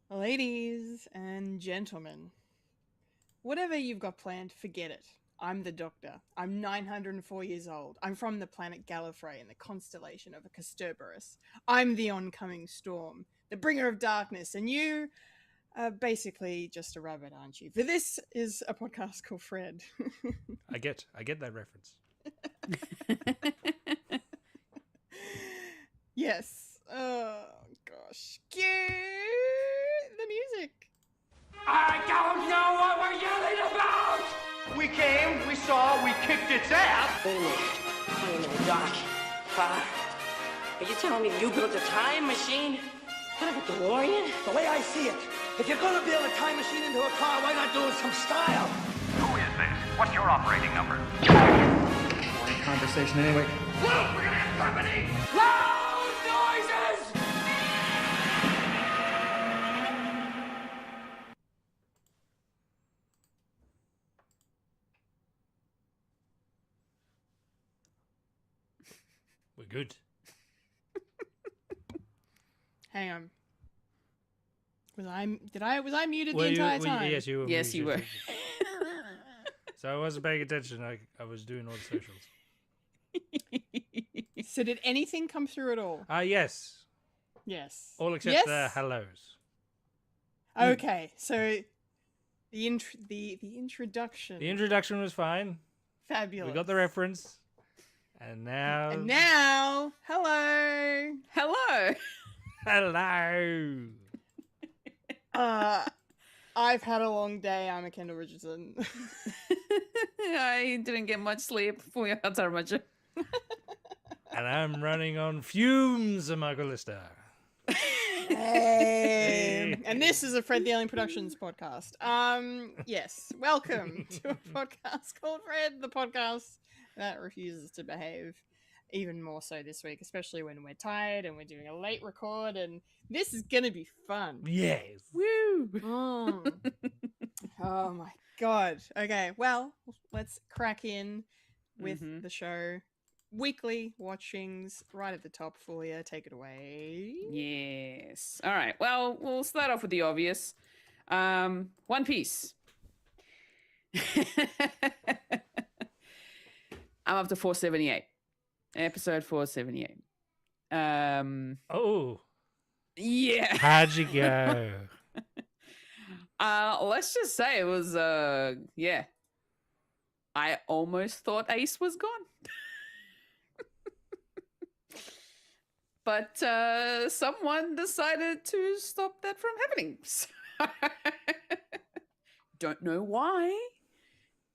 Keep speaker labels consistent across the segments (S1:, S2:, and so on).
S1: Ladies and gentlemen, whatever you've got planned, forget it. I'm the Doctor. I'm 904 years old. I'm from the planet Gallifrey in the constellation of a Castorberus. I'm the oncoming storm, the bringer of darkness, and you are basically just a rabbit, aren't you? For this is a podcast called Fred.
S2: I get that reference.
S1: Yes. Oh, gosh. Cue the music.
S3: I don't know what we're yelling about!
S4: We came, we saw, we kicked its ass!
S3: Wait a minute, Doc. Are you telling me you built a time machine? Kind of a DeLorean?
S4: The way I see it, if you're gonna build a time machine into a car, why not do it some style?
S5: Who is this? What's your operating number?
S4: Boring conversation anyway.
S3: Whoa, we're gonna have company! Loud noises!
S2: We're good.
S1: Hang on. Was I muted the entire time?
S2: Yes, you were.
S6: Yes, you were.
S2: So I wasn't paying attention. I was doing all the socials.
S1: So did anything come through at all?
S2: Yes.
S1: Yes.
S2: All except
S1: yes?
S2: the hellos.
S1: Okay, so the introduction.
S2: The introduction was fine.
S1: Fabulous.
S2: We got the reference. And now...
S1: hello.
S6: Hello.
S2: Hello.
S1: I've had a long day. I'm a Kendall Richardson.
S6: I didn't get much sleep. Fulya and Michael.
S2: And I'm running on fumes, Michael Lister.
S1: Hey. And this is a Fred the Alien Productions podcast. Yes. Welcome to a podcast called Fred, the podcast that refuses to behave. Even more so this week, especially when we're tired and we're doing a late record, and this is gonna be fun.
S2: Yes.
S6: Woo.
S1: Oh my god. Okay, well, let's crack in with
S6: Mhm.
S1: the show. Weekly watchings right at the top. Fulya, take it away.
S6: Yes. All right. Well, we'll start off with the obvious. One Piece. I'm up to 478. Episode 478.
S2: Oh,
S6: Yeah.
S2: how'd you go?
S6: Let's just say it was yeah. I almost thought Ace was gone. But someone decided to stop that from happening. So don't know why.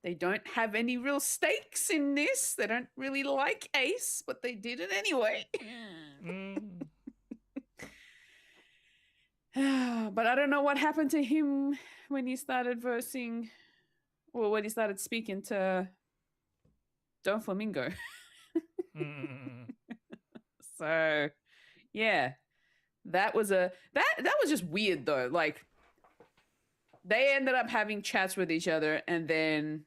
S6: They don't have any real stakes in this. They don't really like Ace, but they did it anyway.
S2: Mm.
S6: But I don't know what happened to him when he started versing, or when he started speaking to Don Flamingo.
S2: Mm.
S6: So, yeah, that was just weird though. Like, they ended up having chats with each other, and then,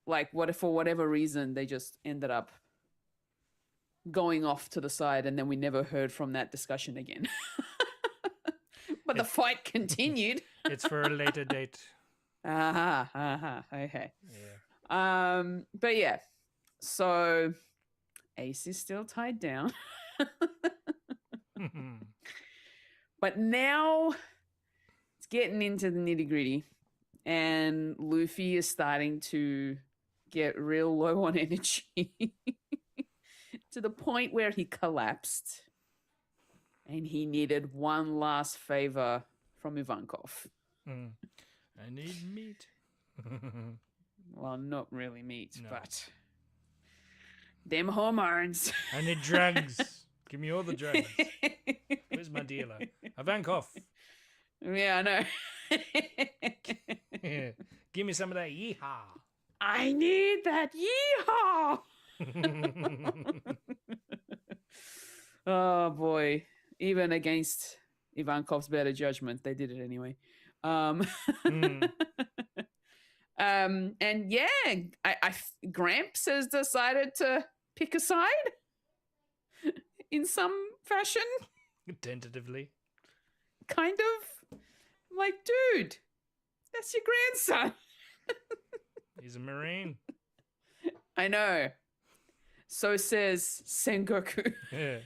S6: like, what if for whatever reason they just ended up going off to the side, and then we never heard from that discussion again. But the fight continued.
S2: It's for a later date.
S6: Okay.
S2: Yeah.
S6: But yeah, so Ace is still tied down. But now it's getting into the nitty gritty, and Luffy is starting to get real low on energy to the point where he collapsed, and he needed one last favor from Ivankov.
S2: Mm. I need meat.
S6: Well, not really meat,
S2: No.
S6: but them hormones.
S2: I need drugs. Give me all the drugs. Where's my dealer? Ivankov.
S6: Yeah, I know.
S2: Give me some of that yeehaw.
S6: I need that yeehaw. Oh boy. Even against Ivankov's better judgment, they did it anyway.
S2: Mm.
S6: And yeah, Gramps has decided to pick a side in some fashion.
S2: Tentatively.
S6: Kind of. Like, dude, that's your grandson.
S2: He's a Marine.
S6: I know. So says Sengoku.
S2: Yeah.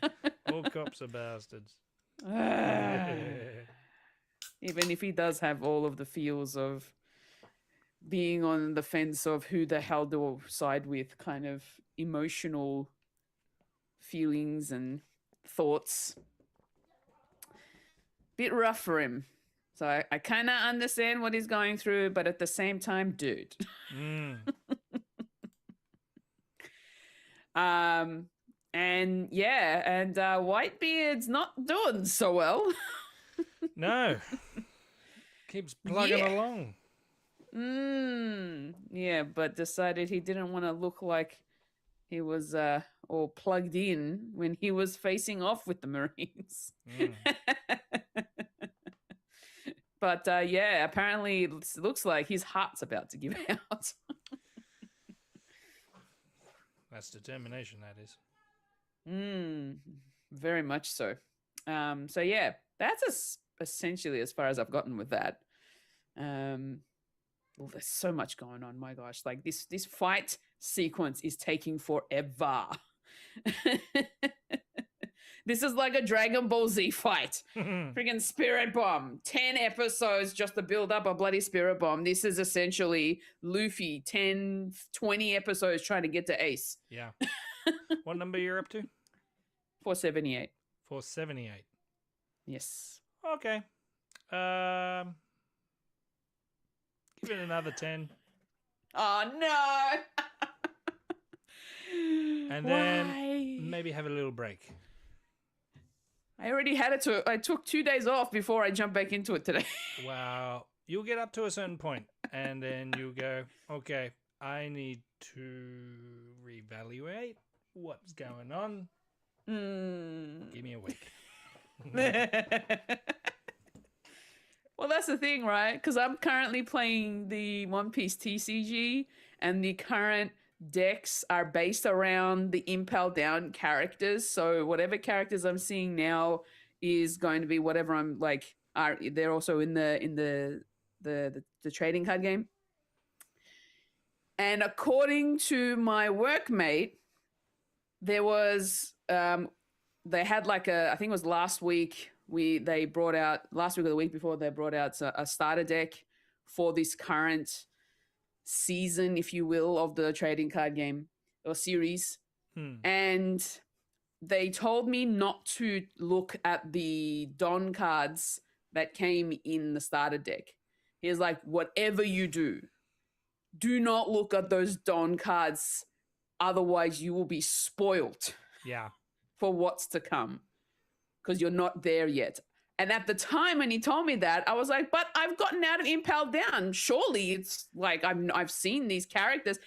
S2: All cops are bastards.
S6: Even if he does have all of the feels of being on the fence of who the hell to side with, kind of emotional feelings and thoughts. Bit rough for him. So I kind of understand what he's going through, but at the same time, dude.
S2: Mm.
S6: And yeah, and Whitebeard's not doing so well.
S2: No. Keeps plugging
S6: Yeah.
S2: along.
S6: Yeah, but decided he didn't want to look like he was all plugged in when he was facing off with the Marines.
S2: Mm.
S6: But yeah, apparently it looks like his heart's about to give out.
S2: That's determination, that is.
S6: Very much so. So yeah, that's essentially as far as I've gotten with that. Well, there's so much going on. My gosh, like this fight sequence is taking forever. This is like a Dragon Ball Z fight. Freaking Spirit Bomb. 10 episodes just to build up a bloody Spirit Bomb. This is essentially Luffy 10, 20 episodes trying to get to Ace.
S2: Yeah. What number you're up to?
S6: 478.
S2: 478.
S6: Yes.
S2: Okay. Give it another 10.
S6: Oh, no.
S2: And
S6: Why?
S2: then maybe have a little break.
S6: I already had it I took 2 days off before I jumped back into it today.
S2: Wow. You'll get up to a certain point and then you go, okay, I need to reevaluate what's going on. Give me a week.
S6: Well, that's the thing, right? Because I'm currently playing the One Piece TCG, and the current decks are based around the Impel Down characters. So whatever characters I'm seeing now is going to be whatever I'm like. They're also in the trading card game. And according to my workmate, there was they had like I think it was last week. They brought out last week or the week before, they brought out a starter deck for this current season, if you will, of the trading card game or series. And they told me not to look at the Don cards that came in the starter deck. He was like, whatever you do not look at those Don cards. Otherwise, you will be spoiled for what's to come because you're not there yet. And at the time when he told me that, I was like, but I've gotten out of Impel Down. Surely it's like I've seen these characters.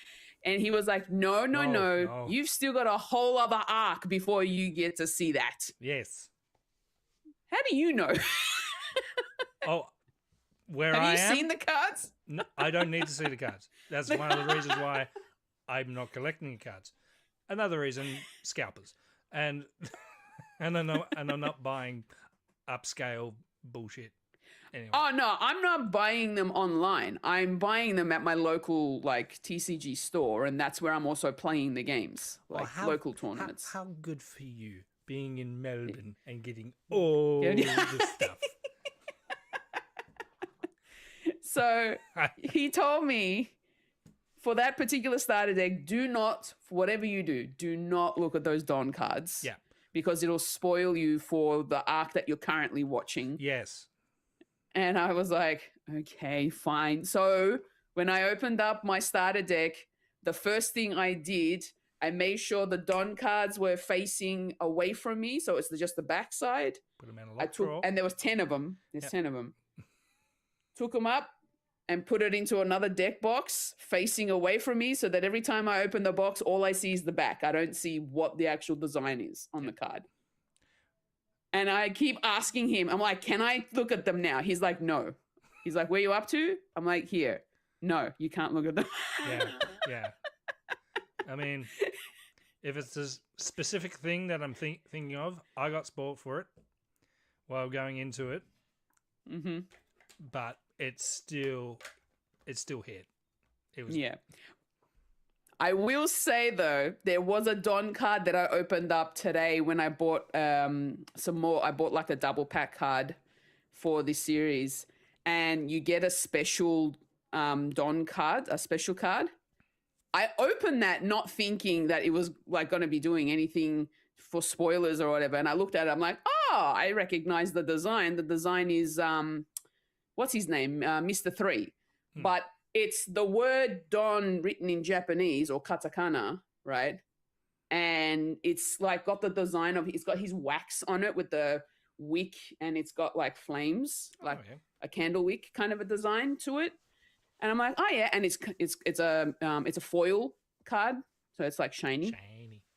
S6: And he was like, no. You've still got a whole other arc before you get to see that.
S2: Yes.
S6: How do you know?
S2: Where
S6: Have you seen the cards?
S2: No, I don't need to see the cards. That's one of the reasons why I'm not collecting cards. Another reason, scalpers. And I'm not buying upscale bullshit. Anyway.
S6: Oh no, I'm not buying them online. I'm buying them at my local like TCG store, and that's where I'm also playing the games, like local tournaments.
S2: How good for you being in Melbourne and getting all this stuff.
S6: So he told me for that particular starter deck, for whatever you do not look at those Don cards.
S2: Yeah.
S6: Because it'll spoil you for the arc that you're currently watching.
S2: Yes.
S6: And I was like, okay, fine. So when I opened up my starter deck, the first thing I did, I made sure the Don cards were facing away from me. So it's just the backside.
S2: Put them in a lock drawer.
S6: And there was 10 of them. There's 10 of them. Took them up and put it into another deck box facing away from me so that every time I open the box, all I see is the back. I don't see what the actual design is on the card. And I keep asking him, I'm like, can I look at them now? He's like, no. He's like, where you up to? I'm like, here. No, you can't look at them.
S2: Yeah. I mean, if it's a specific thing that I'm thinking of, I got spoiled for it while going into it. Mm-hmm. But it's still hit. It was
S6: I will say though, there was a Don card that I opened up today when I bought some more. I bought like a double pack card for this series, and you get a special Don card, a special card. I opened that not thinking that it was like going to be doing anything for spoilers or whatever, and I looked at it. I'm like, oh, I recognize the design. The design is what's his name? Mr. 3. But it's the word Don written in Japanese or katakana, right? And it's like got the design of, it's got his wax on it with the wick, and it's got like flames, like a candle wick kind of a design to it. And I'm like, oh yeah, and it's a foil card, so it's like shiny.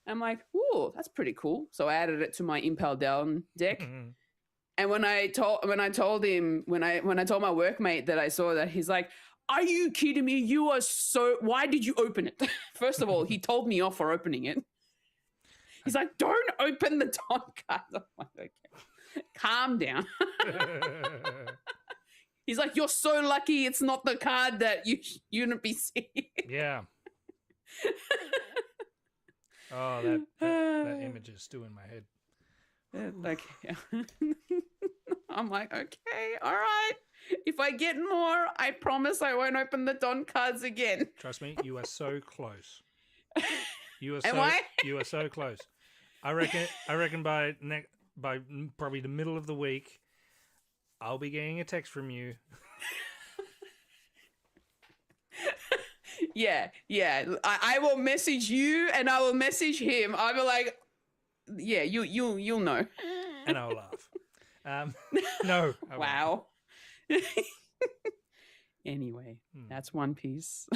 S6: I'm like, ooh, that's pretty cool. So I added it to my Impel Down deck. And when I told my workmate that I saw that, he's like, are you kidding me? You are why did you open it? First of all, he told me off for opening it. He's like, don't open the Don cards. I'm like, okay, calm down. He's like, you're so lucky it's not the card that you shouldn't be seeing.
S2: Yeah. Oh, that image is still in my head.
S6: Like, yeah. I'm like, okay, all right. If I get more, I promise I won't open the Don cards again.
S2: Trust me, you are so close. You are
S6: Am
S2: so close. I reckon by probably the middle of the week, I'll be getting a text from you.
S6: Yeah. I will message you and I will message him. I'll be like, yeah, you'll know.
S2: And I'll laugh. No.
S6: Wow. Anyway, that's One Piece.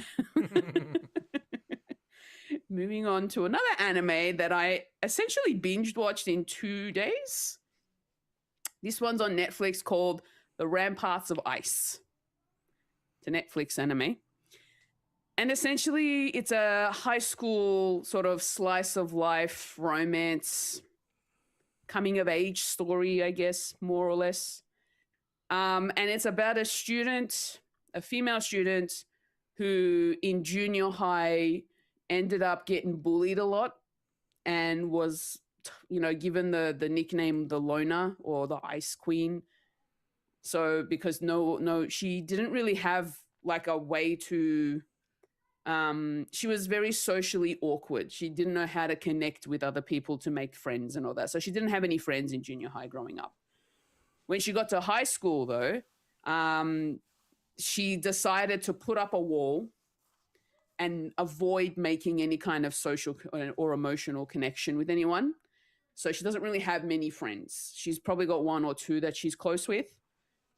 S6: Moving on to another anime that I essentially binge watched in 2 days. This one's on Netflix called The Ramparts of Ice. It's a Netflix anime. And essentially, it's a high school sort of slice of life romance, coming of age story, I guess, more or less. And it's about a female student who in junior high ended up getting bullied a lot and was, given the nickname the Loner or the Ice Queen. So because she didn't really have like a way to, she was very socially awkward. She didn't know how to connect with other people to make friends and all that. So she didn't have any friends in junior high growing up. When she got to high school though, she decided to put up a wall and avoid making any kind of social or emotional connection with anyone. So she doesn't really have many friends. She's probably got one or two that she's close with.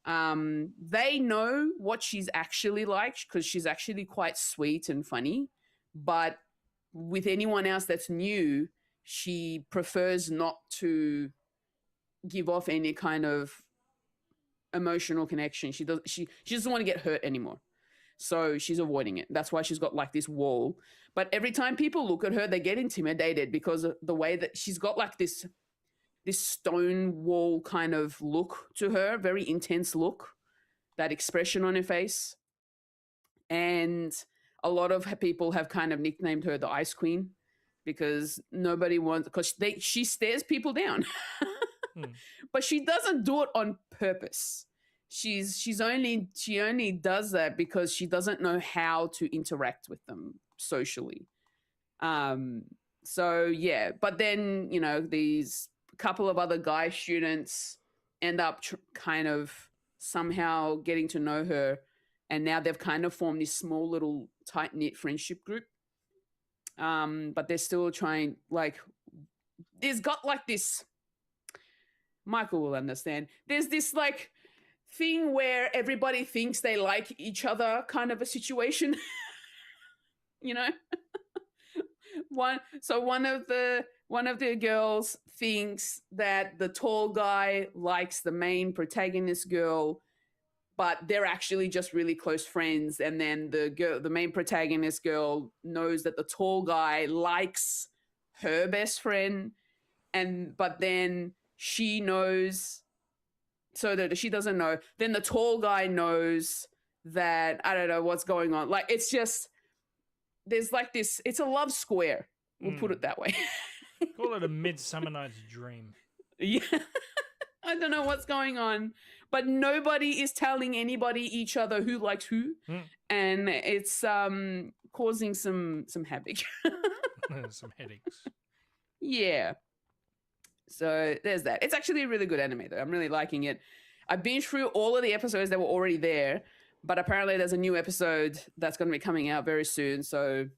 S6: They know what she's actually like because she's actually quite sweet and funny. But with anyone else that's new, she prefers not to give off any kind of emotional connection. She doesn't want to get hurt anymore. So she's avoiding it. That's why she's got like this wall. But every time people look at her, they get intimidated because of the way that she's got like this stone wall kind of look to her, very intense look, that expression on her face. And a lot of people have kind of nicknamed her the Ice Queen because she stares people down. But she doesn't do it on purpose. She only does that because she doesn't know how to interact with them socially. So yeah, but then, these couple of other guy students end up kind of somehow getting to know her, and now they've kind of formed this small little tight-knit friendship group. But they're still trying, like, there's got like this, Michael will understand, there's this like thing where everybody thinks they like each other kind of a situation. One of the girls thinks that the tall guy likes the main protagonist girl, but they're actually just really close friends. And then the main protagonist girl knows that the tall guy likes her best friend, but then she knows, so that she doesn't know. Then the tall guy knows that, I don't know what's going on. Like, it's just, there's like this, it's a love square. We'll put it that way.
S2: Call it a Midsummer Night's Dream.
S6: Yeah. I don't know what's going on, but nobody is telling anybody each other who likes who. And it's causing some havoc.
S2: Some headaches.
S6: Yeah. So there's that. It's actually a really good anime though. I'm really liking it. I binged through all of the episodes that were already there, but apparently there's a new episode that's going to be coming out very soon. So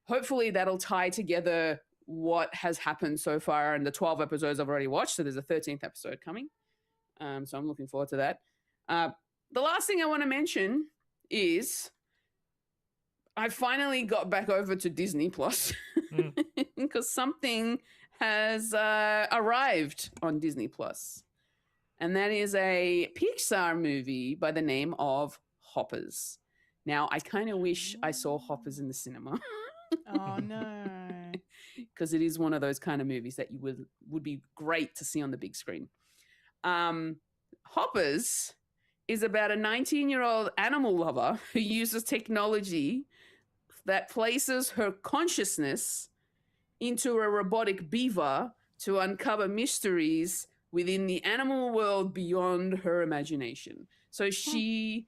S6: hopefully that'll tie together what has happened so far in the 12 episodes I've already watched. So there's a 13th episode coming. So I'm looking forward to that. The last thing I want to mention is I finally got back over to Disney Plus because something has arrived on Disney Plus, and that is a Pixar movie by the name of Hoppers. Now, I kind of wish I saw Hoppers in the cinema.
S1: Oh no.
S6: Because it is one of those kind of movies that you would be great to see on the big screen. Hoppers is about a 19-year-old animal lover who uses technology that places her consciousness into a robotic beaver to uncover mysteries within the animal world beyond her imagination. So she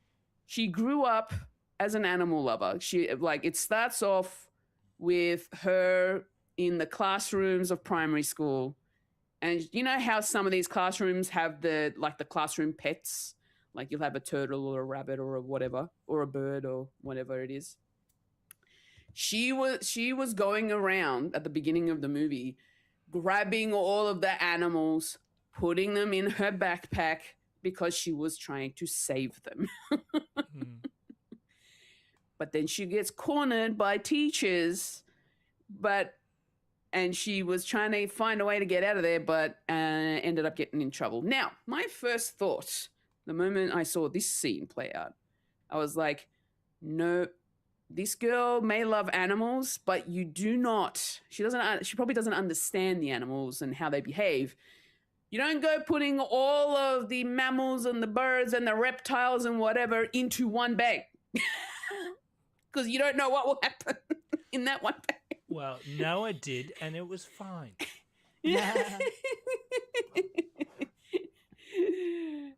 S6: grew up as an animal lover. It starts off with her in the classrooms of primary school. And you know how some of these classrooms have the classroom pets? Like you'll have a turtle or a rabbit or a whatever, or a bird or whatever it is. She was going around at the beginning of the movie, grabbing all of the animals, putting them in her backpack because she was trying to save them. But then she gets cornered by teachers, and she was trying to find a way to get out of there, but ended up getting in trouble. Now, my first thought the moment I saw this scene play out, I was like, no, this girl may love animals, but you do not. She probably doesn't understand the animals and how they behave. You don't go putting all of the mammals and the birds and the reptiles and whatever into one bag. Because you don't know what will happen in that one bag.
S2: Well, no, I did, and it was fine.
S6: Yeah.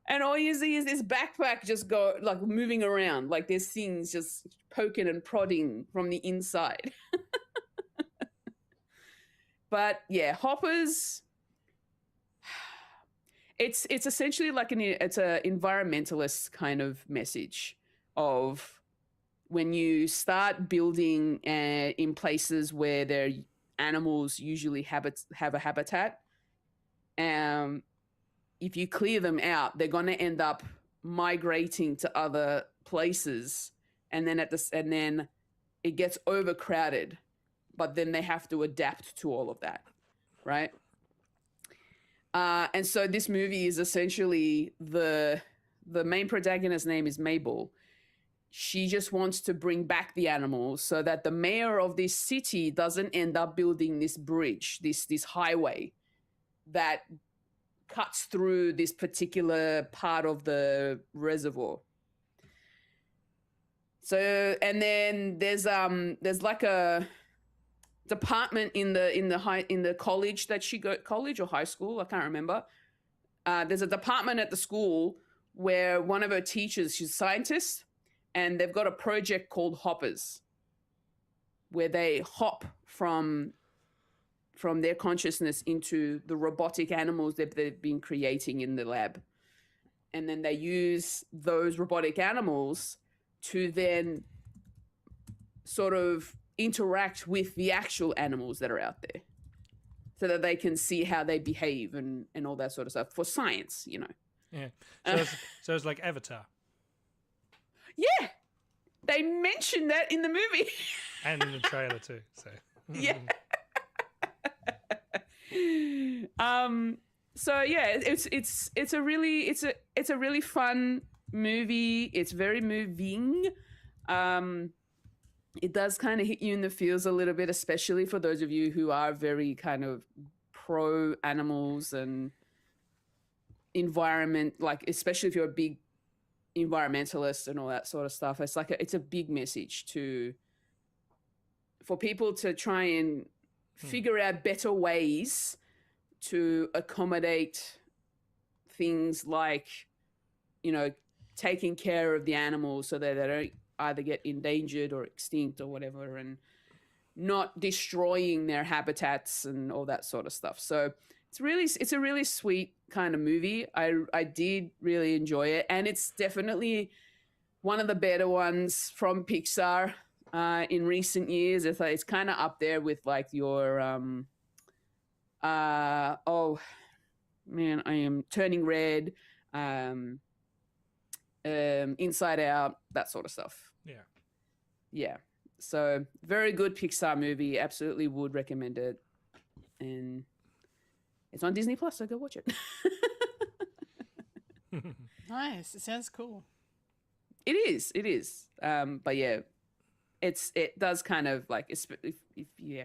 S6: And all you see is this backpack just go like moving around, like there's things just poking and prodding from the inside. But yeah, Hoppers. It's essentially like it's a environmentalist kind of message of when you start building in places where their animals usually have a habitat. If you clear them out, they're going to end up migrating to other places, and then it gets overcrowded. But then they have to adapt to all of that, right? And so this movie is essentially the main protagonist's name is Mabel. She just wants to bring back the animals so that the mayor of this city doesn't end up building this bridge, this highway that cuts through this particular part of the reservoir. So, and then there's like a department in the college that she college or high school, I can't remember. There's a department at the school where one of her teachers, she's a scientist, and they've got a project called Hoppers, where they hop from their consciousness into the robotic animals that they've been creating in the lab. And then they use those robotic animals to then sort of interact with the actual animals that are out there so that they can see how they behave and all that sort of stuff for science, you know.
S2: Yeah. So it's like Avatar.
S6: Yeah. They mentioned that in the movie.
S2: And in the trailer too. So
S6: yeah. So yeah, it's a really fun movie. It's very moving. It does kind of hit you in the feels a little bit, especially for those of you who are very kind of pro animals and environment, like especially if you're a big environmentalist and all that sort of stuff. It's like it's a big message for people to try and figure out better ways to accommodate things like, you know, taking care of the animals so that they don't either get endangered or extinct or whatever, and not destroying their habitats and all that sort of stuff. So it's a really sweet kind of movie. I did really enjoy it, and it's definitely one of the better ones from Pixar in recent years. It's kind of up there with like your oh man, I am Turning Red, Inside Out, that sort of stuff. Yeah. So very good Pixar movie. Absolutely would recommend it. And it's on Disney Plus, so go watch it.
S1: Nice. It sounds cool.
S6: It is. But yeah, it does kind of like, yeah.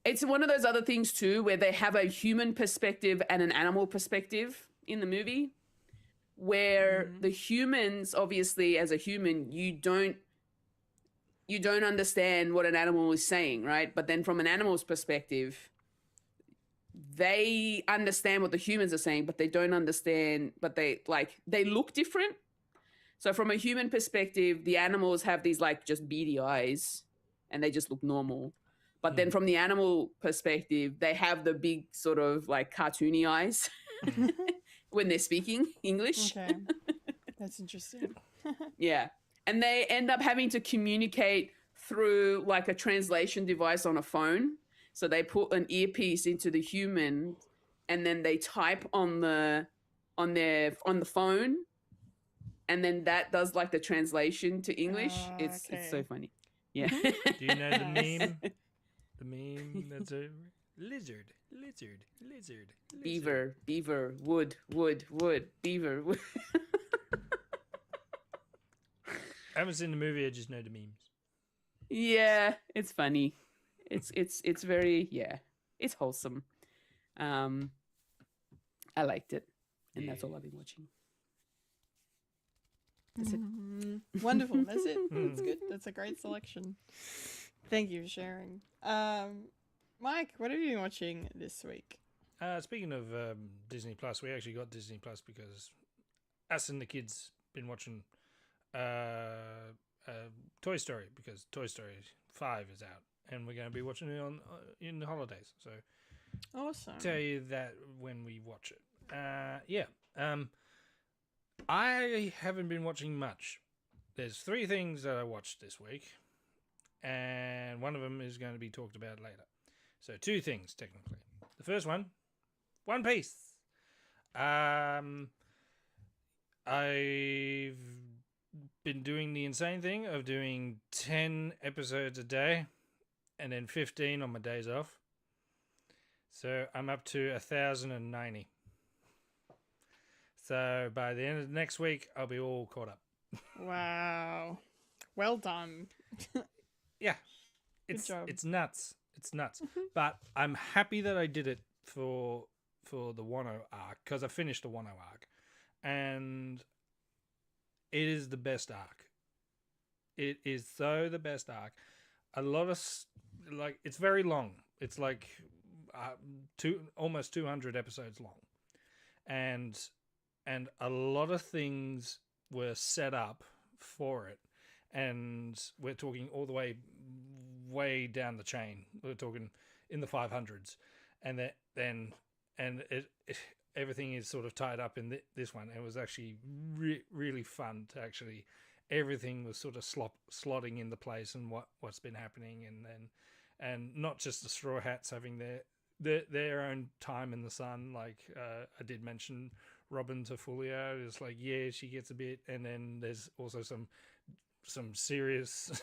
S6: It's one of those other things too, where they have a human perspective and an animal perspective in the movie, where the humans, obviously as a human, you don't understand what an animal is saying, right? But then from an animal's perspective, they understand what the humans are saying, but they don't understand, but they look different. So from a human perspective, the animals have these like just beady eyes and they just look normal. But then from the animal perspective, they have the big sort of like cartoony eyes when they're speaking English.
S1: Okay. That's interesting.
S6: Yeah. And they end up having to communicate through like a translation device on a phone. So they put an earpiece into the human and then they type on the phone, and then that does like the translation to English. It's so funny. Yeah.
S2: Do you know the meme? The meme that's a lizard. Lizard.
S6: Beaver, beaver, wood, beaver, wood.
S2: I haven't seen the movie. I just know the memes.
S6: Yeah, it's funny. It's very it's wholesome. I liked it, and that's all I've been watching. That's it.
S1: Wonderful. That's it. That's good. That's a great selection. Thank you for sharing. Mike, what have you been watching this week?
S2: Speaking of Disney Plus, we actually got Disney Plus because us and the kids been watching Toy Story because Toy Story 5 is out, and we're going to be watching it on in the holidays. So,
S1: Awesome.
S2: tell you that when we watch it. I haven't been watching much. There's 3 things that I watched this week, and one of them is going to be talked about later. So 2 things, technically. The first one, One Piece. I've been doing the insane thing of doing 10 episodes a day and then 15 on my days off. So I'm up to 1,090. So by the end of next week, I'll be all caught up.
S1: Wow. Well done.
S2: Yeah.
S1: Good job.
S2: It's nuts. It's nuts. But I'm happy that I did it for the Wano arc, because I finished the Wano arc. And it is the best arc. It is so the best arc. A lot of, it's very long. It's like almost 200 episodes long. And a lot of things were set up for it. And we're talking all the way down the chain. We're talking in the 500s. And everything is sort of tied up in this one. It was actually really fun to actually, everything was sort of slotting into place and what's been happening, and not just the Straw Hats having their own time in the sun. Like I did mention Robin to Fulya, it's like, yeah, she gets a bit, and then there's also some serious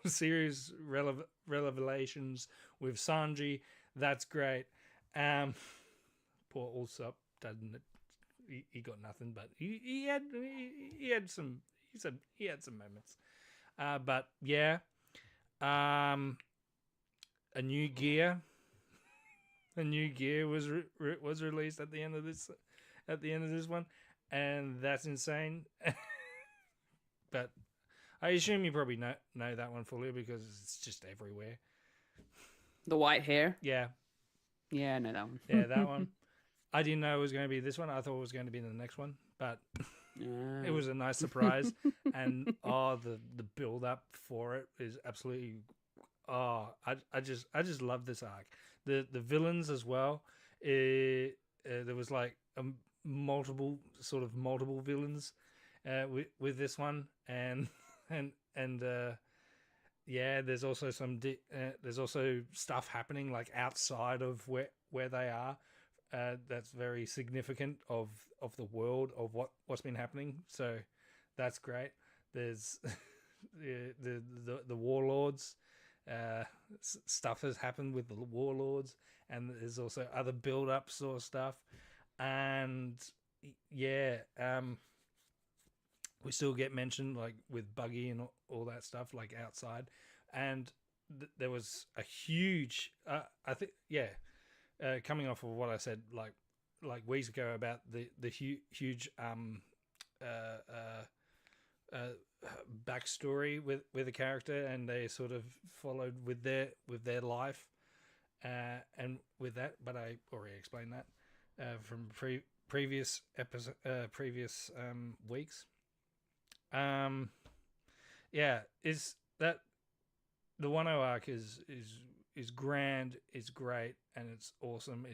S2: serious revelations with Sanji. That's great. Poor Usopp doesn't. He got nothing, but he had some moments. But yeah, a new gear was released at the end of this one, and that's insane. But I assume you probably know that one fully because it's just everywhere.
S6: The white hair.
S2: Yeah,
S6: I know that one.
S2: yeah, that one. I didn't know it was going to be this one. I thought it was going to be the next one, but it was a nice surprise. And the build up for it is absolutely. I just love this arc. The villains as well. There was like multiple villains with this one, and yeah, there's also there's also stuff happening like outside of where they are. That's very significant of the world of what's been happening. So that's great. There's the warlords. Stuff has happened with the warlords, and there's also other build-up sort of stuff. And yeah, we still get mentioned like with Buggy and all that stuff like outside. And there was a huge, I think, yeah. Coming off of what I said like weeks ago about the huge backstory with a character, and they sort of followed with their life, and with that. But I already explained that from previous episode, previous weeks. Yeah, is that the Wano arc is grand, it's great, and it's awesome.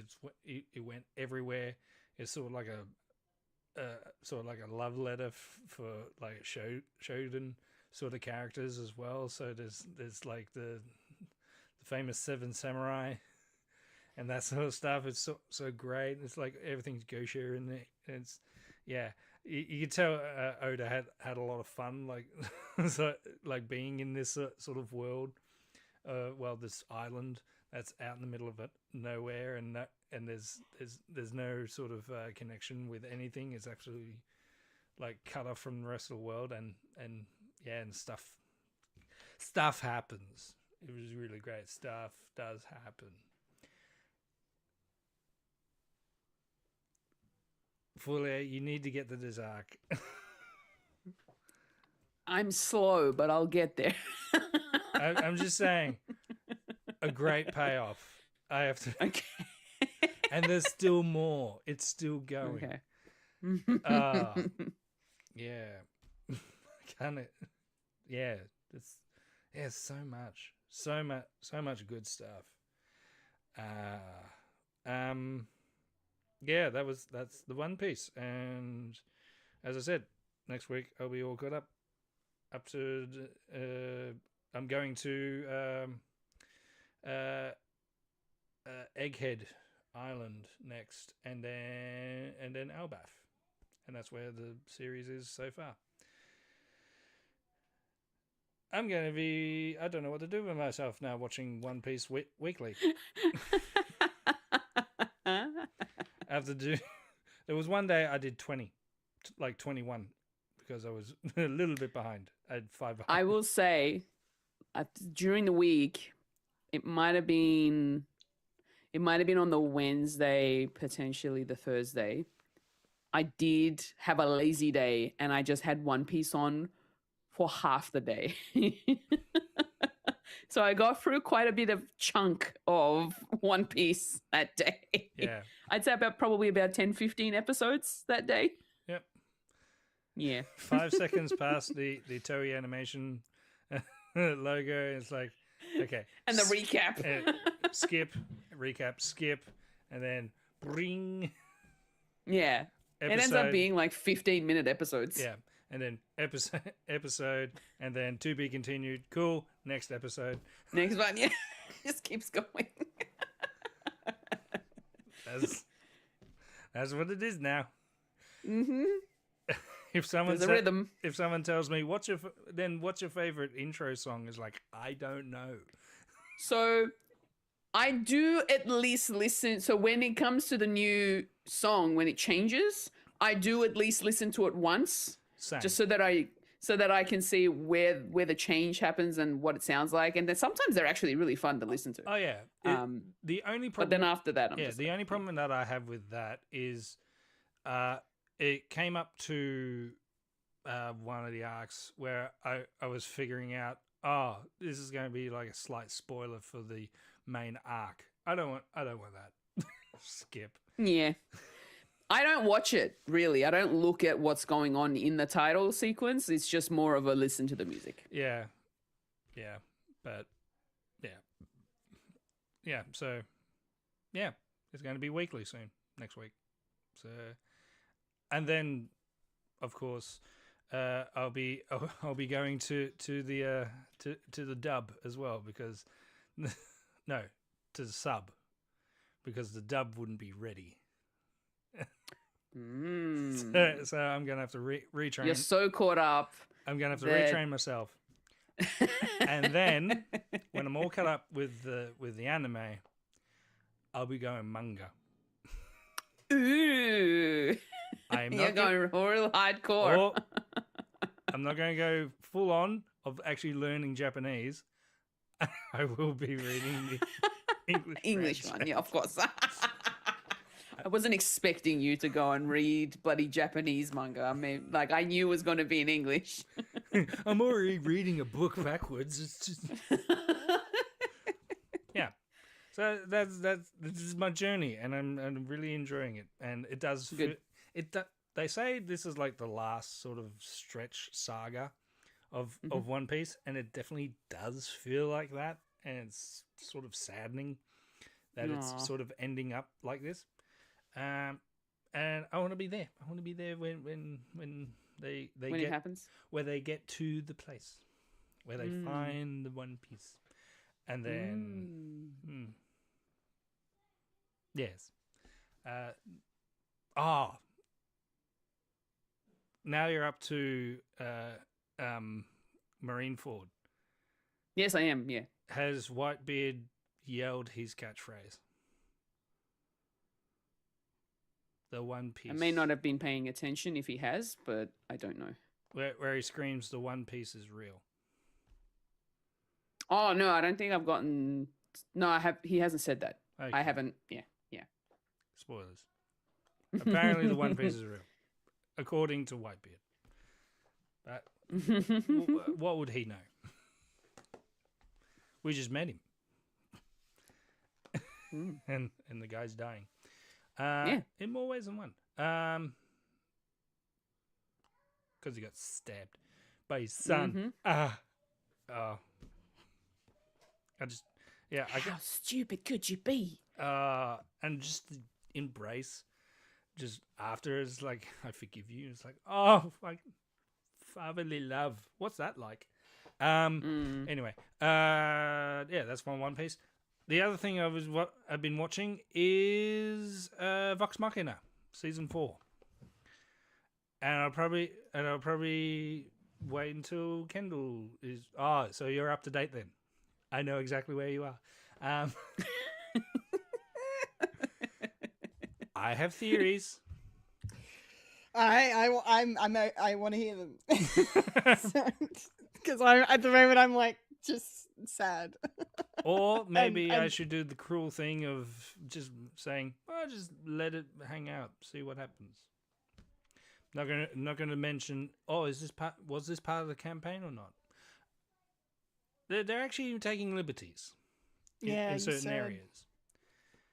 S2: It went everywhere. It's sort of like a love letter for like Shoden sort of characters as well. So there's like the famous 7 samurai and that sort of stuff. It's so great. It's like everything's Gosha in there. It's you can tell Oda had a lot of fun like so like being in this sort of world. This island that's out in the middle of nowhere, and and there's no sort of connection with anything. It's absolutely like cut off from the rest of the world, and stuff happens. It was really great. Stuff does happen. Fulya, you need to get the Dizark.
S6: I'm slow, but I'll get there.
S2: I'm just saying, a great payoff. I have to,
S6: Okay.
S2: and there's still more. It's still going.
S6: Okay.
S2: Yeah. Can it? Yeah. It's so much good stuff. Yeah, that's the One Piece, and as I said, next week I'll be all caught up to. I'm going to Egghead Island next, and then Elbaf, and that's where the series is so far. I'm going to be... I don't know what to do with myself now watching One Piece weekly. I have to do... There was one day I did 20, like 21, because I was a little bit behind. I had 5 behind.
S6: I will say, during the week, it might have been on the Wednesday, potentially the Thursday. I did have a lazy day, and I just had One Piece on for half the day. So I got through quite a bit of chunk of One Piece that day.
S2: Yeah.
S6: I'd say probably about 10, 15 episodes that day.
S2: Yep.
S6: Yeah.
S2: 5 seconds past the Toei animation logo. It's like, okay.
S6: And the recap.
S2: Skip, recap, skip, and then bring.
S6: Yeah. It ends up being like 15-minute episodes.
S2: Yeah. And then episode, and then to be continued. Cool. Next episode.
S6: Next one, yeah. Just keeps going.
S2: That's what it is now.
S6: Mm-hmm.
S2: If someone
S6: There's a rhythm.
S2: If someone tells me what's your favorite intro song, is like, I don't know.
S6: So I do at least listen. So when it comes to the new song, when it changes, I do at least listen to it once.
S2: Same.
S6: Just so that I can see where the change happens and what it sounds like, and then sometimes they're actually really fun to listen to.
S2: Oh yeah. The only problem,
S6: but then after that,
S2: the only problem that I have with that is, it came up to one of the arcs where I was figuring out, oh, this is going to be like a slight spoiler for the main arc. I don't want that. Skip.
S6: Yeah. I don't watch it, really. I don't look at what's going on in the title sequence. It's just more of a listen to the music.
S2: Yeah. Yeah. But, yeah. Yeah, so, yeah. It's going to be weekly soon, next week. So, and then, of course, I'll be going to the dub as well, because, no, to the sub, because the dub wouldn't be ready. So I'm gonna have to retrain.
S6: You're so caught up.
S2: I'm gonna have to retrain myself, and then when I'm all caught up with the anime, I'll be going manga.
S6: Ooh, you're going real hardcore.
S2: Or I'm not going to go full on of actually learning Japanese. I will be reading the
S6: English one, yeah, of course. I wasn't expecting you to go and read bloody Japanese manga. I mean, like, I knew it was going to be in English.
S2: I'm already reading a book backwards. It's just... Yeah. So this is my journey, and I'm really enjoying it. And it does
S6: Good.
S2: They say this is like the last sort of stretch saga of One Piece, and it definitely does feel like that. And it's sort of saddening that it's sort of ending up like this. And I want to be there. I want to be there when they
S6: when
S2: get,
S6: it happens,
S2: where they get to the place where they find the One Piece, and then yes, now you're up to Marineford.
S6: Yes, I am. Yeah.
S2: Has Whitebeard yelled his catchphrase? the one piece.
S6: I may not have been paying attention if he has, but I don't know.
S2: Where he screams, "The One Piece is real."
S6: Oh no, I don't think I've gotten. No, I have. He hasn't said that.
S2: Okay.
S6: I haven't. Yeah.
S2: Spoilers. Apparently, the One Piece is real, according to Whitebeard. But what would he know? We just met him, and the guy's dying. In more ways than one. Because he got stabbed by his son. Oh,
S6: How stupid could you be?
S2: and just the embrace, just after it's like, I forgive you. It's like, oh, like fatherly love. What's that like? Anyway, yeah, that's my One Piece. The other thing I've been watching is Vox Machina season 4, and I'll probably wait until Kendall is. Oh, so you're up to date then? I know exactly where you are. I have theories.
S1: I want to hear them because at the moment I'm like just sad.
S2: Or maybe I
S1: and-
S2: should do the cruel thing of just saying, "Oh, just let it hang out, see what happens." Not gonna mention. Oh, was this part of the campaign or not? They're actually taking liberties.
S1: Yeah,
S2: in
S1: you
S2: certain
S1: said.
S2: areas,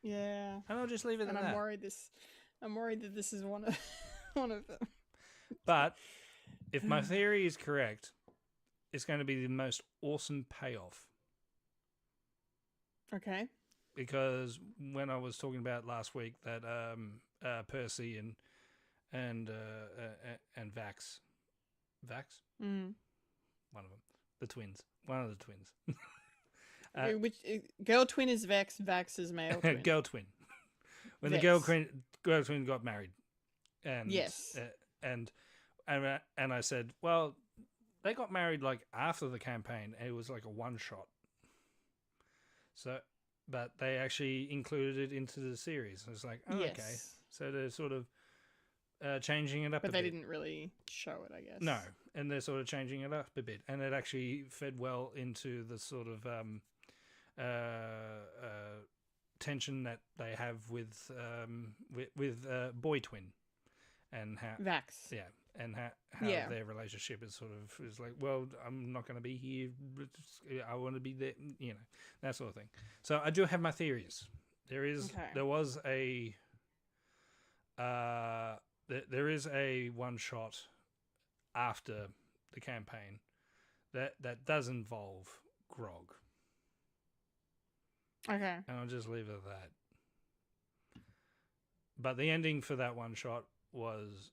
S1: Yeah,
S2: and I'll just leave it
S1: and
S2: at
S1: I'm
S2: that.
S1: worried that this is one of one of them.
S2: But if my theory is correct, it's going to be the most awesome payoff.
S1: Okay.
S2: Because when I was talking about last week that Percy and Vax,
S1: Mm.
S2: one of them, one of the twins,
S1: Which girl twin is Vex. Vax is male twin.
S2: girl twin. When
S1: Vex.
S2: the girl twin got married, and
S1: Yes.
S2: and I said, well, they got married like after the campaign, and it was like a one shot. So, but they actually included it into the series. It's like, oh,
S1: Yes.
S2: okay, so they're sort of changing it up.
S1: But
S2: a
S1: they
S2: bit.
S1: didn't really show it, I guess.
S2: No, and they're sort of changing it up a bit, and it actually fed well into the sort of tension that they have with boy twin, and how
S1: Vax.
S2: yeah, and how
S1: Yeah.
S2: their relationship is sort of is like, well, I'm not going to be here, but I want to be there, that sort of thing. So I do have my theories. There is there is a one shot after the campaign that does involve Grog.
S1: Okay.
S2: And I'll just leave it at that. But the ending for that one shot was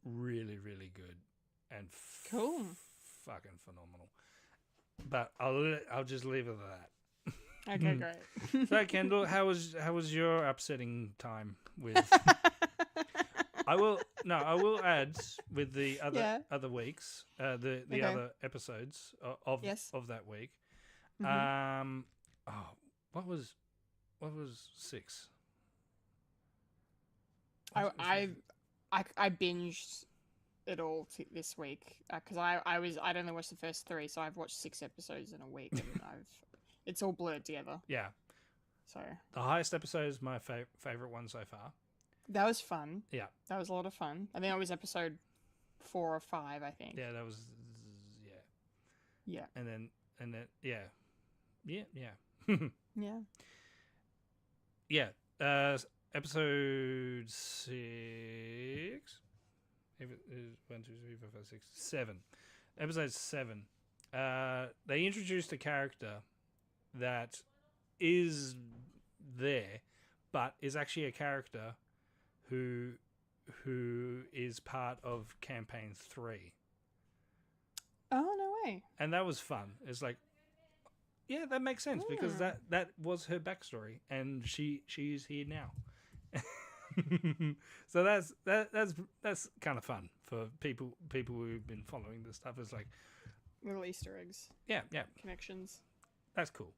S2: really, really good and
S1: Cool.
S2: fucking phenomenal. But I'll just leave it at that.
S1: Okay, great.
S2: So Kendall, how was your upsetting time with? I will add with the other weeks, the
S1: Okay.
S2: other episodes of
S1: Yes.
S2: of that week.
S1: Mhm.
S2: What was 6?
S1: I binged it all this week because I'd only watched the first 3, so I've watched 6 episodes in a week, and it's all blurred together.
S2: Yeah,
S1: So
S2: the highest episode is my favorite one so far.
S1: that was fun.
S2: Yeah,
S1: That was a lot of fun. I think it was episode 4 or 5. I think.
S2: yeah, that was
S1: Yeah.
S2: and then yeah.
S1: Yeah.
S2: Episode 6. If it is 1, 2, 3, 4, 5, 6, 7. Episode 7. They introduced a character that is there, but is actually a character who is part of campaign 3.
S1: Oh no way.
S2: And that was fun. It's like, yeah, that makes sense because that was her backstory, and she's here now. So that's kind of fun for people who've been following this stuff. It's like
S1: Little Easter eggs,
S2: yeah,
S1: connections.
S2: that's cool.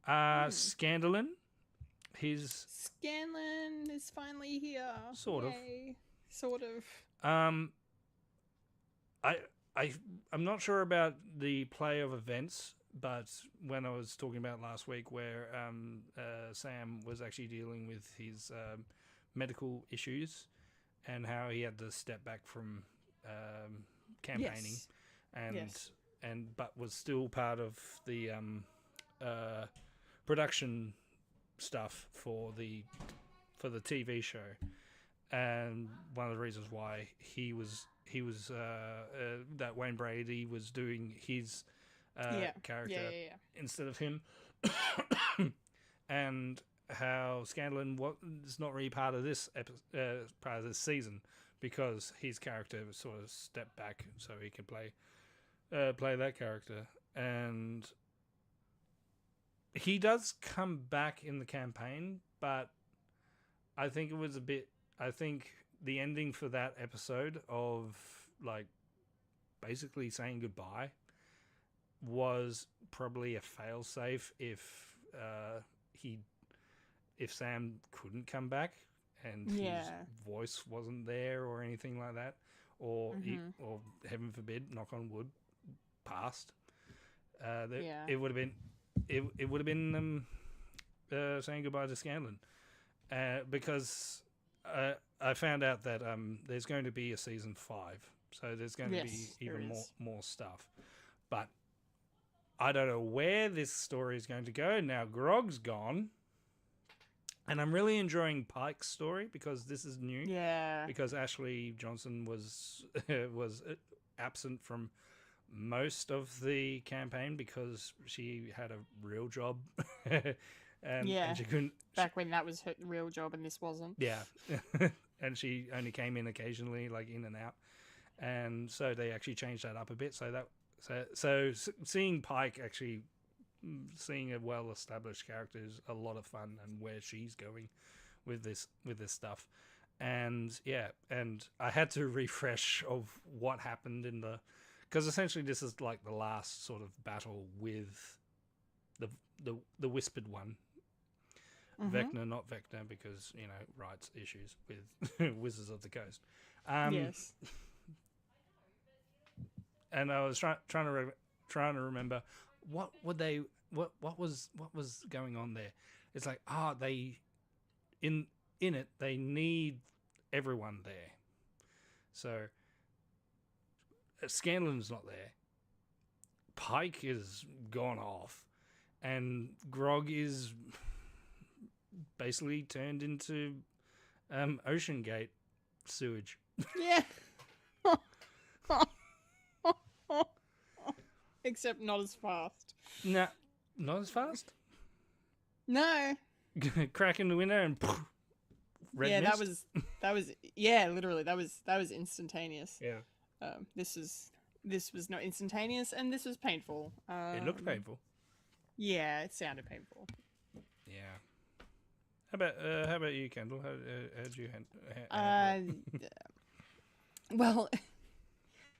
S2: Scandalin His
S1: Scanlan is finally here.
S2: Sort of.
S1: Yay. Sort of.
S2: I I'm not sure about the play of events, but when I was talking about last week, where Sam was actually dealing with his medical issues and how he had to step back from campaigning,
S1: Yes.
S2: but was still part of the production stuff for the TV show, and one of the reasons why he was that Wayne Brady was doing his character instead of him, and how Scanlan is not really part of this part of this season because his character was sort of stepped back so he could play that character, and he does come back in the campaign, but I think it was a bit. I think the ending for that episode of like basically saying goodbye was probably a failsafe if Sam couldn't come back and his voice wasn't there or anything like that, or or heaven forbid, knock on wood, passed. It would have been it would have been saying goodbye to Scanlan, because I found out that there's going to be a season 5, so there's going to be even more stuff, but I don't know where this story is going to go. Now Grog's gone, and I'm really enjoying Pike's story because this is new.
S1: Yeah.
S2: Because Ashley Johnson was absent from most of the campaign because she had a real job. and she couldn't.
S1: Back when that was her real job and this wasn't.
S2: Yeah. And she only came in occasionally, like in and out. And so they actually changed that up a bit. So seeing Pike actually, seeing a well-established character is a lot of fun, and where she's going with this stuff. And and I had to refresh of what happened because essentially this is like the last sort of battle with the whispered one. Vecna, not Vecna, because rights issues with Wizards of the Coast.
S1: Yes.
S2: And I was trying to remember what was going on there. It's like they in it they need everyone there. So Scanlan's not there. Pike is gone off, and Grog is basically turned into Ocean Gate sewage.
S1: Yeah. Except not as fast.
S2: Nah, not as fast.
S1: No.
S2: Crack in the window and red mist.
S1: that was literally that was instantaneous.
S2: Yeah.
S1: This was not instantaneous, and this was painful.
S2: It looked painful.
S1: Yeah, it sounded painful.
S2: Yeah. How about you, Kendall? How did you handle it?
S1: Well,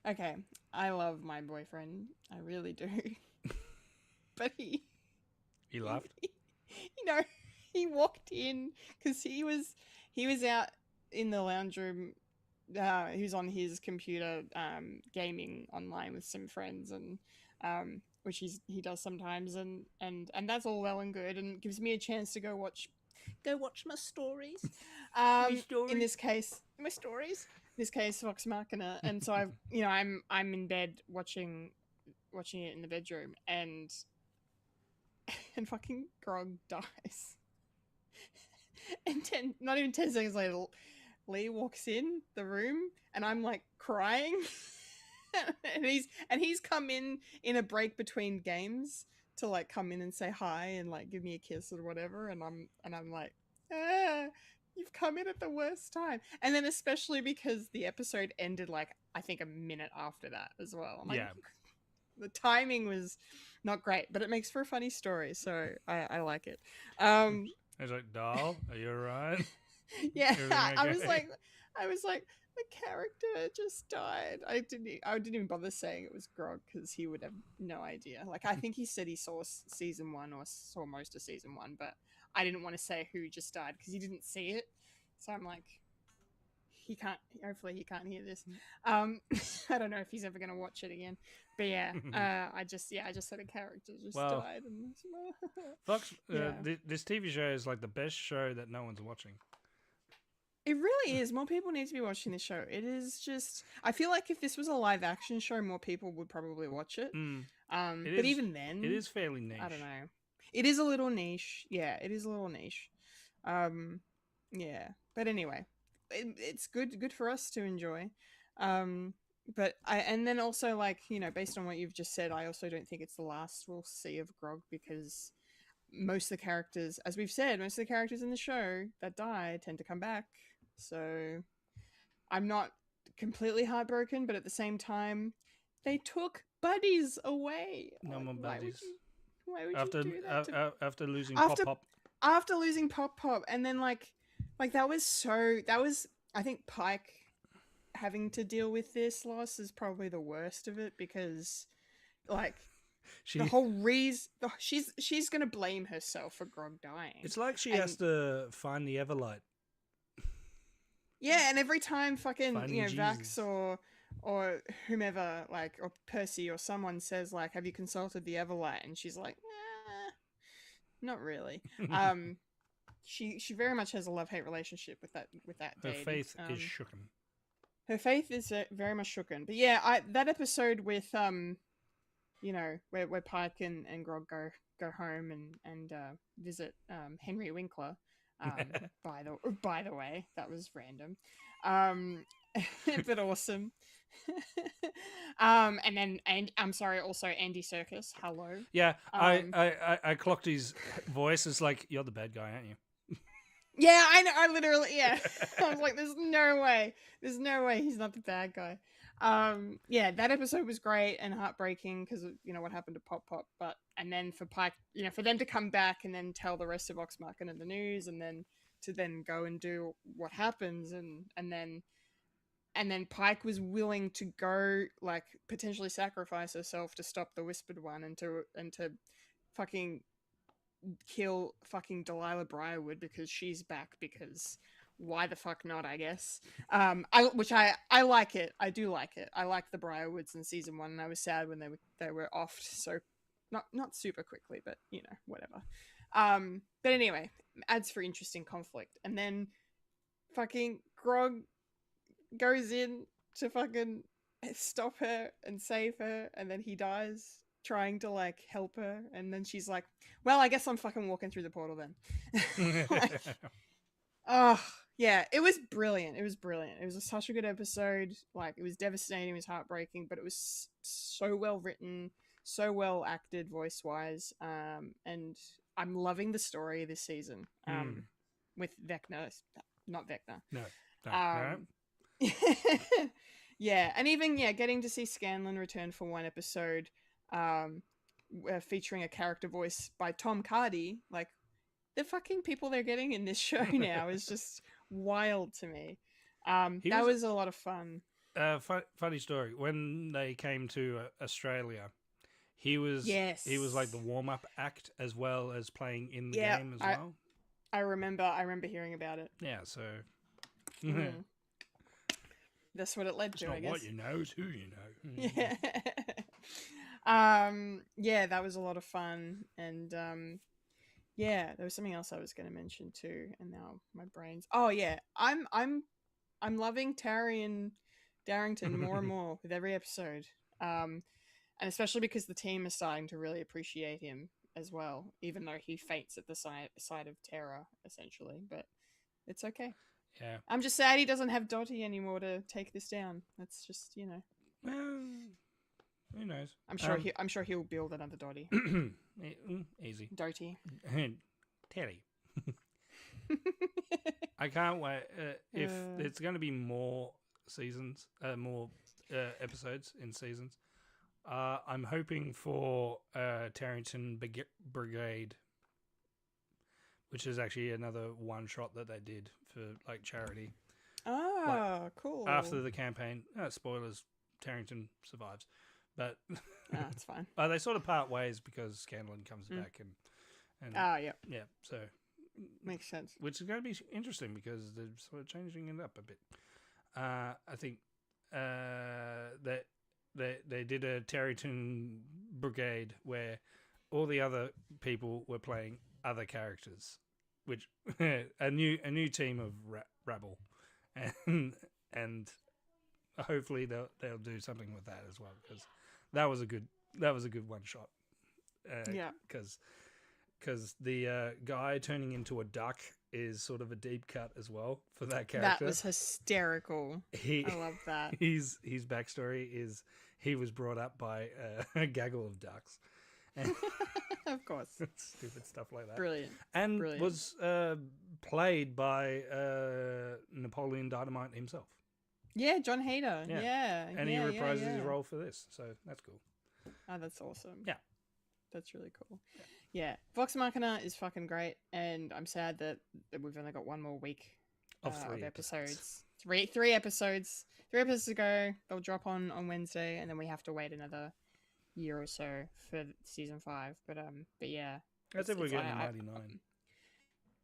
S1: okay. I love my boyfriend. I really do. But he
S2: laughed.
S1: He walked in because he was out in the lounge room. He was on his computer gaming online with some friends, and which he does sometimes, and that's all well and good, and gives me a chance to go watch my stories. In this case, my stories. In this case, Vox Machina, and so I'm in bed watching it in the bedroom, and fucking Grog dies. And not even 10 seconds later, Lee walks in the room, and I'm like crying. and he's come in a break between games to like come in and say hi and like give me a kiss or whatever, and I'm like, you've come in at the worst time. And then especially because the episode ended like I think a minute after that as well. I'm like, the timing was not great, but it makes for a funny story, so I like it.
S2: I was like, doll, are you alright?
S1: Yeah. I was like the character just died. I didn't even bother saying it was Grog because he would have no idea. Like, I think he said he saw season 1 or saw most of season 1, but I didn't want to say who just died because he didn't see it. So I'm like, he can't. Hopefully, he can't hear this. I don't know if he's ever going to watch it again. But yeah, I just said a character just died. And
S2: Fox,
S1: yeah.
S2: This TV show is like the best show that no one's watching.
S1: It really is. More people need to be watching this show. It is just. I feel like if this was a live action show, more people would probably watch it. But even then,
S2: it is fairly niche.
S1: I don't know. It is a little niche. Yeah, it is a little niche. Yeah, but anyway, it's good for us to enjoy. But and then also, like, based on what you've just said, I also don't think it's the last we'll see of Grog, because most of the characters, as we've said, most of the characters in the show that die tend to come back. So I'm not completely heartbroken, but at the same time, they took buddies away.
S2: No more buddies.
S1: Why would you do that?
S2: After losing Pop Pop.
S1: After losing Pop Pop, and then like that was I think Pike having to deal with this loss is probably the worst of it, because like the whole reason she's gonna blame herself for Grog dying.
S2: It's like she has to find the Everlight.
S1: Yeah, and every time fucking Vax
S2: Jesus.
S1: or whomever, like, or Percy or someone says like, "Have you consulted the Everlight?" and she's like, not really. She very much has a love-hate relationship with that
S2: Her
S1: deity.
S2: faith is shooken.
S1: Her faith is very much shooken. But yeah, that episode with where Pike and Grog go home and visit Henry Winkler. By the way, that was random, but awesome. And I'm sorry, also Andy Serkis. Hello.
S2: Yeah, I clocked his voice as like, you're the bad guy, aren't you?
S1: Yeah, I know. I literally, yeah. I was like, there's no way he's not the bad guy. Yeah, that episode was great and heartbreaking because what happened to Pop Pop, and then for Pike, for them to come back and then tell the rest of Oxmarken and the news, and then to then go and do what happens, and then Pike was willing to go, like, potentially sacrifice herself to stop the Whispered One and to fucking kill fucking Delilah Briarwood because she's back, because why the fuck not, I guess. I like it. I do like it. I like the Briarwoods in season 1, and I was sad when they were offed so not super quickly, but whatever. But anyway, adds for interesting conflict. And then fucking Grog goes in to fucking stop her and save her, and then he dies trying to like help her, and then she's like, well, I guess I'm fucking walking through the portal then. Like, oh yeah, it was brilliant. It was such a good episode. Like, it was devastating, it was heartbreaking, but it was so well written, so well acted voice wise, and I'm loving the story this season, with Vecna, not Vecna.
S2: No.
S1: Yeah, and even getting to see Scanlan return for one episode, featuring a character voice by Tom Cardy. Like, the fucking people they're getting in this show now is just wild to me. That was a lot of fun.
S2: Funny story. When they came to Australia, he was like the warm-up act as well as playing in the game as well.
S1: I remember hearing about it.
S2: Yeah, so
S1: that's what it led to, I guess.
S2: What you know is who you know.
S1: Yeah. Yeah, that was a lot of fun, and yeah, there was something else I was going to mention too, and now my brain's. Oh yeah, I'm loving Taryon Darrington more and more with every episode, and especially because the team is starting to really appreciate him as well, even though he faints at the side of terror essentially. But it's okay.
S2: Yeah,
S1: I'm just sad he doesn't have Dottie anymore to take this down. That's just
S2: Well, who knows?
S1: I'm sure he'll build another Dottie.
S2: Easy.
S1: Dottie.
S2: Teddy. I can't wait. If there's going to be more seasons, more episodes in seasons, I'm hoping for Tarrington Brigade, which is actually another one shot that they did for like charity.
S1: Oh, cool.
S2: After the campaign, spoilers, Tarrington survives. But
S1: it's fine.
S2: They sort of part ways because Scanlan comes back and
S1: yeah.
S2: So
S1: Makes sense.
S2: which is going to be interesting because they're sort of changing it up a bit. I think that they did a Terryton Brigade where all the other people were playing other characters, which a new team of rabble, and hopefully they'll do something with that as well, because that was a good one shot.
S1: Yeah.
S2: Because the guy turning into a duck is sort of a deep cut as well for that character.
S1: That was hysterical. I love that.
S2: His backstory is he was brought up by a gaggle of ducks. And
S1: Of course.
S2: stupid stuff like that.
S1: Brilliant.
S2: And
S1: Brilliant.
S2: was played by Napoleon Dynamite himself.
S1: Yeah, John Hader. Yeah.
S2: And he
S1: yeah,
S2: reprises
S1: yeah.
S2: his role for this, so that's cool.
S1: Oh, that's awesome.
S2: Yeah.
S1: That's really cool. Yeah. Vox Machina is fucking great, and I'm sad that we've only got one more week
S2: Of 3
S1: episodes. Three episodes. 3 episodes to go. They'll drop on Wednesday, and then we have to wait another year or so for season 5. But yeah.
S2: I think we're
S1: it's
S2: getting
S1: like-
S2: Mighty Nine.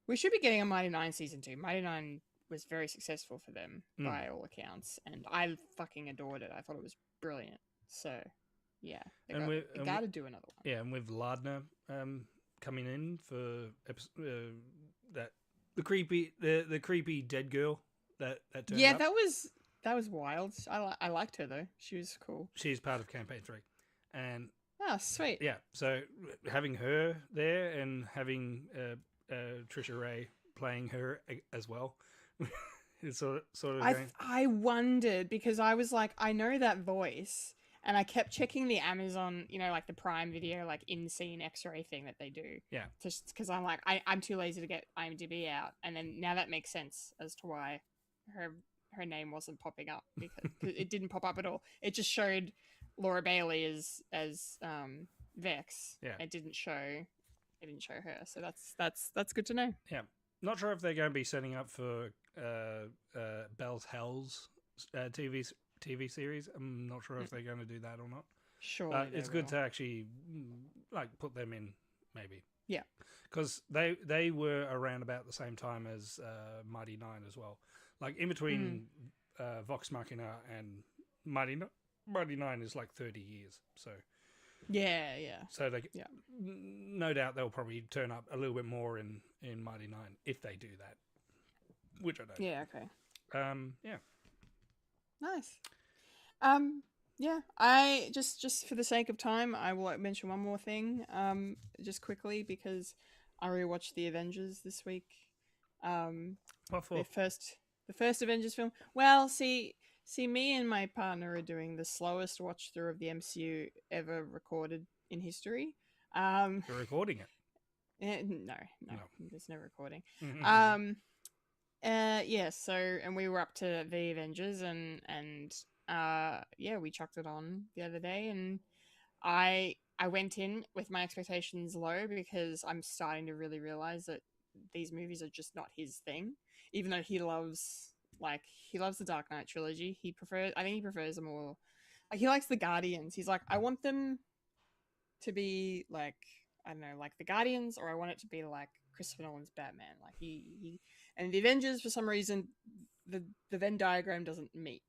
S1: We should be getting a Mighty 9 season 2. Mighty 9 was very successful for them by all accounts, and I fucking adored it. I thought it was brilliant. So, yeah, they got to do another one.
S2: Yeah, and with Lardner coming in for the creepy dead girl that turned
S1: Yeah,
S2: up.
S1: that was wild. I liked her though. She was cool.
S2: She's part of Campaign 3, and
S1: Oh, sweet.
S2: yeah, so having her there and having Trisha Ray playing her as well, it's sort of going.
S1: I wondered because I was like, I know that voice, and I kept checking the Amazon, like the Prime Video, like in-scene X-ray thing that they do.
S2: Yeah.
S1: Just because I'm like, I'm too lazy to get IMDb out, and then now that makes sense as to why her name wasn't popping up, because it didn't pop up at all. It just showed Laura Bailey as Vex.
S2: Yeah.
S1: It didn't show her, so that's good to know.
S2: Yeah, not sure if they're going to be setting up for Bell's Hells TV series. I'm not sure if they're going to do that or not.
S1: Sure,
S2: But it's good to actually put them in, maybe.
S1: Yeah,
S2: because they were around about the same time as Mighty Nine as well. Like in between Vox Machina and Mighty Nine is like 30 years. So
S1: yeah.
S2: So no doubt they'll probably turn up a little bit more in Mighty Nine if they do that, which I don't.
S1: Yeah. Okay.
S2: Yeah.
S1: Nice. Yeah, I just for the sake of time, I will mention one more thing, just quickly, because I rewatched The Avengers this week.
S2: What for?
S1: The first Avengers film. Well, see, me and my partner are doing the slowest watch through of the MCU ever recorded in history.
S2: You're recording it.
S1: No,
S2: No.
S1: there's no recording. Yeah, so, and we were up to The Avengers, and yeah, we chucked it on the other day, and I went in with my expectations low, because I'm starting to really realize that these movies are just not his thing, even though he loves the Dark Knight trilogy. I think he prefers them all. Like, he likes the Guardians. He's like, I want them to be like, I don't know, like the Guardians, or I want it to be like Christopher Nolan's Batman. Like he and the Avengers, for some reason, the Venn diagram doesn't meet.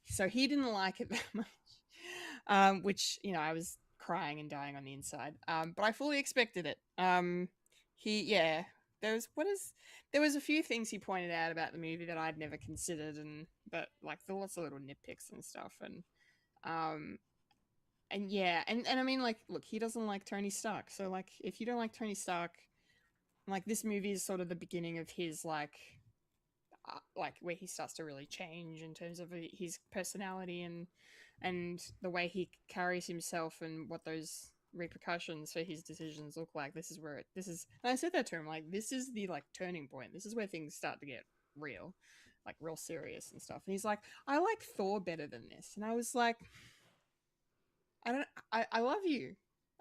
S1: So he didn't like it that much, which, I was crying and dying on the inside. But I fully expected it. There was a few things he pointed out about the movie that I'd never considered, but like there were lots of little nitpicks and stuff, and yeah, and I mean, like, look, he doesn't like Tony Stark, so like, if you don't like Tony Stark, like, this movie is sort of the beginning of his like where he starts to really change in terms of his personality and the way he carries himself, and what those repercussions for his decisions look like. This is and I said that to him, like, this is the like turning point. This is where things start to get real, like real serious and stuff. And he's like, I like Thor better than this. And I was like, I love you.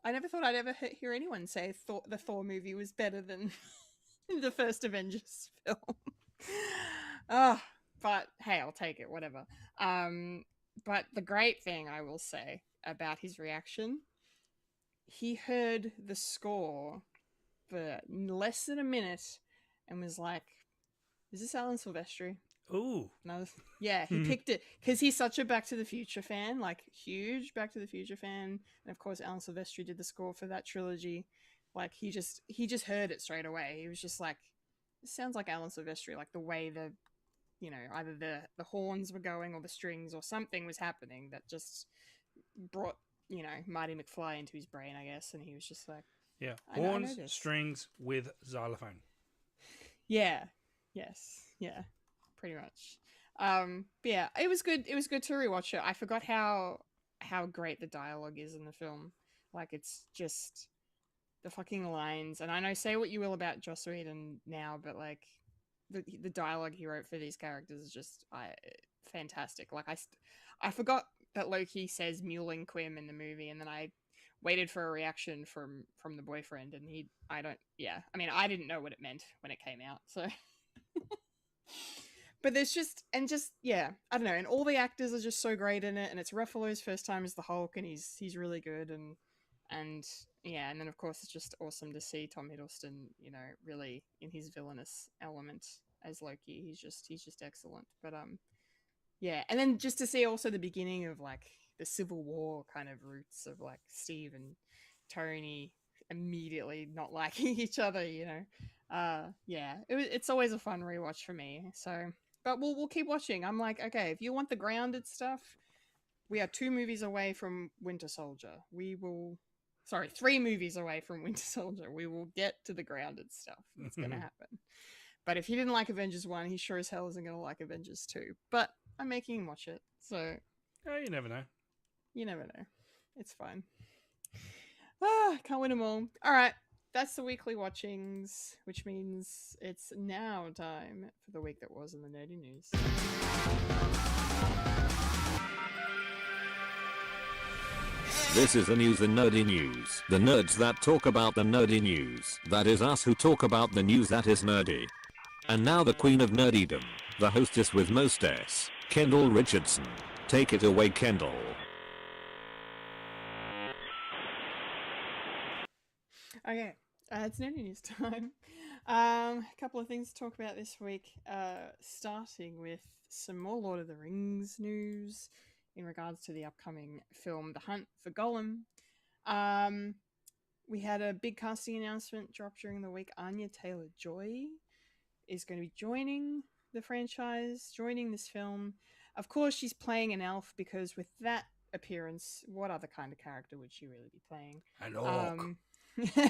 S1: I never thought I'd ever hear anyone say the Thor movie was better than the first Avengers film. But hey, I'll take it, whatever. But the great thing I will say about his reaction, he heard the score for less than a minute and was like, is this Alan Silvestri?
S2: Ooh.
S1: And I was, yeah, he picked it because he's such a Back to the Future fan, like huge Back to the Future fan. And of course, Alan Silvestri did the score for that trilogy. Like he just heard it straight away. He was just like, this sounds like Alan Silvestri, like the way the, you know, either the horns were going or the strings or something was happening that just brought, you know, Marty McFly into his brain, I guess. And he was just like,
S2: Yeah.
S1: I know
S2: Horns,
S1: this.
S2: strings with xylophone.
S1: Yeah. Yes. Yeah. Pretty much. But yeah, it was good. It was good to rewatch it. I forgot how great the dialogue is in the film. Like it's just the fucking lines. And I know, say what you will about Joss Whedon now, but like the dialogue he wrote for these characters is just fantastic. Like I forgot that Loki says Mewling Quim in the movie, and then I waited for a reaction from the boyfriend, and I didn't know what it meant when it came out, so. But there's just yeah, I don't know, and all the actors are just so great in it, and it's Ruffalo's first time as the Hulk, and he's really good, and yeah, and then of course it's just awesome to see Tom Hiddleston, you know, really in his villainous element as Loki. He's just excellent. But yeah, and then just to see also the beginning of like the Civil War kind of roots of like Steve and Tony immediately not liking each other, you know. Yeah, it's always a fun rewatch for me. So, but we'll keep watching. I'm like, okay, if you want the grounded stuff, we are 2 movies away from Winter Soldier. 3 movies away from Winter Soldier. We will get to the grounded stuff. It's gonna happen. But if he didn't like Avengers 1, he sure as hell isn't gonna like Avengers 2. But I'm making him watch it, so
S2: Oh, you never know.
S1: you never know. It's fine. Can't win them all. All right. That's the weekly watchings, which means it's now time for the week that was in the nerdy news.
S7: This is the news in nerdy news. The nerds that talk about the nerdy news. That is us who talk about the news that is nerdy. And now the queen of nerdydom, the hostess with mostess, Kendall Richardson. Take it away, Kendall.
S1: Okay, it's nerdy news time. A couple of things to talk about this week. Starting with some more Lord of the Rings news in regards to the upcoming film The Hunt for Gollum. We had a big casting announcement drop during the week. Anya Taylor-Joy is going to be joining the franchise, joining this film. Of course, she's playing an elf because with that appearance, what other kind of character would she really be playing?
S2: An orc.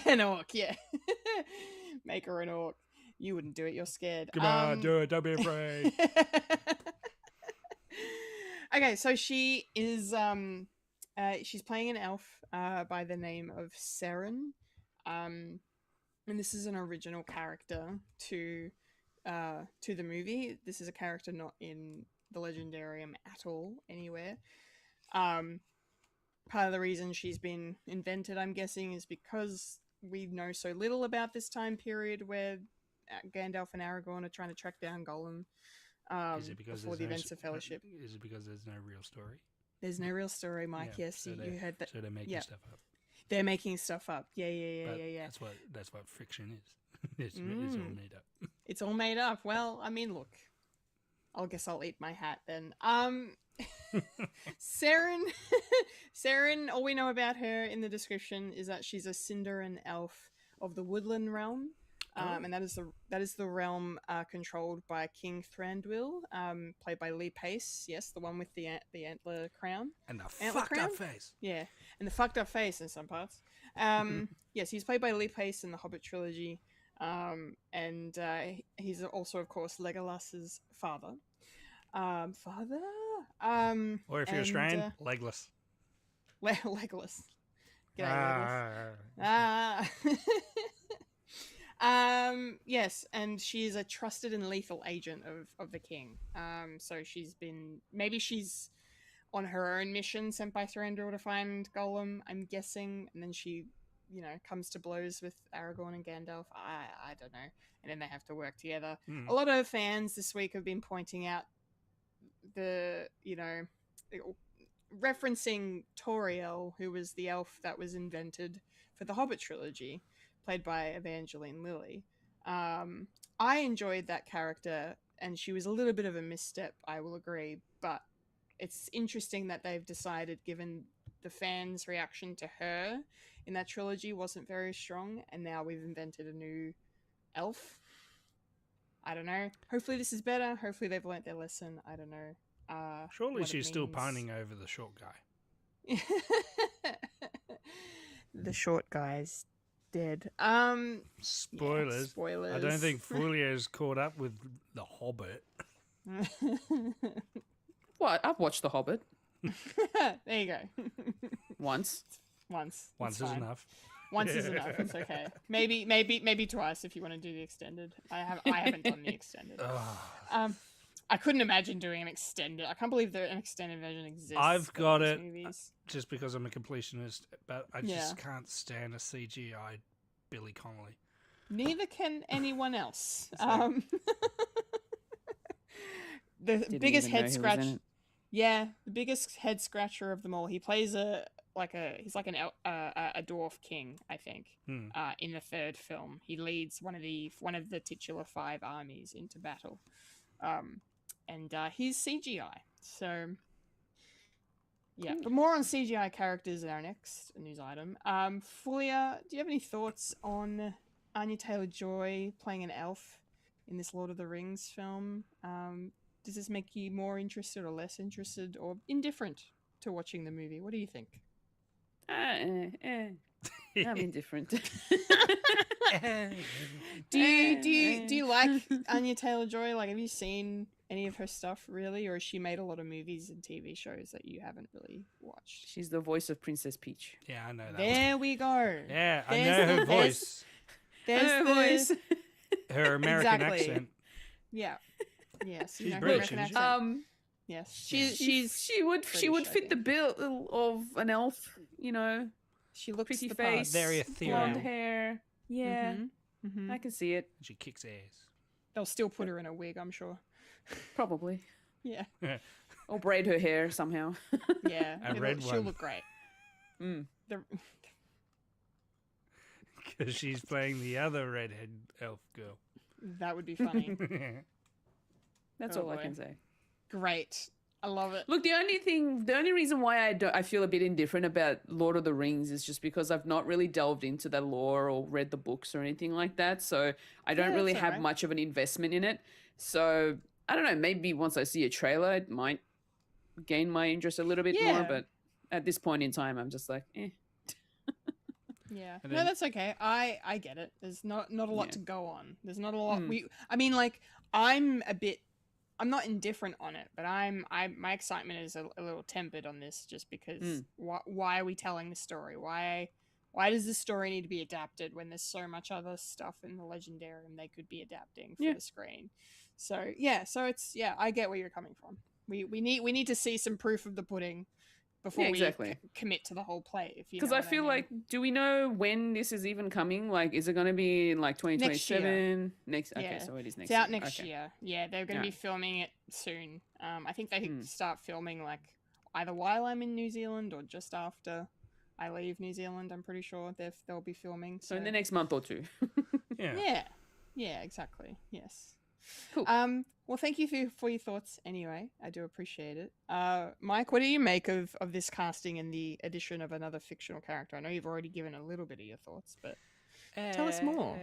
S1: An orc, yeah. Make her an orc. You wouldn't do it. You're scared.
S2: Come on, do it. Don't be afraid.
S1: Okay, so she is she's playing an elf by the name of Seren, and this is an original character to the movie. This is a character not in the Legendarium at all anywhere. Part of the reason she's been invented, I'm guessing, is because we know so little about this time period where Gandalf and Aragorn are trying to track down Gollum.
S2: Is it because
S1: before the events of Fellowship?
S2: Is it because there's no real story?
S1: There's no real story, Mike.
S2: Yeah,
S1: Yes,
S2: so
S1: you heard that.
S2: So they're making stuff up.
S1: They're making stuff up. Yeah.
S2: That's what fiction is. It's all made up.
S1: It's all made up. Well, I mean, look. I guess I'll eat my hat then. Seren, all we know about her in the description is that she's a Sindarin elf of the Woodland realm. And that is the realm controlled by King Thranduil, played by Lee Pace. Yes, the one with the antler crown
S2: And the
S1: antler
S2: fucked up face.
S1: Yeah, and the fucked up face in some parts. Yes, he's played by Lee Pace in the Hobbit trilogy, and he's also, of course, Legolas's father. Or
S2: if you're Australian, legless.
S1: Legolas. G'day, Legolas. Yes, and she's a trusted and lethal agent of the king. So she's on her own mission sent by Thranduil to find Gollum, I'm guessing, and then she, comes to blows with Aragorn and Gandalf. I don't know. And then they have to work together. A lot of fans this week have been pointing out referencing Toriel, who was the elf that was invented for the Hobbit trilogy. played by Evangeline Lilly. I enjoyed that character, and she was a little bit of a misstep, I will agree, but it's interesting that they've decided, given the fans' reaction to her in that trilogy wasn't very strong, and now we've invented a new elf. I don't know. Hopefully this is better. Hopefully they've learnt their lesson. I don't know.
S2: Surely
S1: what it
S2: she's still
S1: means.
S2: pining over the short guy.
S1: The short guy's dead.
S2: Spoilers.
S1: Yeah, spoilers.
S2: I don't think Fulya's caught up with The Hobbit.
S6: What? I've watched The Hobbit
S1: There you go.
S6: once.
S1: Once.
S2: Once
S1: It's
S2: is
S1: fine.
S2: enough.
S1: Once is enough. It's okay. Maybe twice if you want to do the extended. I haven't done the extended. I couldn't imagine doing an extended. I can't believe that an extended version exists.
S2: I've
S1: of
S2: got
S1: these
S2: it
S1: movies.
S2: just because I'm a completionist, but I
S1: Yeah.
S2: just can't stand a CGI Billy Connolly.
S1: Neither can anyone else.
S6: like-
S1: The
S6: Didn't
S1: biggest
S6: even know he
S1: head
S6: was in
S1: scratch.
S6: it.
S1: Yeah, the biggest head scratcher of them all. He plays a dwarf king, I think. In the third film, he leads one of the titular 5 armies into battle, and he's CGI. So yeah, but more on CGI characters in our next news item. Fulia, do you have any thoughts on Anya Taylor-Joy playing an elf in this Lord of the Rings film? Does this make you more interested or less interested or indifferent to watching the movie? What do you think?
S6: I'm indifferent.
S1: Do you like Anya Taylor-Joy? Like, have you seen any of her stuff really, or has she made a lot of movies and TV shows that you haven't really watched?
S6: She's the voice of Princess Peach.
S2: Yeah, I know that.
S1: There we go.
S2: Yeah, I
S1: There's
S2: know her
S1: the-
S2: voice.
S1: There's
S6: Her
S1: the
S6: voice.
S2: Her American
S1: Exactly.
S2: accent.
S1: Yeah. Yes.
S2: She's
S1: her
S2: British,
S1: American
S2: isn't she?
S1: accent. Yes.
S6: She would
S1: British, I
S6: fit the
S1: think.
S6: bill of an elf. You know,
S1: She looks
S6: pretty
S1: the part.
S6: face,
S2: Very
S6: blonde
S2: ethereal.
S6: hair. Yeah,
S1: Mhm.
S6: I can see it.
S2: She kicks ass.
S1: They'll still put her in a wig, I'm sure.
S6: Probably.
S1: Yeah.
S6: Or braid her hair somehow.
S1: Yeah.
S2: A red
S1: She'll
S2: one.
S1: look great.
S6: Mm.
S1: The,
S2: Because she's playing the other redhead elf girl.
S1: that would be funny.
S6: That's
S1: Oh,
S6: all I
S1: boy.
S6: can say.
S1: Great. I love it.
S6: Look, the only reason why I feel a bit indifferent about Lord of the Rings is just because I've not really delved into the lore or read the books or anything like that. So I don't
S1: Yeah,
S6: really
S1: that's
S6: have
S1: alright.
S6: much of an investment in it. So I don't know, maybe once I see a trailer, it might gain my interest a little bit more.
S1: Yeah.
S6: But at this point in time, I'm just like, eh.
S1: Yeah.
S2: And
S1: No,
S2: then-
S1: that's okay. I get it. There's not a lot
S6: Yeah.
S1: to go on. There's not a lot.
S6: Mm.
S1: I mean, like, I'm not indifferent on it, but my excitement is a little tempered on this just because why are we telling the story? Why does the story need to be adapted when there's so much other stuff in the Legendarium they could be adapting for
S6: Yeah.
S1: the screen? So I get where you're coming from. We need to see some proof of the pudding before
S6: Yeah,
S1: we
S6: exactly.
S1: commit to the whole play. If you
S6: Because
S1: know
S6: I
S1: what
S6: feel
S1: mean.
S6: like, do we know when this is even coming? Like, is it going to be in like 2027? Next Okay,
S1: Yeah.
S6: so it is next
S1: It's out
S6: year.
S1: next
S6: Okay.
S1: year. Yeah, they're going to be
S6: Alright.
S1: filming it soon. I think they
S6: Hmm.
S1: start filming like either while I'm in New Zealand or just after I leave New Zealand. I'm pretty sure they'll be filming.
S6: So in the next month or two.
S2: Yeah.
S1: Yeah, exactly. Yes.
S6: Cool.
S1: Well, thank you for your thoughts. Anyway, I do appreciate it. Mike, what do you make of this casting and the addition of another fictional character? I know you've already given a little bit of your thoughts, but tell us more.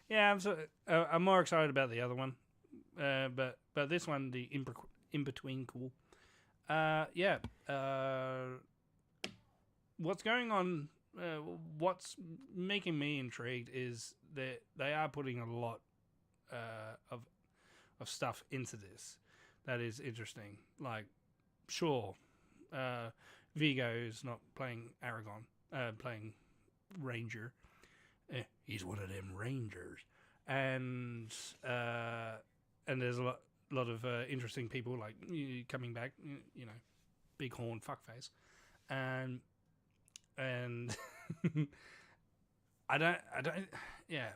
S2: Yeah, I'm more excited about the other one, but this one, the in between, cool. What's going on? What's making me intrigued is that they are putting a lot of stuff into this that is interesting. Like, sure, Vigo's not playing Aragon, playing Ranger. He's one of them Rangers, and there's a lot of interesting people like coming back. You know, bighorn fuckface, and I don't, yeah.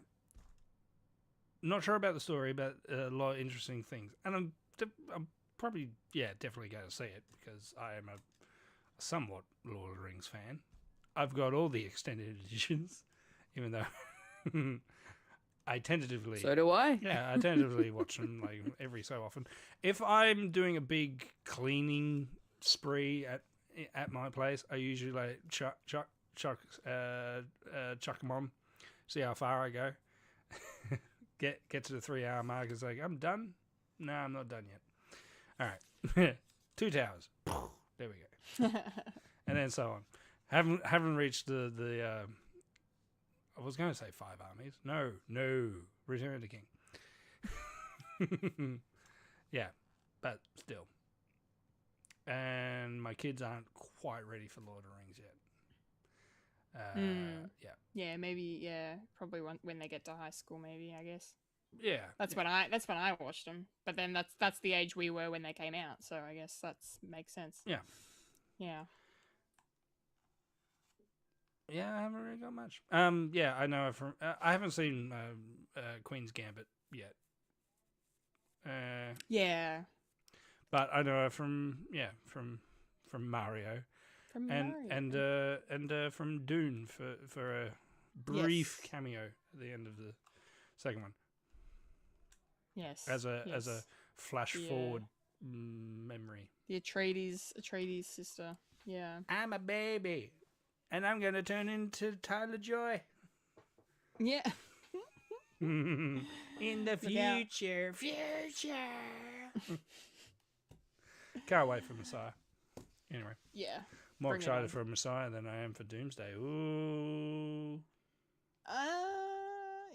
S2: Not sure about the story, but a lot of interesting things, and I'm probably definitely going to see it because I am a somewhat Lord of the Rings fan. I've got all the extended editions, even though I tentatively.
S6: So do I.
S2: Yeah, I tentatively watch them like every so often. If I'm doing a big cleaning spree at my place, I usually like chuck them on, see how far I go. get to the 3 hour mark. It's like, I'm done. No, I'm not done yet. All right, 2 towers. There we go. And then so on. Haven't reached the I was going to say 5 armies. No. Return of the King. Yeah, but still. And my kids aren't quite ready for Lord of the Rings yet. Yeah.
S1: Yeah, maybe. Yeah, probably when they get to high school, maybe. I guess.
S2: Yeah.
S1: That's when I watched them. But then that's the age we were when they came out. So I guess makes sense.
S2: Yeah.
S1: Yeah.
S2: Yeah, I haven't really got much. Yeah, I know from. I haven't seen Queen's Gambit yet.
S1: Yeah.
S2: But I know her from Mario,
S1: From
S2: and from Dune for a brief cameo at the end of the second one.
S1: Yes.
S2: As a flash forward memory.
S1: The Atreides sister. Yeah.
S2: I'm a baby, and I'm gonna turn into Tyler Joy.
S1: Yeah.
S2: In the future. Can't wait for Messiah. Anyway.
S1: Yeah.
S2: More
S1: Bring it
S2: excited
S1: on.
S2: for Messiah than I am for Doomsday. Ooh.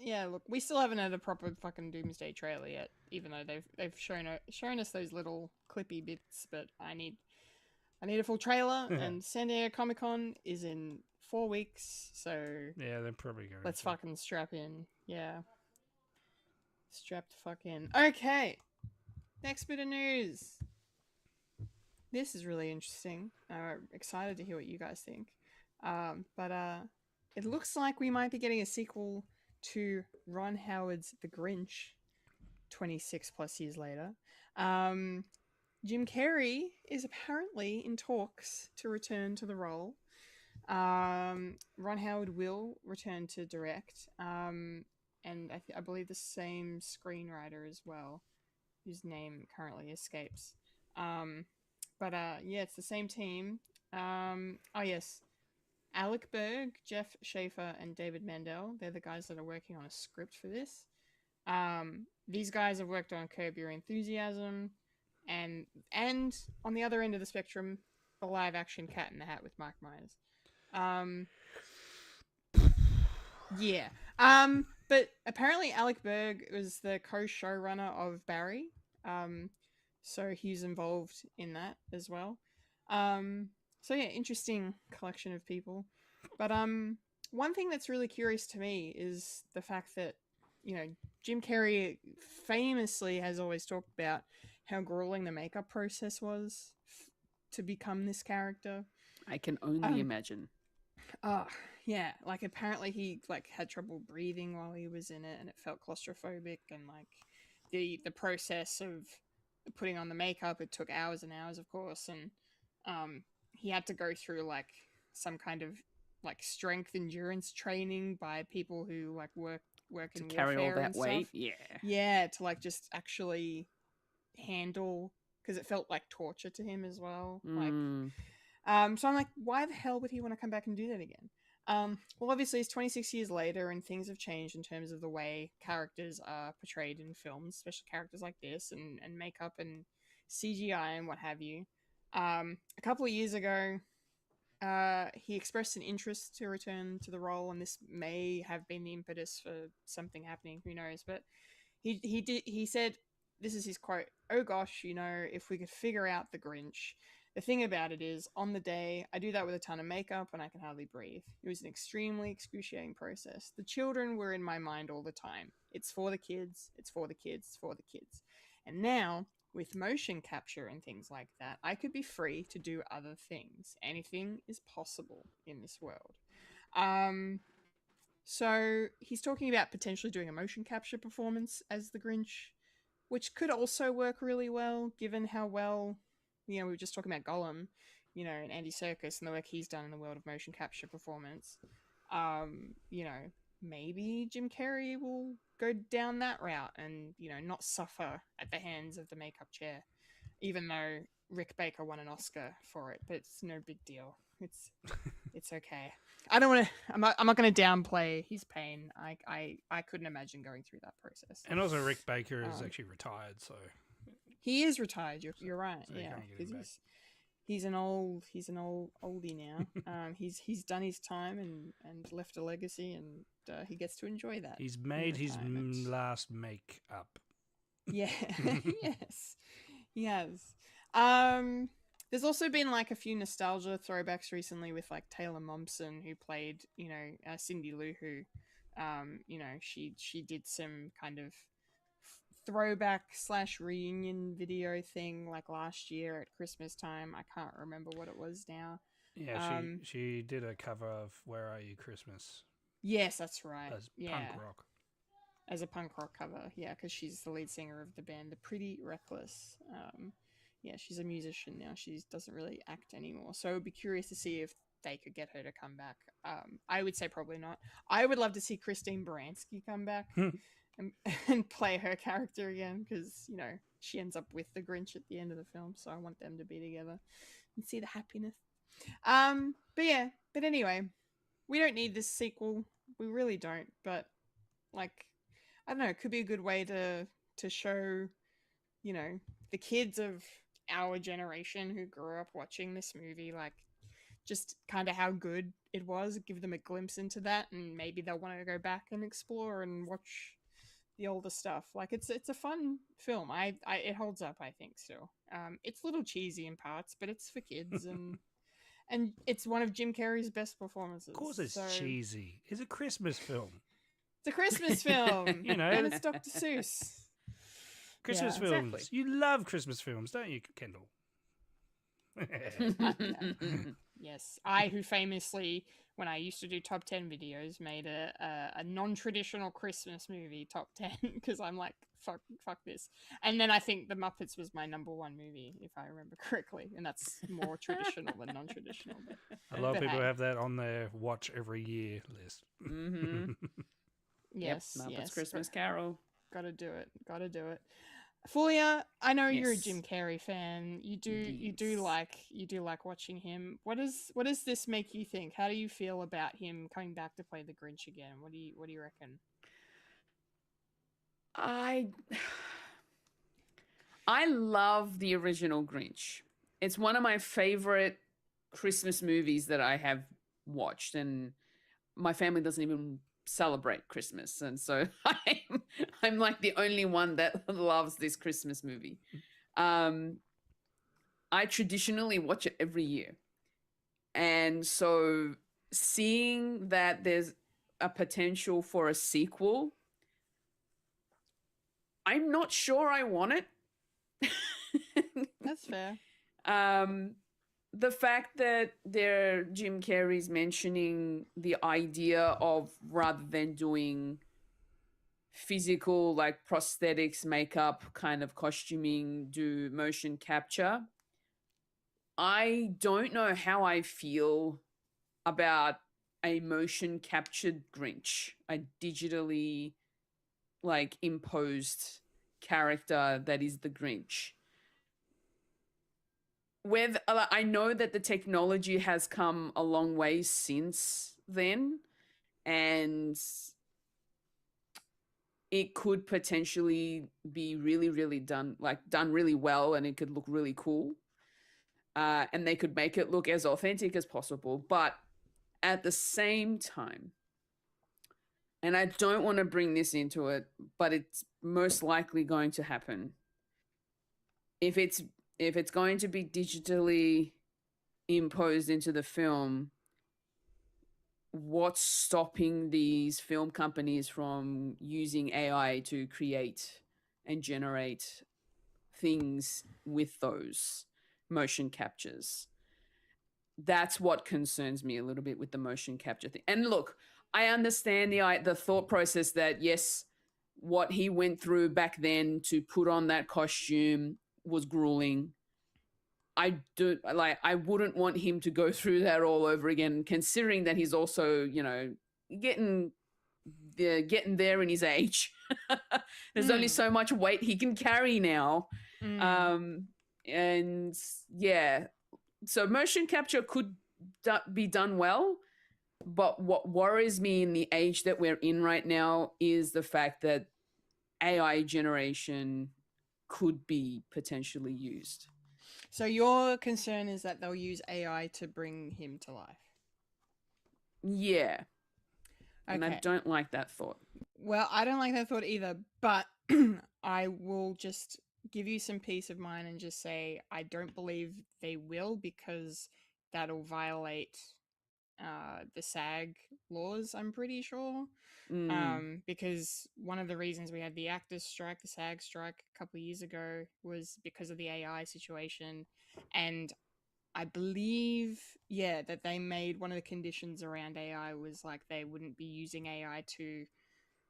S1: Yeah, look, we still haven't had a proper fucking Doomsday trailer yet, even though they've shown us those little clippy bits, but I need a full trailer, and San Diego Comic-Con is in 4 weeks, so
S2: Yeah, they're probably going
S1: let's
S2: to.
S1: fucking strap in. Yeah. Strap the fuck in. Okay. Next bit of news. This is really interesting. I'm excited to hear what you guys think. But it looks like we might be getting a sequel to Ron Howard's The Grinch 26 plus years later. Jim Carrey is apparently in talks to return to the role. Ron Howard will return to direct. And I believe the same screenwriter as well, whose name currently escapes. But yeah, it's the same team. Oh yes, Alec Berg, Jeff Schaefer, and David Mandel. They're the guys that are working on a script for this. These guys have worked on Curb Your Enthusiasm, and on the other end of the spectrum, the live-action Cat in the Hat with Mike Myers. Yeah. But apparently Alec Berg was the co-showrunner of Barry. So he's involved in that as well. So yeah, interesting collection of people. But one thing that's really curious to me is the fact that, Jim Carrey famously has always talked about how grueling the makeup process was to become this character.
S6: I can only imagine.
S1: Yeah, like apparently he had trouble breathing while he was in it, and it felt claustrophobic, and the process of putting on the makeup, it took hours and hours, of course, and he had to go through some kind of strength endurance training by people who work
S6: To
S1: in
S6: carry all
S1: warfare
S6: that
S1: and
S6: weight,
S1: stuff. Yeah, to just actually handle, because it felt like torture to him as well. So I'm like, why the hell would he want to come back and do that again? Well, obviously it's 26 years later and things have changed in terms of the way characters are portrayed in films, especially characters like this, and makeup and CGI and what have you. A couple of years ago, he expressed an interest to return to the role, and this may have been the impetus for something happening, who knows, but he said, this is his quote, "Oh gosh, if we could figure out the Grinch. The thing about it is, on the day, I do that with a ton of makeup and I can hardly breathe. It was an extremely excruciating process. The children were in my mind all the time. It's for the kids, it's for the kids, it's for the kids. And now, with motion capture and things like that, I could be free to do other things. Anything is possible in this world." So he's talking about potentially doing a motion capture performance as the Grinch, which could also work really well, given how well, we were just talking about Gollum, you know, and Andy Serkis and the work he's done in the world of motion capture performance, you know, maybe Jim Carrey will go down that route and, you know, not suffer at the hands of the makeup chair, even though Rick Baker won an Oscar for it, but it's no big deal. It's okay. I don't want to. I'm not going to downplay his pain. I couldn't imagine going through that process.
S2: And also, Rick Baker is actually retired, so
S1: he is retired. You're right.
S2: So you
S1: yeah,
S2: can't get him back.
S1: he's an oldie now. He's done his time and left a legacy, and he gets to enjoy that.
S2: He's made his
S1: retirement.
S2: last make-up.
S1: Yeah. Yes. He has. There's also been like a few nostalgia throwbacks recently with like Taylor Momsen, who played, you know, Cindy Lou Who. You know, she did some kind of throwback / reunion video thing like last year at Christmas time. I can't remember what it was now.
S2: Yeah, she did a cover of "Where Are You Christmas"
S1: Yes, that's right.
S2: as
S1: yeah.
S2: punk rock.
S1: As a punk rock cover, yeah, because she's the lead singer of the band The Pretty Reckless. Yeah, she's a musician now. She doesn't really act anymore. So I would be curious to see if they could get her to come back. I would say probably not. I would love to see Christine Baranski come back and play her character again, because, you know, she ends up with the Grinch at the end of the film. So I want them to be together and see the happiness. But anyway, we don't need this sequel. We really don't. But like, I don't know, it could be a good way to show, you know, the kids of our generation who grew up watching this movie, like, just kind of how good it was, give them a glimpse into that, and maybe they'll want to go back and explore and watch the older stuff. Like, it's a fun film. It holds up, I think, still. It's a little cheesy in parts, but it's for kids, and it's one of Jim Carrey's best performances.
S2: Of course it's cheesy. It's a Christmas film.
S1: It's a Christmas film.
S2: You know.
S1: And it's Dr. Seuss.
S2: Christmas
S1: Yeah,
S2: films.
S6: exactly.
S2: You love Christmas films, don't you, Kendall?
S1: Yes, I who famously, when I used to do top 10 videos, made a non-traditional Christmas movie top 10 because I'm like, fuck this. And then I think The Muppets was my number one movie, if I remember correctly, and that's more traditional than non-traditional.
S2: A lot of
S1: But
S2: people
S1: hey.
S2: have that on their watch every year list.
S6: Mm-hmm.
S1: Yes,
S6: Muppets
S1: yes,
S6: Christmas Carol.
S1: Gotta do it. Fulya, I know you're a
S6: Yes.
S1: Jim Carrey fan. You do
S6: Yes.
S1: like watching him. What does this make you think? How do you feel about him coming back to play the Grinch again? What do you reckon?
S6: I love the original Grinch. It's one of my favorite Christmas movies that I have watched, and my family doesn't even celebrate Christmas, and so I'm like the only one that loves this Christmas movie. I traditionally watch it every year, and so seeing that there's a potential for a sequel, I'm not sure I want it.
S1: That's fair.
S6: The fact that Jim Carrey's mentioning the idea of, rather than doing physical, like prosthetics, makeup kind of costuming, do motion capture. I don't know how I feel about a motion captured Grinch, a digitally like imposed character that is the Grinch. I know that the technology has come a long way since then, and it could potentially be really, really done really well, and it could look really cool. And they could make it look as authentic as possible. But at the same time, and I don't want to bring this into it, but it's most likely going to happen. If it's going to be digitally imposed into the film, what's stopping these film companies from using AI to create and generate things with those motion captures? That's what concerns me a little bit with the motion capture thing. And look, I understand the thought process that, yes, what he went through back then to put on that costume was grueling. I wouldn't want him to go through that all over again, considering that he's also, you know, getting there in his age. There's only so much weight he can carry now. And yeah, so motion capture could be done well, but what worries me in the age that we're in right now is the fact that AI generation could be potentially used.
S1: So your concern is that they'll use AI to bring him to life.
S6: Yeah. And I
S1: Okay.
S6: don't like that thought.
S1: Well, I don't like that thought either, but I will just give you some peace of mind and just say I don't believe they will, because that'll violate the SAG laws, I'm pretty sure. Because one of the reasons we had the actors strike, the SAG strike a couple of years ago, was because of the AI situation. And I believe, that they made one of the conditions around AI was like they wouldn't be using AI to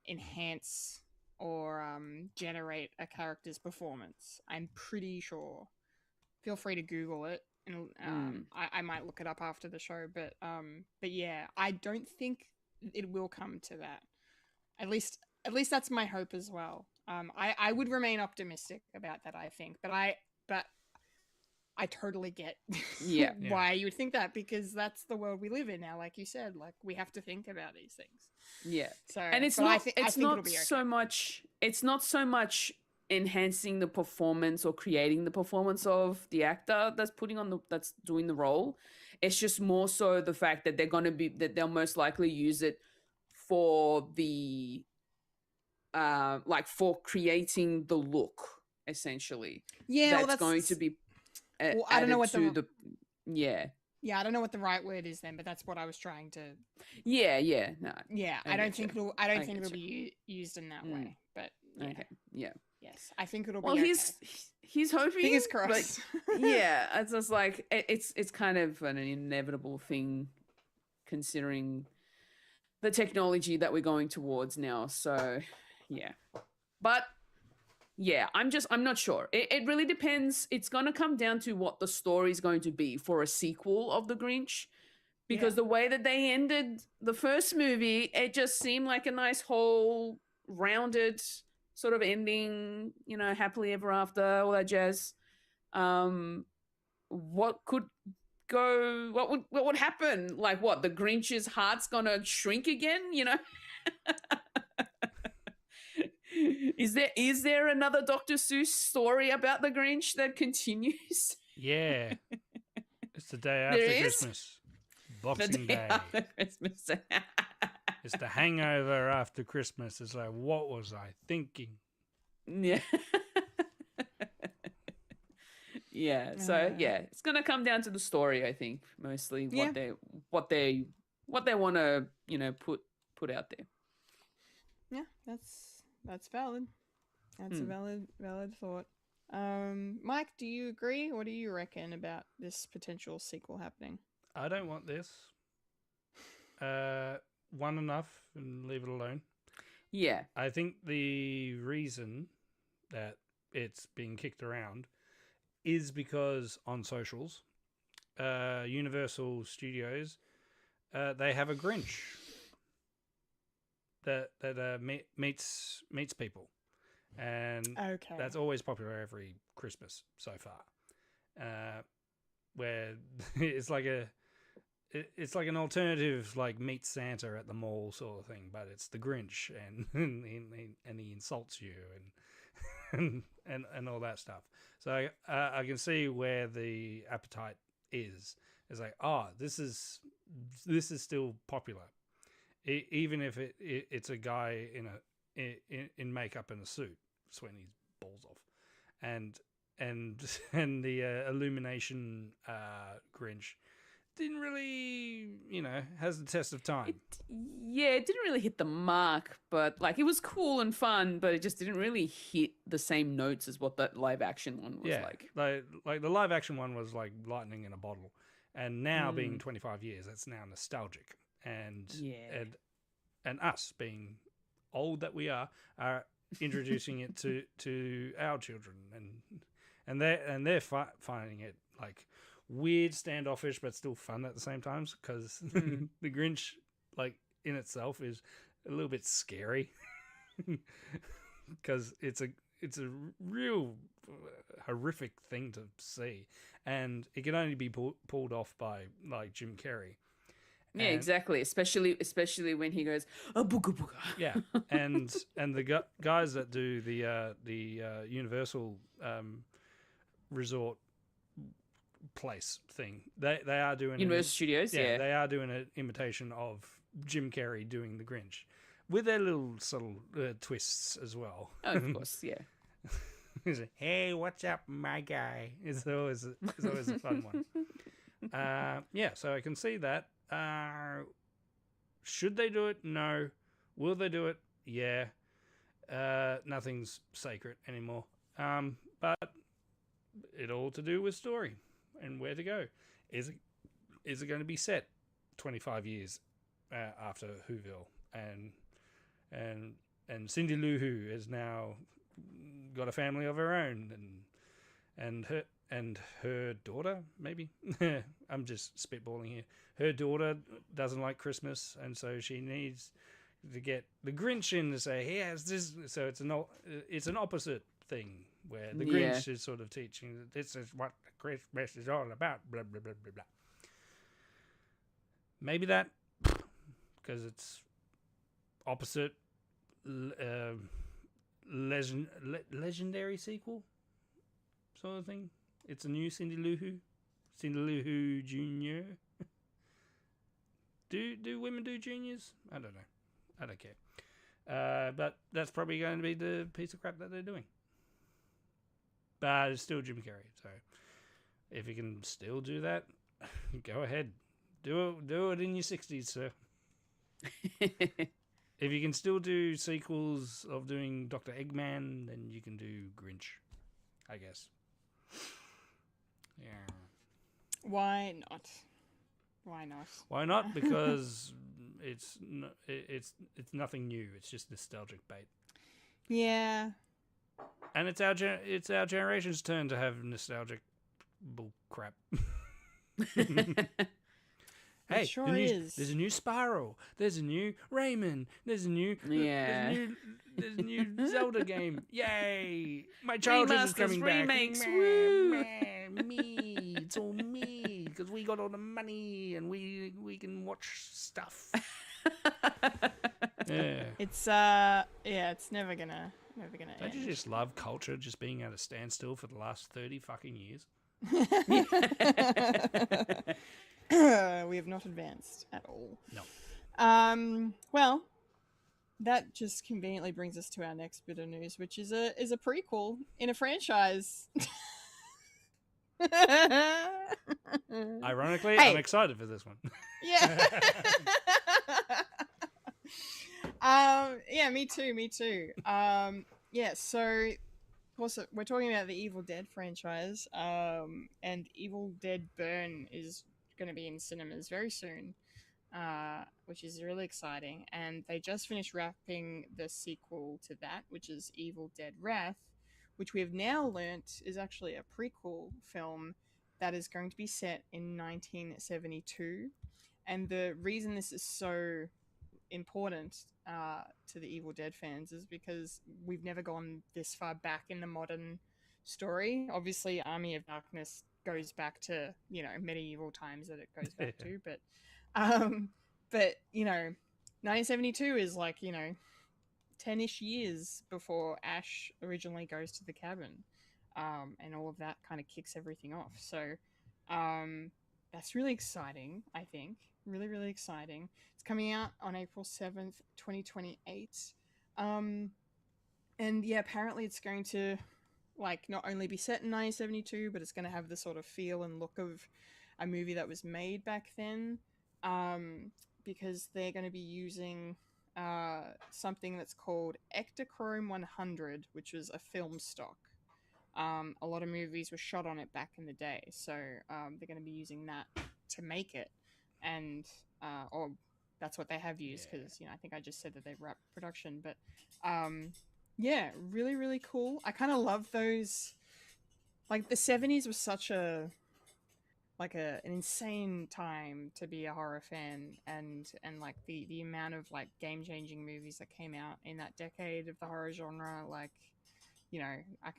S1: enhance or generate a character's performance. I'm pretty sure. Feel free to Google it, and I might look it up after the show. But yeah, I don't think it will come to that. At least that's my hope as well. I would remain optimistic about that, I think, but I totally get why you would think that, because that's the world we live in now. Like you said, like we have to think about these things.
S6: Yeah.
S1: So,
S6: and it's
S1: but
S6: not,
S1: I think it'll be okay.
S6: it's not so much enhancing the performance or creating the performance of the actor that's that's doing the role. It's just more so the fact that they'll most likely use it for the for creating the look, essentially.
S1: Yeah,
S6: that's going to be
S1: I don't know what
S6: I
S1: don't know what the right word is then, but that's what I was trying to.
S6: No.
S1: I don't think it'll be used in that way, but yes, I think it'll be.
S6: Well, he's hoping.
S1: Fingers crossed.
S6: Yeah, it's just like it's kind of an inevitable thing, considering the technology that we're going towards now. So, yeah, but. Yeah, I'm not sure. It really depends. It's going to come down to what the story is going to be for a sequel of The Grinch, because the way that they ended the first movie, it just seemed like a nice whole rounded sort of ending, you know, happily ever after, all that jazz. What would happen? Like what? The Grinch's heart's going to shrink again, you know? Is there another Dr. Seuss story about the Grinch that continues?
S2: Yeah. It's the day after Christmas. Boxing Day.
S6: After Christmas.
S2: It's the hangover after Christmas. It's like, what was I thinking?
S6: Yeah. Yeah. So it's gonna come down to the story, I think, mostly what they want to, you know, put out there.
S1: Yeah, that's valid. That's a valid thought. Mike, do you agree? What do you reckon about this potential sequel happening?
S2: I don't want this. One enough and leave it alone.
S6: Yeah.
S2: I think the reason that it's being kicked around is because on socials, Universal Studios, they have a Grinch that meets people, and that's always popular every Christmas so far. Where it's like an alternative, like Meet Santa at the mall sort of thing, but it's the Grinch, and he insults you and all that stuff. So I can see where the appetite is. It's like, this is still popular. Even if it's a guy in makeup and a suit sweating his balls off, and the Illumination Grinch didn't really, has the test of time.
S6: It didn't really hit the mark, but like it was cool and fun, but it just didn't really hit the same notes as what that live action one was like.
S2: Like the live action one was like lightning in a bottle, and now being 25 years, it's now nostalgic. And us being old that we are introducing it to our children and they're finding it like weird, standoffish, but still fun at the same time because the Grinch, like in itself, is a little bit scary because it's a real horrific thing to see, and it can only be pulled off by like Jim Carrey.
S6: Yeah, exactly. Especially when he goes, oh, booga booga.
S2: Yeah, and the guys that do the Universal resort place thing, they are doing
S6: Universal Studios. Yeah,
S2: they are doing an imitation of Jim Carrey doing the Grinch with their little subtle twists as well.
S6: Oh, of course, yeah.
S2: He's like, hey, what's up, my guy? It's always a fun one. Yeah, so I can see that. Should they do it? No. Will they do it? Yeah. Nothing's sacred anymore. But it all to do with story and where to go. Is it going to be set 25 years after Whoville and Cindy Lou Who has now got a family of her own and her daughter, maybe. I'm just spitballing here. Her daughter doesn't like Christmas, and so she needs to get the Grinch in to say, "Hey, it's this." So it's an opposite thing where the Grinch is sort of teaching that this is what Christmas is all about. Blah blah blah blah blah. Maybe that because it's opposite legendary sequel sort of thing. It's a new Cindy Lou Who Jr. Do women do juniors? I don't know. I don't care. But that's probably going to be the piece of crap that they're doing. But it's still Jim Carrey, so if you can still do that, go ahead. Do it in your 60s, sir. If you can still do sequels of doing Dr. Eggman, then you can do Grinch, I guess. Yeah.
S1: Why not? Why not?
S2: Why not? Because it's nothing new. It's just nostalgic bait.
S1: Yeah.
S2: And it's our generation's turn to have nostalgic bull crap. Hey,
S1: it sure is.
S2: There's a new Spyro. There's a new Rayman. There's a new there's a new Zelda game. Yay! My childhood is coming
S6: remakes,
S2: back.
S6: woo!
S2: Me, it's all me because we got all the money and we can watch stuff. Yeah.
S1: It's it's never gonna
S2: Don't
S1: end.
S2: you just love culture just being at a standstill for the last 30 fucking years?
S1: We have not advanced at all.
S2: No.
S1: Well, that just conveniently brings us to our next bit of news, which is a prequel in a franchise.
S2: Ironically,
S1: Hey.
S2: I'm excited for this one.
S1: Yeah. Yeah, me too. Yeah, so of course we're talking about the Evil Dead franchise, and Evil Dead Burn is going to be in cinemas very soon, which is really exciting. And they just finished wrapping the sequel to that, which is Evil Dead Wrath, which we have now learnt is actually a prequel film that is going to be set in 1972. And the reason this is so important to the Evil Dead fans is because we've never gone this far back in the modern story. Obviously, Army of Darkness goes back to, medieval times that it goes back to, but 1972 is like, 10-ish years before Ash originally goes to the cabin, and all of that kind of kicks everything off. So that's really exciting, I think. Really, really exciting. It's coming out on April 7th, 2028. And yeah, apparently it's going to not only be set in 1972, but it's going to have the sort of feel and look of a movie that was made back then, because they're going to be using something that's called Ektachrome 100, which was a film stock. A lot of movies were shot on it back in the day, so they're going to be using that to make it, and or that's what they have used, because I think I just said that they've wrapped production, but yeah, really, really cool. I kind of love those Like the 70s was such a an insane time to be a horror fan, and like the amount of like game changing movies that came out in that decade of the horror genre, like, you know, I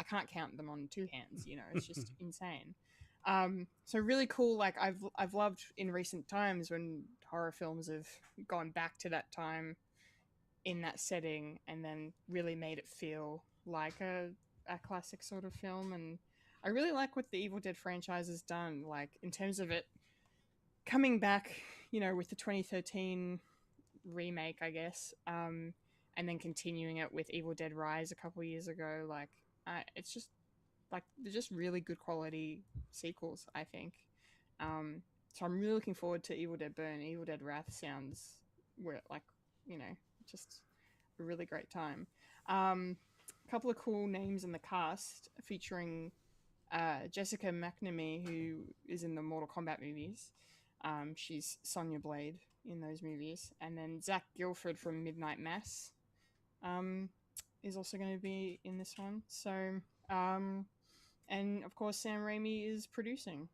S1: can't count them on two hands, you know. It's just insane. So really cool. Like I've loved in recent times when horror films have gone back to that time in that setting and then really made it feel like a classic sort of film. And I really like what the Evil Dead franchise has done, like in terms of it coming back, you know, with the 2013 remake, I guess, and then continuing it with Evil Dead Rise a couple years ago. Like, it's just like they're just really good quality sequels, I think. So I'm really looking forward to Evil Dead Burn. Evil Dead Wrath sounds like, you know, just a really great time. A couple of cool names in the cast featuring Jessica McNamee, who is in the Mortal Kombat movies. She's Sonya Blade in those movies. And then Zach Gilford from Midnight Mass is also going to be in this one. So, and of course, Sam Raimi is producing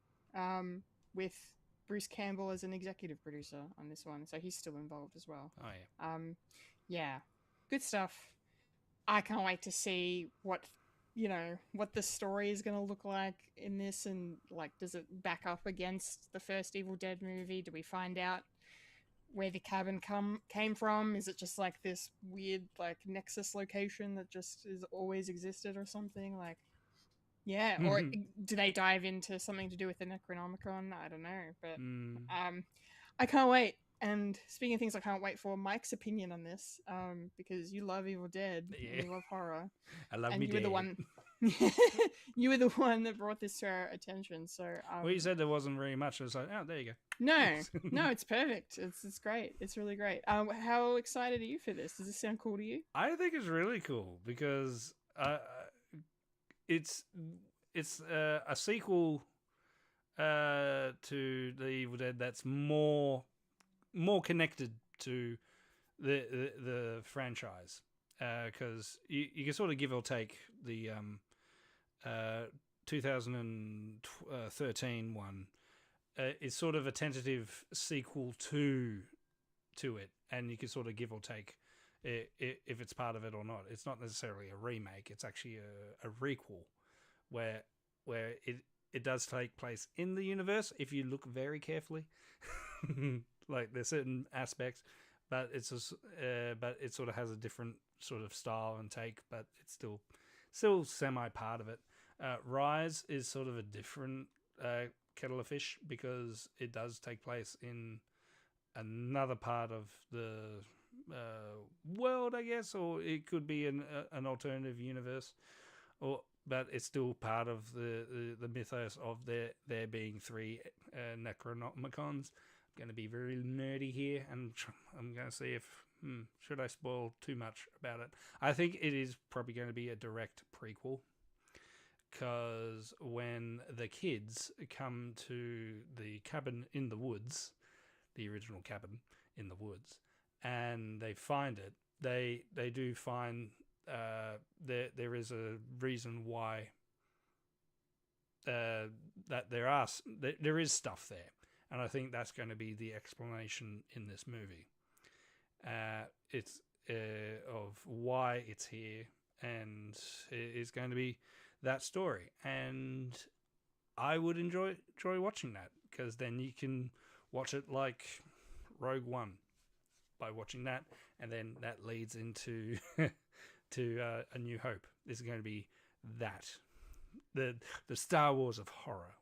S1: with Bruce Campbell as an executive producer on this one. So he's still involved as well.
S2: Oh, yeah.
S1: Yeah, good stuff. I can't wait to see what the story is going to look like in this, and like, does it back up against the first Evil Dead movie? Do we find out where the cabin came from? Is it just like this weird like Nexus location that just is always existed or something? Like, yeah, or do they dive into something to do with the Necronomicon? I don't know, but I can't wait. And speaking of things I can't wait for, Mike's opinion on this, because you love Evil Dead, and you love horror.
S2: I love
S1: and
S2: me
S1: you were
S2: dead.
S1: the one. You were the one that brought this to our attention. So,
S2: well, you said there wasn't very much. I was like, oh, there you go.
S1: No, it's perfect. It's great. It's really great. How excited are you for this? Does this sound cool to you?
S2: I think it's really cool because it's a sequel to the Evil Dead that's more connected to the franchise, because you can sort of give or take the 2013 one. It's sort of a tentative sequel to it, and you can sort of give or take if it's part of it or not. It's not necessarily a remake; it's actually a requel, where it does take place in the universe if you look very carefully. Like there's certain aspects, but it's just, but it sort of has a different sort of style and take, but it's still semi part of it. Rise is sort of a different kettle of fish because it does take place in another part of the world, I guess, or it could be an alternative universe, but it's still part of the mythos of there being three Necronomicons. I'm going to be very nerdy here, and I'm going to see if should I spoil too much about it. I think it is probably going to be a direct prequel, because when the kids come to the cabin in the woods, the original cabin in the woods, and they find it, they do find there is a reason why that there is stuff there. And I think that's going to be the explanation in this movie. It's of why it's here, and it's going to be that story. And I would enjoy watching that, because then you can watch it like Rogue One by watching that, and then that leads into to A New Hope. This is going to be that the Star Wars of horror.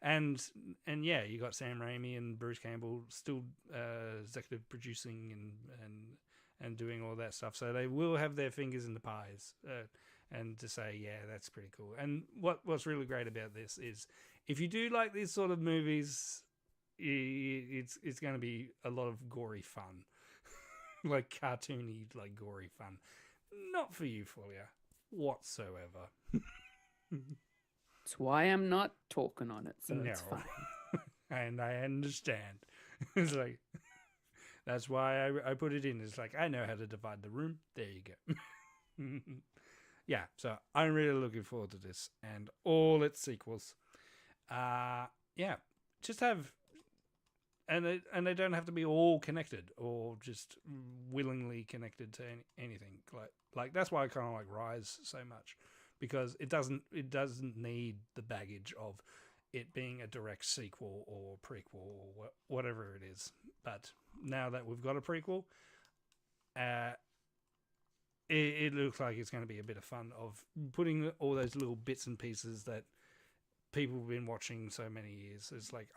S2: And yeah, you got Sam Raimi and Bruce Campbell still executive producing and doing all that stuff. So they will have their fingers in the pies, and to say, yeah, that's pretty cool. And what's really great about this is, if you do like these sort of movies, it's going to be a lot of gory fun, like cartoony, like gory fun. Not for you, Fulya, whatsoever.
S6: That's why I'm not talking on it, so
S2: No.
S6: it's fine.
S2: And I understand. It's like, that's why I put it in. It's like, I know how to divide the room. There you go. yeah, so I'm really looking forward to this and all its sequels. Yeah, just have, and they don't have to be all connected or just willingly connected to anything. Like that's why I kind of like Rise so much, because it doesn't need the baggage of it being a direct sequel or prequel or whatever it is. But now that we've got a prequel, it looks like it's going to be a bit of fun of putting all those little bits and pieces that people have been watching so many years. It's like,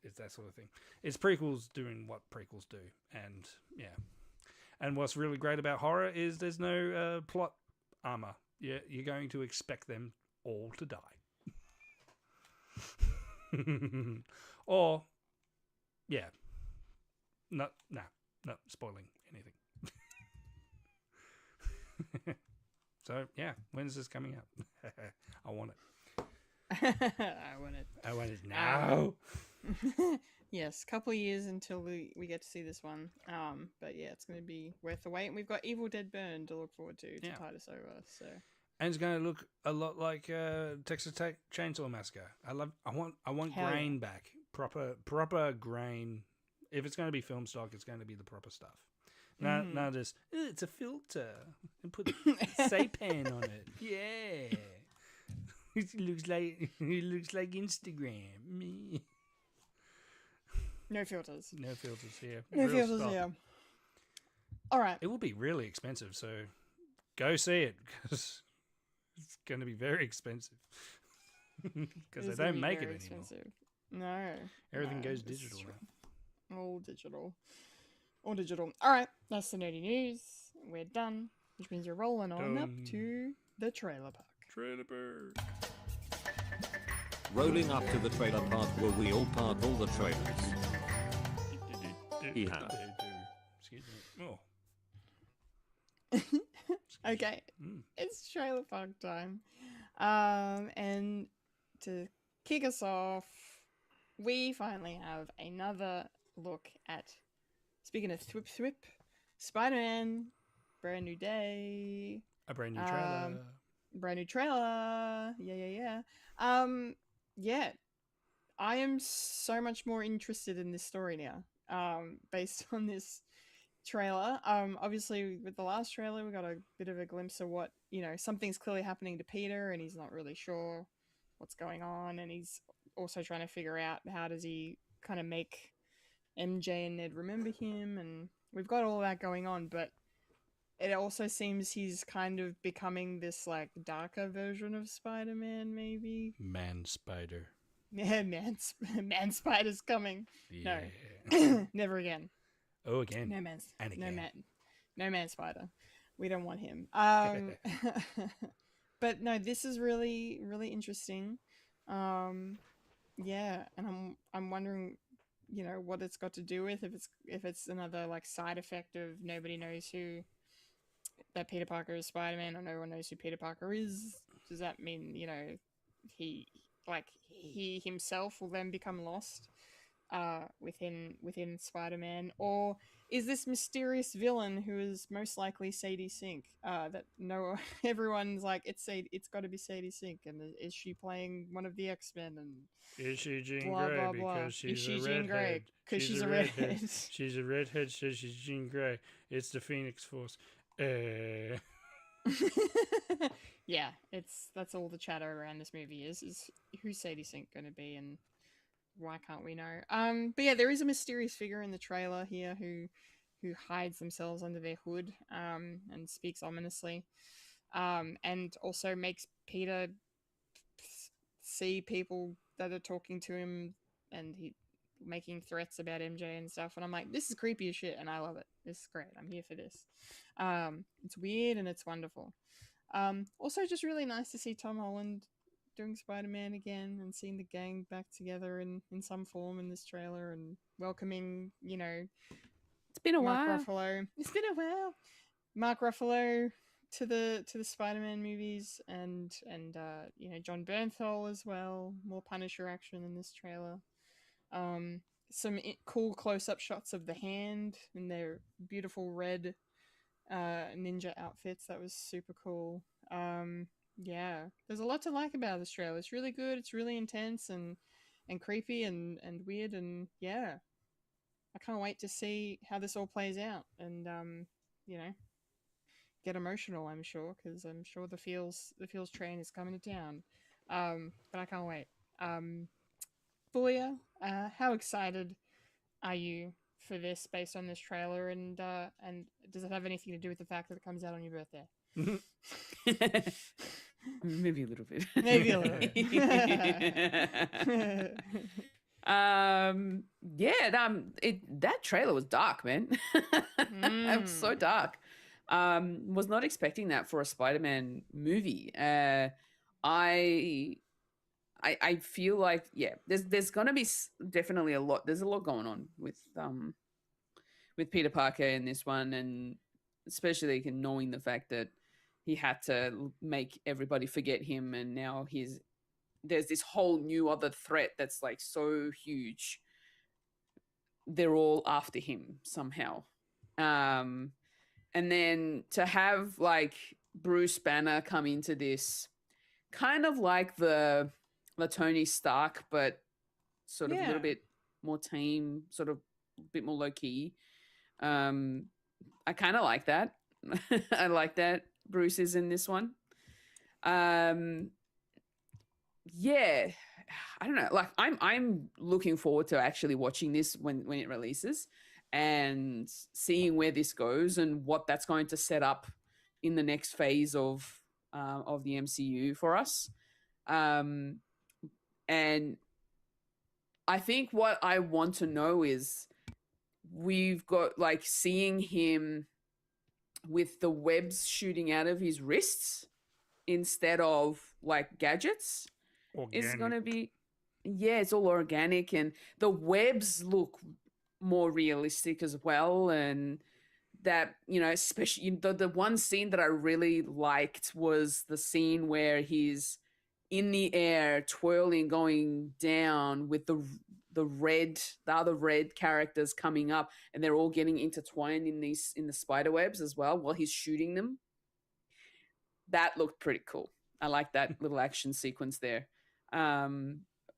S2: it's that sort of thing. It's prequels doing what prequels do. And yeah. And what's really great about horror is there's no plot armor. You're going to expect them all to die. Or, yeah. Not spoiling anything. So, yeah, when's this coming out? I want it. I want it now.
S1: Yes, a couple of years until we get to see this one. But yeah, it's going to be worth the wait. And we've got Evil Dead Burn to look forward to tide us over. So. And
S2: it's going to look a lot like Texas Chainsaw Massacre. I want grain back, proper grain. If it's going to be film stock, it's going to be the proper stuff. Not just it's a filter and put Saipan on it. Yeah. It looks like Instagram. Me.
S1: No filters.
S2: No filters here.
S1: No filters here. All right.
S2: It will be really expensive, so go see it because it's going to be very expensive. Because they don't make it anymore. Expensive.
S1: No.
S2: Everything goes digital now.
S1: All digital. All digital. All right. That's the nerdy news. We're done, which means you're rolling on up to the trailer park.
S2: Trailer park.
S7: Rolling up to the trailer park where we all park all the trailers. Yeah.
S2: Excuse me. Oh.
S1: Okay. It's trailer park time. And to kick us off, we finally have another look at, speaking of thwip, Spider-Man, brand new day.
S2: A brand new trailer.
S1: Brand new trailer. Yeah. Yeah. I am so much more interested in this story now, based on this trailer. Obviously with the last trailer, we got a bit of a glimpse of what, something's clearly happening to Peter and he's not really sure what's going on. And he's also trying to figure out how does he kind of make MJ and Ned remember him. And we've got all that going on, but it also seems he's kind of becoming this like darker version of Spider-Man, maybe.
S2: Man Spider.
S1: Yeah, man Spider's coming.
S2: Yeah.
S1: No, never again.
S2: Oh, again.
S1: No man.
S2: And again.
S1: No man Spider. We don't want him. But no, this is really, really interesting. Yeah, and I'm wondering, what it's got to do with, if it's another like side effect of nobody knows that Peter Parker is Spider-Man, or no one knows who Peter Parker is. Does that mean, he himself will then become lost within Spider-Man? Or is this mysterious villain who is most likely Sadie Sink, that everyone's like, it's got to be Sadie Sink, and is she playing one of the X-Men, and
S2: is she Jean
S1: blah,
S2: Grey
S1: blah,
S2: because
S1: blah.
S2: she's a redhead?
S1: Because she's a redhead.
S2: She's a redhead, so she's Jean Grey. It's the Phoenix Force.
S1: Yeah, that's all the chatter around this movie is who's Sadie Sink going to be, and why can't we know? But yeah, there is a mysterious figure in the trailer here who hides themselves under their hood, and speaks ominously, and also makes Peter see people that are talking to him, and he making threats about MJ and stuff. And I'm like, this is creepy as shit, and I love it. This is great. I'm here for this. It's weird and it's wonderful. Also just really nice to see Tom Holland doing Spider-Man again, and seeing the gang back together in some form in this trailer, and welcoming,
S6: it's been a
S1: Mark
S6: while.
S1: Ruffalo. It's been a while. Mark Ruffalo to the Spider-Man movies, and John Bernthal as well. More Punisher action in this trailer. Some cool close-up shots of the Hand in their beautiful red ninja outfits. That was super cool. Yeah, there's a lot to like about this trailer. It's really good. It's really intense and creepy and weird, and yeah, I can't wait to see how this all plays out and you know, get emotional. I'm sure because I'm sure the feels train is coming to town. But I can't wait. Fulia, how excited are you for this based on this trailer? And does it have anything to do with the fact that it comes out on your birthday?
S6: Maybe a little bit.
S1: Maybe a little bit.
S6: That trailer was dark, man. It was so dark. Was not expecting that for a Spider-Man movie. I feel like there's gonna be definitely a lot. There's a lot going on with Peter Parker in this one, and especially knowing the fact that he had to make everybody forget him, and now there's this whole new other threat that's like so huge. They're all after him somehow. And then to have like Bruce Banner come into this, kind of like the Tony Stark, but sort of a little bit more tame, sort of a bit more low key. I kind of like that. I like that Bruce is in this one. Yeah, I don't know. Like I'm looking forward to actually watching this when it releases and seeing where this goes and what that's going to set up in the next phase of the MCU for us. And I think what I want to know is we've got like seeing him with the webs shooting out of his wrists instead of like gadgets.
S2: Organic.
S6: It's going to be, it's all organic, and the webs look more realistic as well. And that, especially the one scene that I really liked was the scene where he's in the air twirling, going down with the other red characters coming up, and they're all getting intertwined in the spider webs as well while he's shooting them. That looked pretty cool. I like that little action sequence there.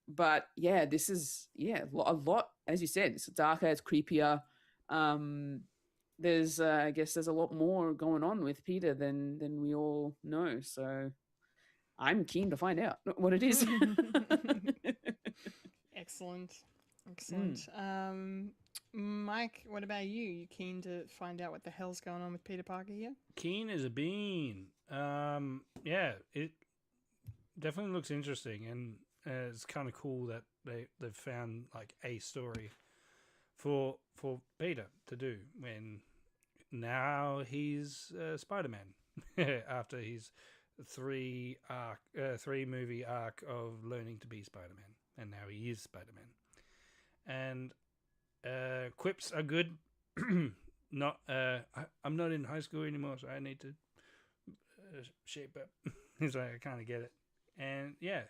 S6: But yeah, this is a lot, as you said, it's darker, it's creepier. There's I guess there's a lot more going on with Peter than we all know. So I'm keen to find out what it is.
S1: Excellent. Mike, what about you? You keen to find out what the hell's going on with Peter Parker here?
S2: Keen as a bean. Yeah, it definitely looks interesting, and it's kind of cool that they've found like a story for Peter to do when now he's Spider-Man after his three movie arc of learning to be Spider-Man, and now he is Spider-Man. And quips are good. I'm not in high school anymore, so I need to shape up. So I kind of get it. And yeah,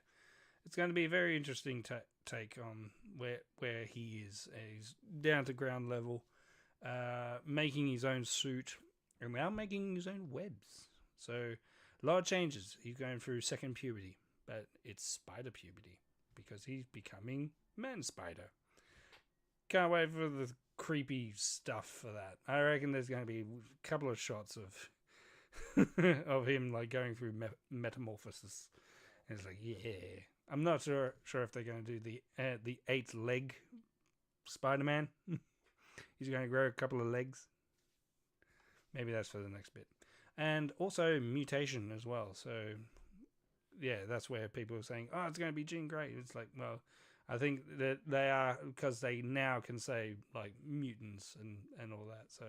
S2: it's going to be a very interesting take on where he is. He's down to ground level, making his own suit, and now making his own webs. So a lot of changes. He's going through second puberty, but it's spider puberty because he's becoming man spider. Can't wait for the creepy stuff for that. I reckon there's going to be a couple of shots of of him like going through metamorphosis. And it's like, yeah. I'm not sure if they're going to do the 8-leg Spider-Man. He's going to grow a couple of legs. Maybe that's for the next bit. And also mutation as well. So yeah, that's where people are saying, oh, it's going to be Jean Grey. It's like, well, I think that they are, because they now can say like mutants and all that. So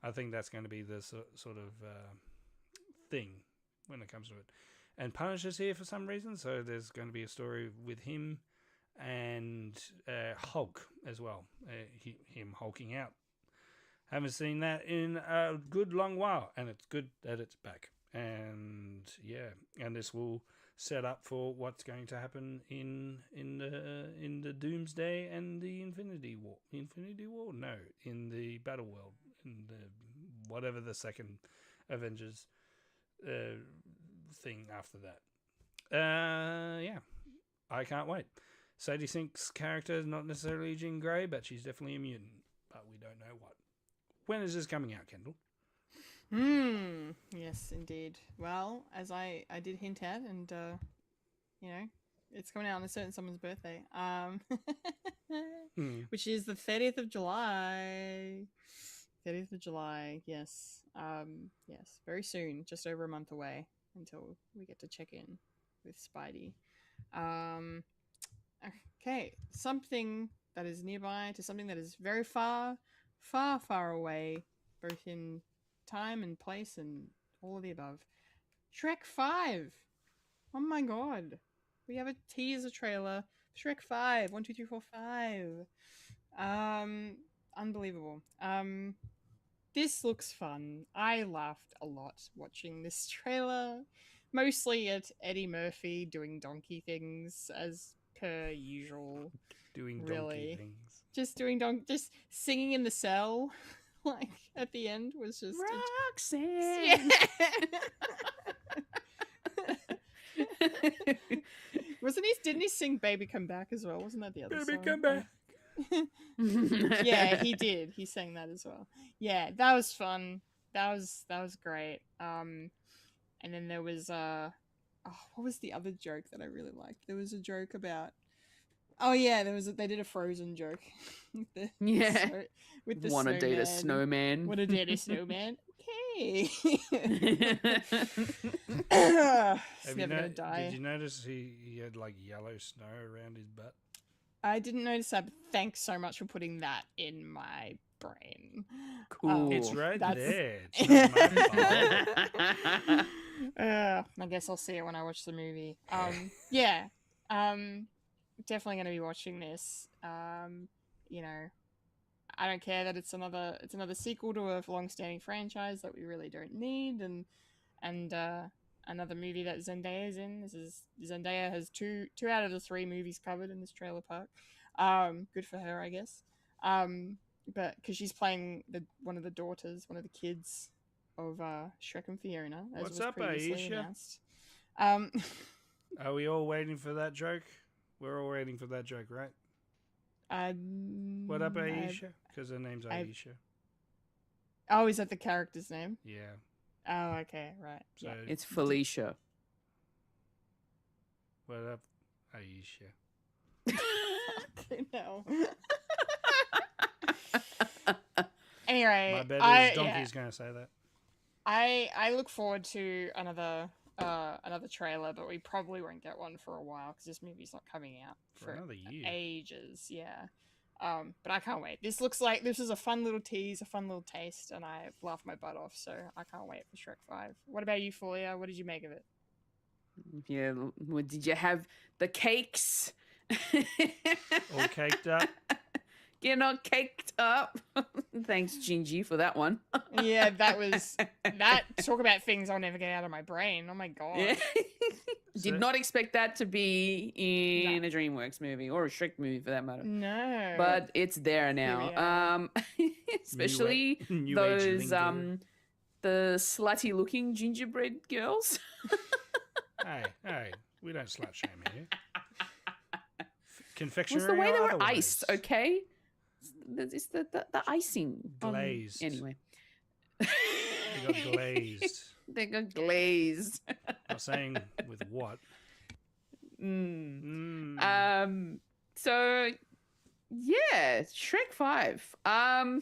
S2: I think that's going to be the sort of thing when it comes to it. And Punisher's here for some reason, so there's going to be a story with him and Hulk as well. Him hulking out. Haven't seen that in a good long while, and it's good that it's back. And yeah, and this will set up for what's going to happen in the Doomsday and the Infinity War. Infinity War? No, in the Battle World, in the whatever the second Avengers thing after that. Yeah, I can't wait. Sadie Sink's character is not necessarily Jean Grey, but she's definitely a mutant. But we don't know what. When is this coming out, Kendall?
S1: Yes, indeed. Well, as I did hint at, and you know, it's coming out on a certain someone's birthday. Which is the 30th of July. 30th of July, yes. Yes, very soon, just over a month away until we get to check in with Spidey. Okay, something that is nearby to something that is very far, far, far away, both in time and place and all of the above. Shrek 5! Oh my god. We have a teaser trailer. Shrek 5. 1, 2, 3, 4, 5. Unbelievable. This looks fun. I laughed a lot watching this trailer. Mostly at Eddie Murphy doing donkey things as per usual.
S2: Doing
S1: Really.
S2: donkey things.
S1: Just doing just singing in the cell, like at the end was just
S6: Roxanne.
S1: Wasn't he? Didn't he sing "Baby Come Back" as well? Wasn't that the other
S2: Baby,
S1: song?
S2: come back.
S1: Yeah, he did. He sang that as well. Yeah, that was fun. That was great. And then there was what was the other joke that I really liked? There was a joke about. Oh yeah, they did a Frozen joke. With the with the
S6: Wanna date a snowman?
S1: Wanna date a snowman? Okay.
S2: Have
S1: It's never gonna die.
S2: Did you notice he had like yellow snow around his butt?
S1: I didn't notice that, but thanks so much for putting that in my brain.
S6: Cool.
S2: It's right
S1: That's-
S2: there. It's not my fault.
S1: I guess I'll see it when I watch the movie. Yeah. Definitely going to be watching this. You know, I don't care that it's another sequel to a long-standing franchise that we really don't need, and another movie that Zendaya's in. Zendaya has two out of the 3 movies covered in this trailer park. Good for her, I guess. But because she's playing one of the daughters, one of the kids of Shrek and Fiona, as
S2: What's
S1: was
S2: up,
S1: previously
S2: Aisha?
S1: announced.
S2: Are we all waiting for that joke? We're all waiting for that joke, right? What up, Aisha? Because her name's Aisha.
S1: Oh, is that the character's name?
S2: Yeah.
S1: Oh, okay, right.
S2: So
S1: Yeah.
S6: It's Felicia.
S2: what up, Aisha?
S1: No. Anyway,
S2: My bet is Donkey's going to say that.
S1: I look forward to another trailer, but we probably won't get one for a while because this movie's not coming out
S2: For another year.
S1: ages. Yeah. But I can't wait. This looks like this is a fun little tease, a fun little taste, and I've laughed my butt off. So I can't wait for Shrek 5. What about you, Fulya? What did you make of it?
S6: Yeah. What, did you have the cakes?
S2: All caked up.
S6: Get all caked up. Thanks, Gingy, for that one.
S1: Yeah, that was that. Talk about things I'll never get out of my brain. Oh my god.
S6: Yeah.
S2: So-
S6: Did not expect that to be in a DreamWorks movie or a Shrek movie for that matter.
S1: No.
S6: But it's there
S1: we
S6: now.
S1: are.
S6: Especially
S2: New age
S6: those
S2: lingo.
S6: the slutty looking gingerbread girls.
S2: Hey, we don't slut shame here.
S6: It
S2: Confectionery
S6: was the way they
S2: or
S6: were
S2: otherwise?
S6: iced, okay? It's the icing.
S2: Glazed.
S6: Anyway.
S2: They got glazed.
S6: They got glazed.
S2: Not saying with what.
S6: So yeah, Shrek 5. I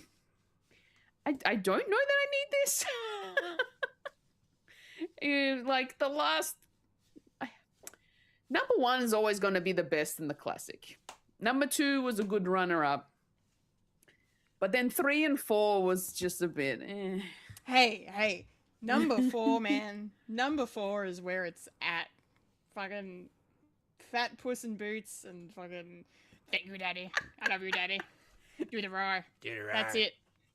S6: don't know that I need this. Like the last number 1 is always going to be the best in the classic. Number 2 was a good runner-up. But then 3 and 4 was just a bit
S1: Hey, number 4, man. Number 4 is where it's at. Fucking fat Puss in Boots and fucking thank you, Daddy. I love you, Daddy. Do the roar.
S2: Get it right.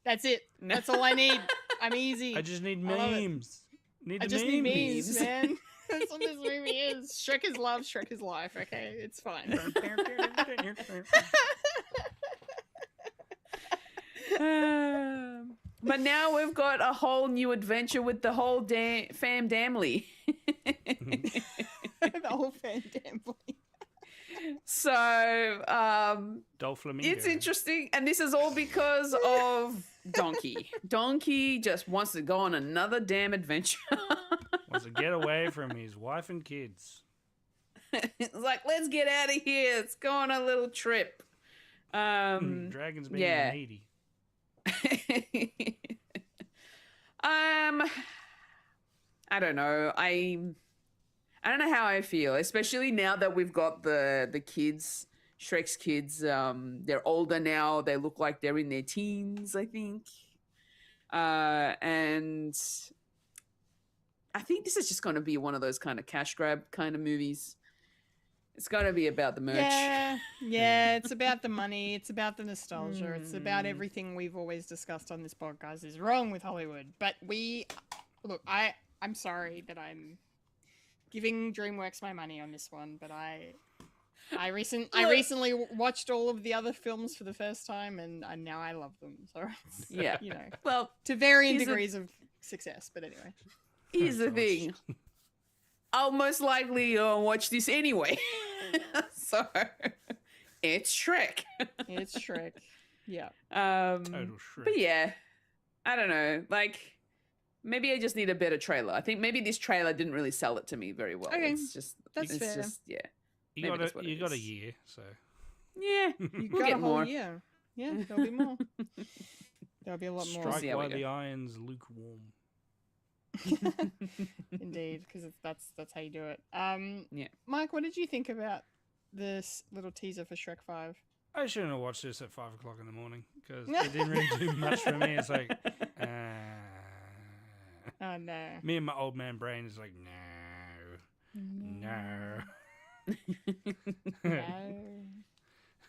S1: That's it. That's all I need. I'm easy.
S2: I just need
S1: I love it.
S2: memes. Need
S1: I
S2: the
S1: just need
S2: memes.
S1: memes, man. That's what this movie is. Shrek is love, Shrek is life, okay? It's fine.
S6: But now we've got a whole new adventure with the whole fam-damly.
S1: The whole Van Damme.
S6: So,
S2: Dolph Flamingo.
S6: it's interesting, and this is all because of Donkey. Donkey just wants to go on another damn adventure.
S2: Wants to get away from his wife and kids.
S6: It's like, let's get out of here. Let's go on a little trip.
S2: Dragons being needy.
S6: I don't know. I don't know how I feel, especially now that we've got the kids, Shrek's kids. They're older now. They look like they're in their teens, I think. And I think this is just going to be one of those kind of cash grab kind of movies. It's going to be about the merch.
S1: Yeah, it's about the money. It's about the nostalgia. It's about everything we've always discussed on this podcast is wrong with Hollywood. But I'm sorry that I'm giving DreamWorks my money on this one, but I recently watched all of the other films for the first time, and now I love them. So it's,
S6: Well,
S1: to varying degrees of success. But anyway,
S6: here's the thing: I'll most likely watch this anyway. So it's Shrek.
S1: It's Shrek. Yeah.
S2: Total Shrek.
S6: But yeah, I don't know. Like, maybe I just need a better trailer. I think maybe this trailer didn't really sell it to me very well.
S1: Okay,
S6: That's fair. Just, yeah.
S2: You got a year, so
S6: yeah,
S1: You
S6: we'll
S1: got
S6: get
S1: a whole
S6: more.
S1: year. Yeah, there'll be more. There'll be a lot more.
S2: strike
S6: see how we
S2: while
S6: go.
S2: the iron's lukewarm.
S1: Indeed, because that's how you do it.
S6: Yeah.
S1: Mike, what did you think about this little teaser for Shrek 5?
S2: I shouldn't have watched this at 5 o'clock in the morning because it didn't really do much for me. It's like,
S1: Oh no.
S2: me and my old man brain is like, no.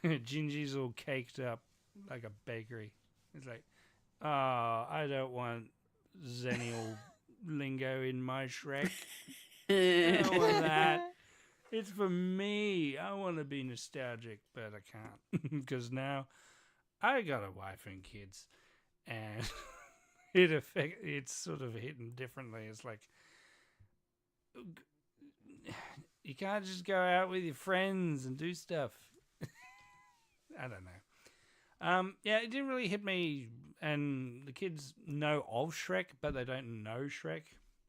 S2: Gingy's all caked up like a bakery. It's like, I don't want Xennial lingo in my Shrek. I don't want that. It's for me. I want to be nostalgic, but I can't because now I got a wife and kids, and it's sort of hitting differently. It's like you can't just go out with your friends and do stuff. I don't know. Yeah, it didn't really hit me. And the kids know of Shrek, but they don't know Shrek,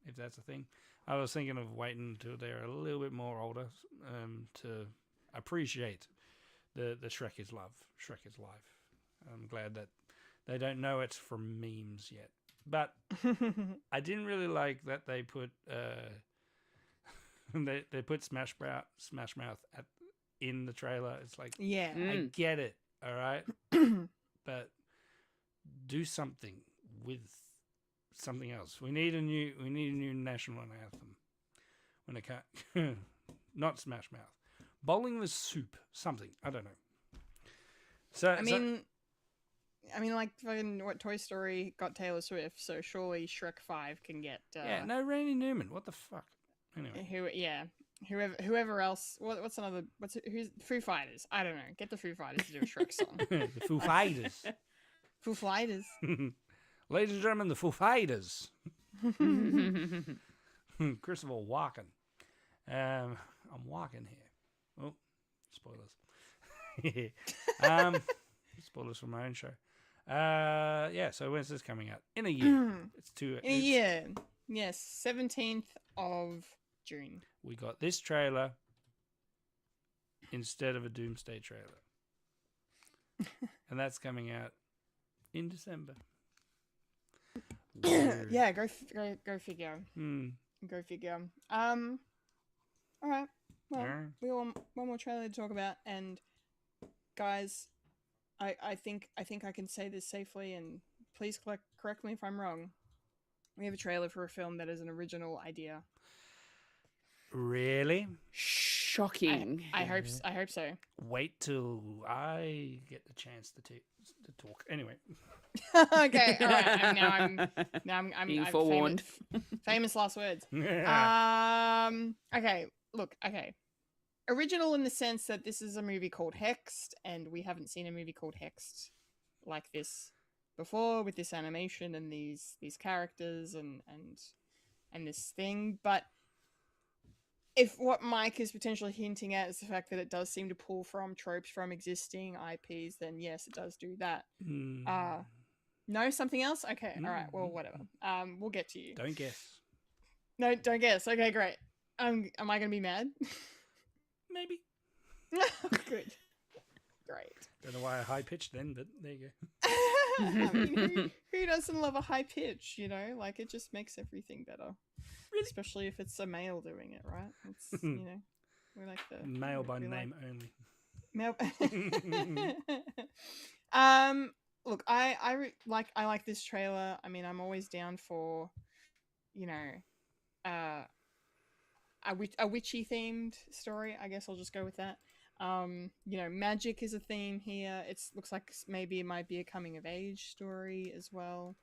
S2: if that's a thing. I was thinking of waiting until they're a little bit more older to appreciate the Shrek is love, Shrek is life. I'm glad that they don't know it's from memes yet. But I didn't really like that they put they put Smash Mouth in the trailer. It's like,
S1: Yeah.
S2: I get it, all right, but do something with something else. We need a new national anthem. When it can't, not Smash Mouth, Bowling the Soup, something. I don't know. So
S1: I mean, like fucking what Toy Story got Taylor Swift, so surely Shrek 5 can get.
S2: Yeah, no Randy Newman. What the fuck? Anyway.
S1: Whoever else. Who's Foo Fighters? I don't know. Get the Foo Fighters to do a Shrek song.
S2: The Foo Fighters.
S1: Foo Fighters.
S2: Ladies and gentlemen, the Foo Fighters. Christopher Walken. I'm walking here. Oh, spoilers. Spoilers from my own show. Yeah, so when's this coming out? In a year.
S1: In a year. Yes, 17th of June.
S2: We got this trailer instead of a Doomsday trailer. And that's coming out in December. Weird.
S1: Yeah, go figure. Go figure. All right. Well, we want one more trailer to talk about, and guys, I think I can say this safely, and please correct me if I'm wrong. We have a trailer for a film that is an original idea.
S2: Really?
S6: Shocking.
S1: I hope so.
S2: Wait till I get the chance to talk. Anyway.
S1: Okay. All right. I'm
S6: being forewarned.
S1: Famous last words. Okay. Look. Okay. Original in the sense that this is a movie called Hexed, and we haven't seen a movie called Hexed like this before, with this animation and these characters and this thing. But if what Mike is potentially hinting at is the fact that it does seem to pull from tropes from existing IPs, then yes, it does do that. No, something else? Okay, all right. Well, whatever. We'll get to you.
S2: Don't guess.
S1: No, don't guess. Okay, great. Am I going to be mad?
S2: Maybe.
S1: Good. Great.
S2: Don't know why I high pitched then, but there you go.
S1: I mean, who doesn't love a high pitch? You know, like it just makes everything better.
S2: Really?
S1: Especially if it's a male doing it, right? It's you know, we like the
S2: Male by
S1: we
S2: name only.
S1: Male. Look, I like this trailer. I mean, I'm always down for, you know, a witchy themed story. I guess I'll just go with that. You know, magic is a theme here. It looks like maybe it might be a coming of age story as well.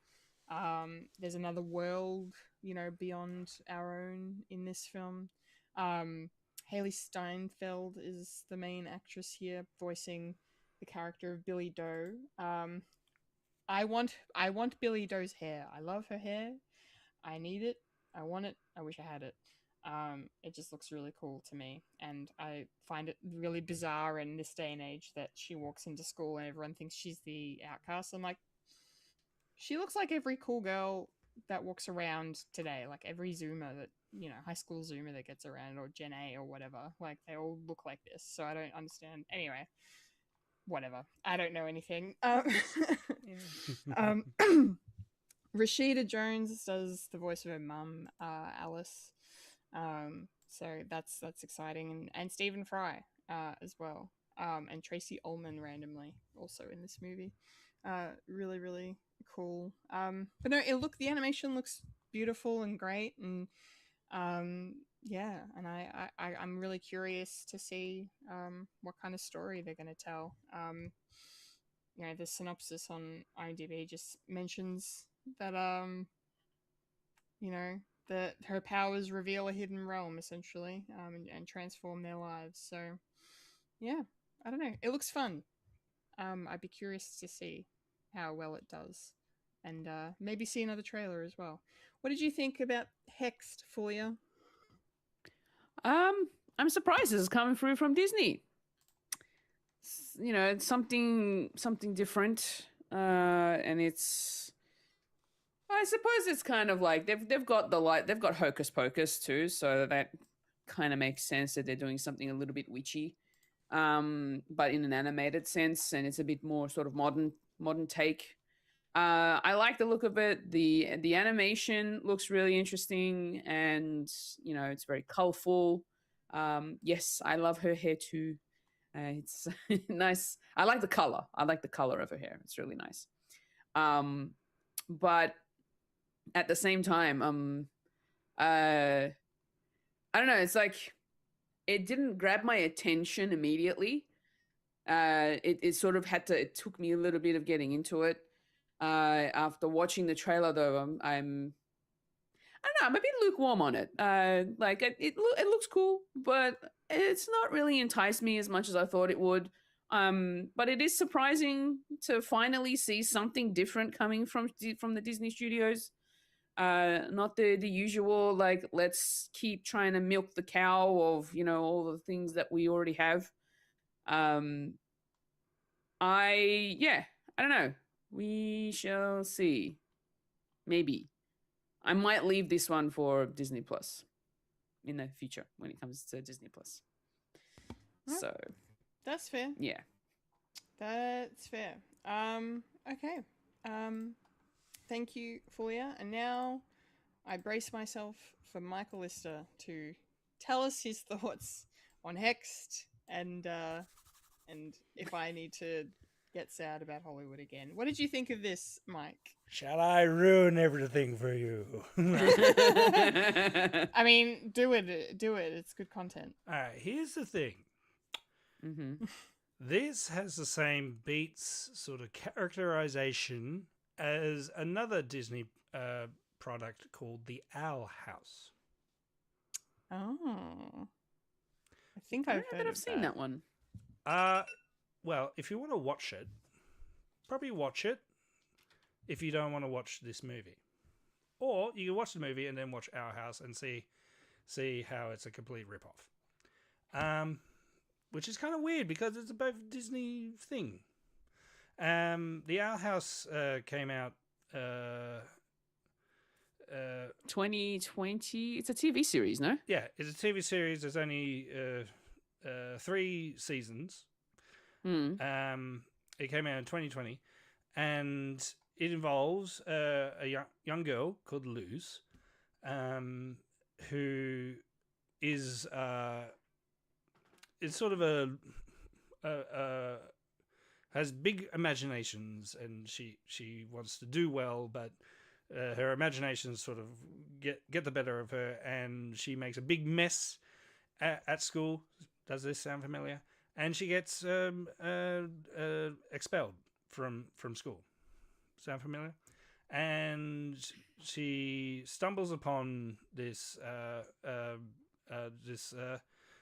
S1: There's another world, you know, beyond our own in this film. Haley Steinfeld is the main actress here, voicing the character of Billy Doe. I want Billy Doe's hair. I love her hair. I need it. I want it. I wish I had it. It just looks really cool to me, and I find it really bizarre in this day and age that she walks into school and everyone thinks she's the outcast. I'm like, she looks like every cool girl that walks around today, like every Zoomer that, you know, high school Zoomer that gets around, or Gen A or whatever. Like, they all look like this, so I don't understand. Anyway, whatever. I don't know anything. Rashida Jones does the voice of her mum, Alice. So that's exciting, and Stephen Fry as well, and Tracy Ullman randomly also in this movie. Really, really cool. But no, the animation looks beautiful and great, and yeah, and I'm really curious to see what kind of story they're going to tell. You know, the synopsis on IMDb just mentions that you know, that her powers reveal a hidden realm, essentially, and transform their lives. So, yeah, I don't know. It looks fun. I'd be curious to see how well it does, and maybe see another trailer as well. What did you think about Hexed, Fulya?
S6: I'm surprised this is coming through from Disney. You know, it's something different, and it's. I suppose it's kind of like they've got they've got Hocus Pocus too, so that kind of makes sense that they're doing something a little bit witchy, but in an animated sense, and it's a bit more sort of modern take. I like the look of it. The animation looks really interesting, and you know, it's very colorful. Yes, I love her hair too. It's nice. I like the color. I like the color of her hair. It's really nice. But at the same time, I don't know. It's like it didn't grab my attention immediately. It sort of had to. It took me a little bit of getting into it. After watching the trailer, though, I don't know. I'm a bit lukewarm on it. Like it looks cool, but it's not really enticed me as much as I thought it would. But it is surprising to finally see something different coming from the Disney studios. Not the usual, like, let's keep trying to milk the cow of, you know, all the things that we already have. I don't know. We shall see. Maybe. I might leave this one for Disney Plus in the future when it comes to Disney Plus.
S1: Oh,
S6: so
S1: that's fair.
S6: Yeah.
S1: That's fair. Okay. Thank you, Fulya. And now I brace myself for Michael Lister to tell us his thoughts on Hexed and if I need to get sad about Hollywood again. What did you think of this, Mike?
S2: Shall I ruin everything for you?
S1: I mean, do it. It's good content.
S2: All right, here's the thing.
S6: Mm-hmm.
S2: This has the same beats sort of characterization as another Disney product called The Owl House.
S1: Oh. I think I've heard of
S6: seen that one.
S2: Well, if you want to watch it, probably watch it if you don't want to watch this movie. Or you can watch the movie and then watch Our House and see see how it's a complete rip-off. Which is kind of weird because it's a both Disney thing. The Owl House came out
S6: 2020. It's a TV series, no?
S2: yeah, it's a TV series. There's only 3 seasons. It came out in 2020, and it involves a young girl called Luz, who is sort of has big imaginations, and she wants to do well, but her imaginations sort of get the better of her, and she makes a big mess at school. Does this sound familiar? And she gets expelled from school. Sound familiar? And she stumbles upon this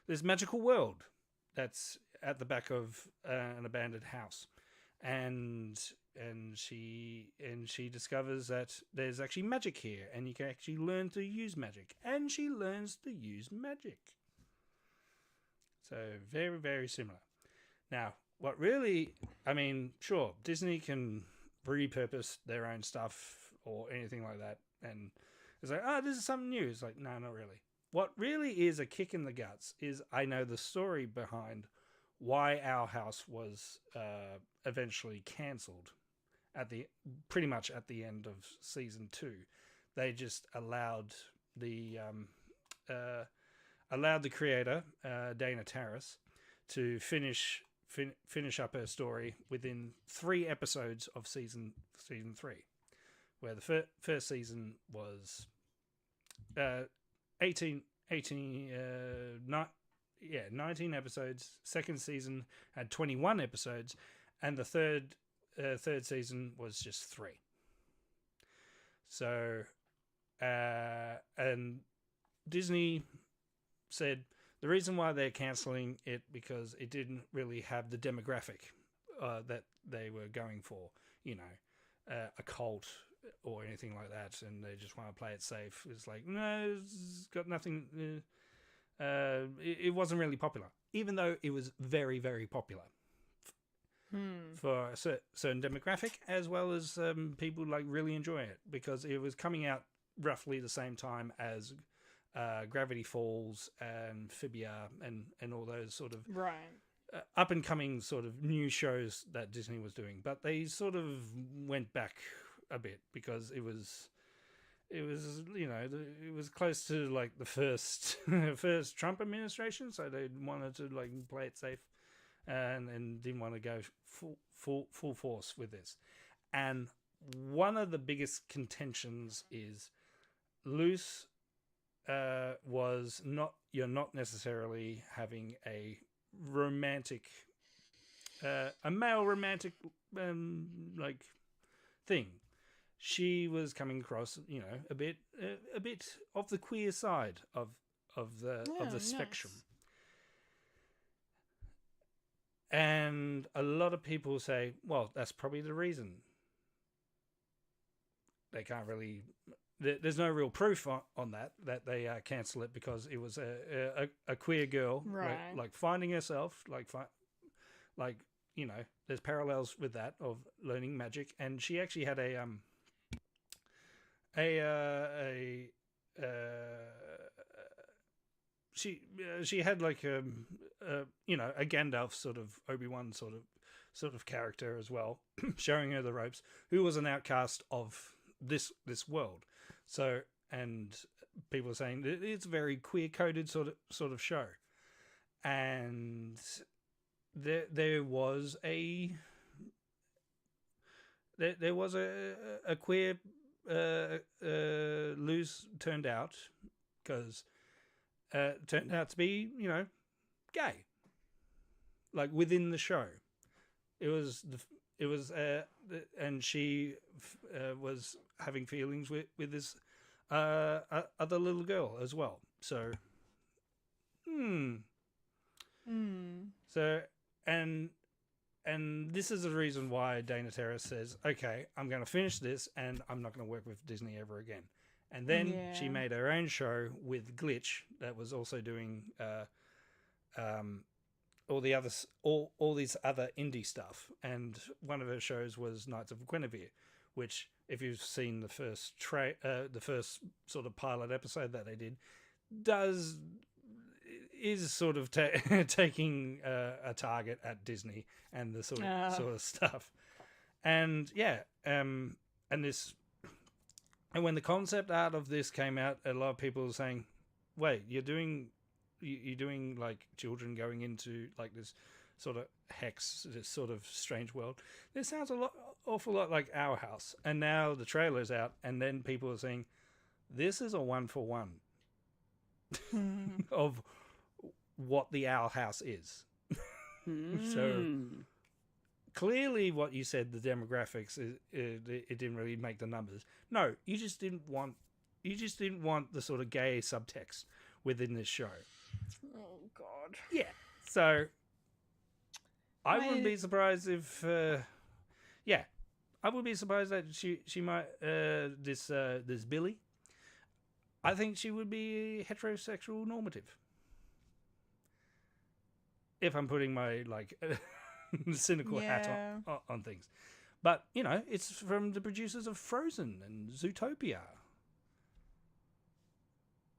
S2: this magical world that's at the back of an abandoned house, and she discovers that there's actually magic here, and you can actually learn to use magic, and she learns to use magic. So very, very similar. Now, what really, I mean, sure, Disney can repurpose their own stuff or anything like that, and it's like, oh, this is something new. It's like, no, not really. What really is a kick in the guts is I know the story behind why Owl House was eventually cancelled pretty much at the end of season 2. They just allowed the creator Dana Terrace to finish up her story within 3 episodes of season 3, where the first season was 19 episodes. Second season had 21 episodes, and the third season was just 3. So, and Disney said the reason why they're cancelling it because it didn't really have the demographic that they were going for, a cult or anything like that, and they just want to play it safe. It's like, no, it's got nothing. It wasn't really popular, even though it was very, very popular for a certain demographic, as well as people like really enjoy it because it was coming out roughly the same time as Gravity Falls and Phibia and all those sort of up and coming sort of new shows that Disney was doing, but they sort of went back a bit because it was it was close to like the first Trump administration, so they wanted to like play it safe and didn't want to go full force with this. And one of the biggest contentions is Luce was not, you're not necessarily having a romantic a male romantic like thing. She was coming across, a bit of the queer side of the spectrum. And a lot of people say, well, that's probably the reason. They can't really... There's no real proof on that they cancel it because it was a queer girl,
S1: right?
S2: Like finding herself, there's parallels with that of learning magic, and she actually had she had like a Gandalf sort of Obi-Wan sort of character as well, showing her the ropes, who was an outcast of this world. So, and people are saying that it's a very queer coded sort of show, and there was a queer Luz turned out because turned out to be gay, like within the show. And she was having feelings with this other little girl as well. So, So, and this is the reason why Dana Terrace says, okay, I'm going to finish this and I'm not going to work with Disney ever again. And then she
S1: Yeah.
S2: made her own show with Glitch that was also doing all these other indie stuff. And one of her shows was Knights of Guinevere, which, if you've seen the first sort of pilot episode that they did, is sort of taking a target at Disney and the sort of stuff. And and when the concept art of this came out, a lot of people were saying, "Wait, you're doing like children going into like this sort of hex, this sort of strange world. This sounds awful lot like Our House." And now the trailer's out, and then people are saying, "This is a 1-for-1 of what the Our House is." So clearly, what you said, the demographics, it didn't really make the numbers. No, you just didn't want the sort of gay subtext within this show.
S1: Oh God.
S2: Yeah. So I wouldn't be surprised if, I would be surprised that she might this Billy. I think she would be heterosexual normative. If I'm putting my like cynical hat on things, but it's from the producers of Frozen and Zootopia.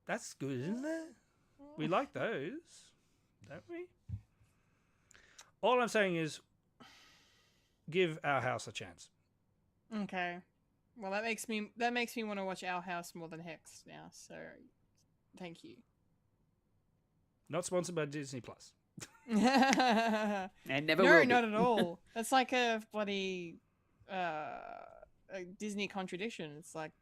S2: That's good, isn't it? We like those, don't we? All I'm saying is, give Our House a chance.
S1: Okay. Well, that makes me want to watch Our House more than Hex now. So, thank you.
S2: Not sponsored by Disney Plus.
S6: And never will
S1: No,
S6: be.
S1: not at all. That's like a bloody a Disney contradiction. It's like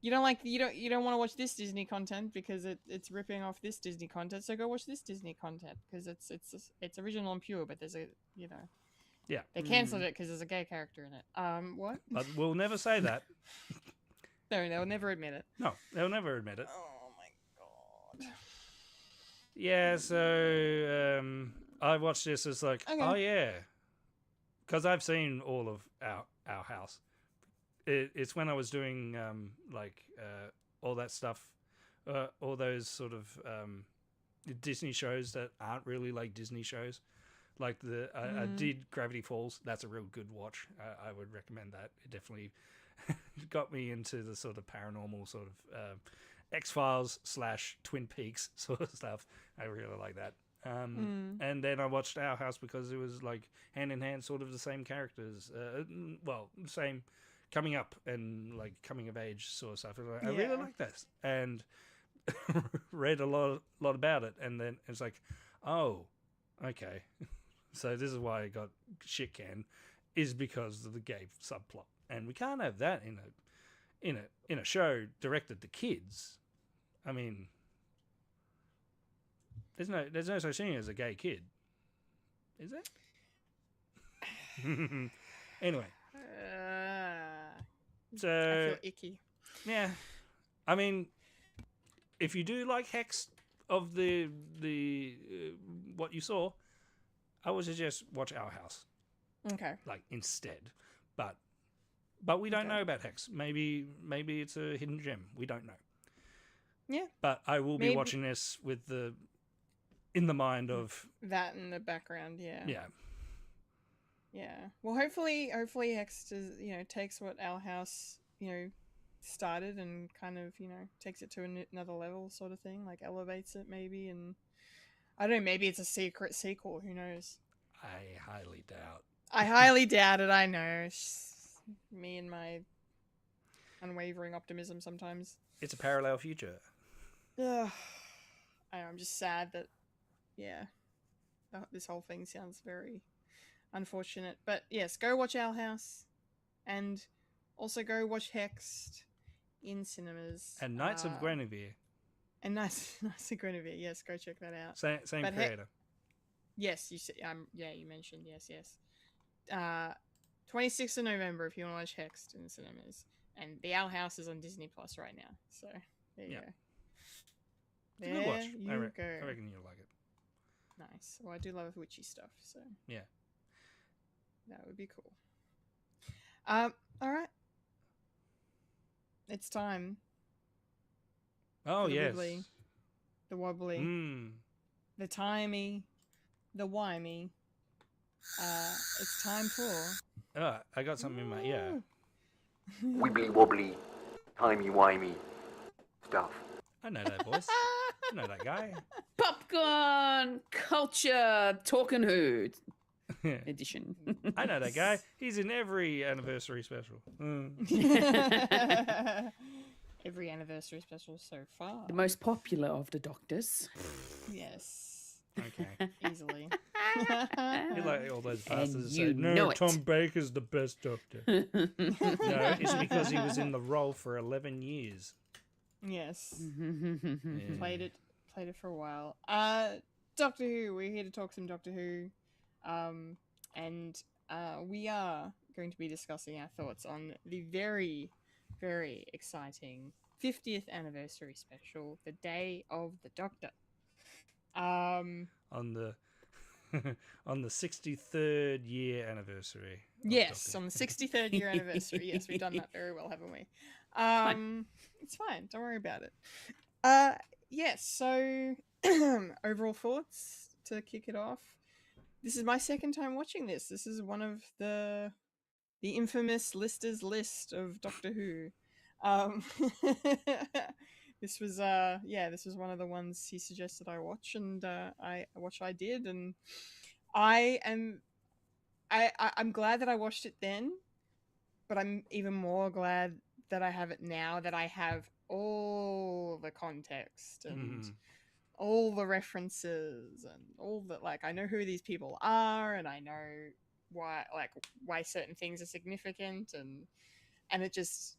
S1: you don't want to watch this Disney content because it's ripping off this Disney content. So go watch this Disney content because it's original and pure. But there's a
S2: Yeah.
S1: they cancelled it because there's a gay character in it. What?
S2: But we'll never say that.
S1: No, they'll never admit it.
S2: No, they'll never admit it.
S1: Oh my God.
S2: Yeah, so I watched this as like,
S1: Okay.
S2: oh yeah, because I've seen all of our house. It's when I was doing all that stuff, all those sort of Disney shows that aren't really like Disney shows. Like I did Gravity Falls. That's a real good watch. I would recommend that. It definitely got me into the sort of paranormal sort of X-Files / Twin Peaks sort of stuff. I really like that. And then I watched Our House because it was like hand in hand, sort of the same characters. Same coming up and like coming of age sort of stuff. I really like this, and read a lot about it. And then it's like, oh, okay. So this is why I got shit canned, is because of the gay subplot, and we can't have that in a show directed to kids. I mean, there's no such thing as a gay kid, is there? Anyway, so
S1: I feel icky.
S2: yeah, I mean, if you do like Hex of the what you saw, I would suggest watch Our House.
S1: Okay.
S2: Like instead, but we don't know about Hex. Maybe it's a hidden gem. We don't know.
S1: Yeah.
S2: But I will be watching this with in the mind of
S1: that in the background. Yeah.
S2: Yeah.
S1: Yeah. Well, hopefully Hex does, takes what Our House, started and kind of, takes it to another level sort of thing, like elevates it maybe, and I don't know, maybe it's a secret sequel, who knows?
S2: I highly doubt.
S1: I highly doubt it, I know. Me and my unwavering optimism sometimes.
S2: It's a parallel future.
S1: Ugh. I'm just sad that, this whole thing sounds very unfortunate. But yes, go watch Our House, and also go watch Hexed in cinemas.
S2: And Knights of Guinevere.
S1: And Knights of Guinevere, yes, go check that out.
S2: Same
S1: But
S2: creator.
S1: Yes, you said, you mentioned, yes. 26th of November if you want to watch Hexed in the cinemas. And The Owl House is on Disney Plus right now. So, there you go.
S2: It's a good watch.
S1: You
S2: I
S1: go.
S2: reckon you'll like it.
S1: Nice. Well, I do love witchy stuff, so.
S2: Yeah.
S1: That would be cool. Alright. It's time
S2: Oh,
S1: the
S2: yes.
S1: wibbly, the wobbly,
S2: Mm.
S1: the timey, the wimey. It's time for...
S2: Oh, I got something in my ear.
S8: Wibbly wobbly, timey wimey stuff.
S2: I know that voice. I know that guy.
S6: Popcorn culture talking hood edition.
S2: I know that guy. He's in every anniversary special.
S1: Every anniversary special so far.
S6: The most popular of the doctors.
S1: Yes.
S2: Okay.
S1: Easily.
S2: You're like all those bastards that
S6: you
S2: say, no,
S6: know it."
S2: Tom Baker's the best doctor. No, it's because he was in the role for 11 years.
S1: Yes.
S2: Yeah.
S1: Played it for a while. Doctor Who, we're here to talk some Doctor Who. And we are going to be discussing our thoughts on the very, very exciting 50th anniversary special, The Day of the Doctor.
S2: On the on the 63rd year anniversary. of
S1: Yes,
S2: Doctor
S1: on the 63rd year anniversary. Yes, we've done that very well, haven't we? It's fine. Don't worry about it. Yes, so overall thoughts to kick it off. This is my second time watching this. This is one of the infamous Lister's list of Doctor Who. This was one of the ones he suggested I watch, and I did, and I'm glad that I watched it then, but I'm even more glad that I have it now, that I have all the context and all the references and all the, like, I know who these people are, and I know why certain things are significant, and it just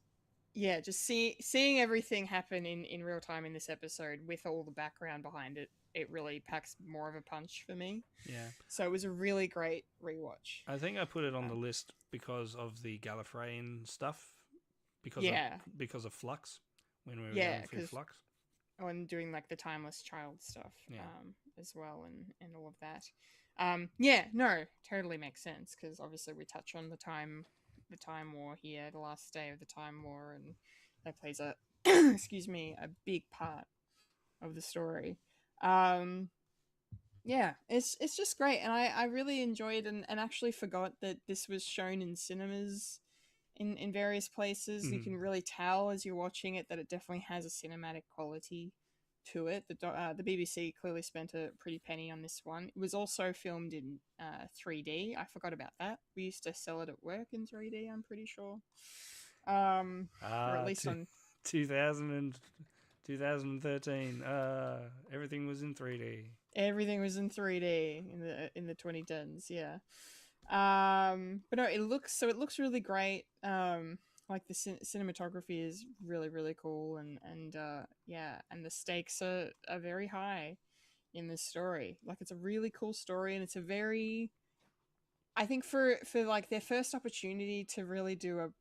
S1: seeing everything happen in real time in this episode with all the background behind it, it really packs more of a punch for me.
S2: Yeah.
S1: So it was a really great rewatch.
S2: I think I put it on the list because of the Gallifreyan stuff. Because of Flux, when we were going through Flux.
S1: Oh, and doing like the Timeless Child stuff as well, and all of that. Totally makes sense, because obviously we touch on the time war here, the last day of the Time War, and that plays a a big part of the story. It's just great, and I really enjoyed and actually forgot that this was shown in cinemas in various places. You can really tell as you're watching it that it definitely has a cinematic quality to it. The BBC clearly spent a pretty penny on this one. It was also filmed in 3D. I forgot about that. We used to sell it at work in 3D, I'm pretty sure. Or at least on
S2: 2013. Everything was in 3D.
S1: Everything was in 3D in the 2010s, yeah. But no, it looks really great. Like the cinematography is really, really cool, and the stakes are very high in this story. Like, it's a really cool story, and it's a very, I think for like their first opportunity to really do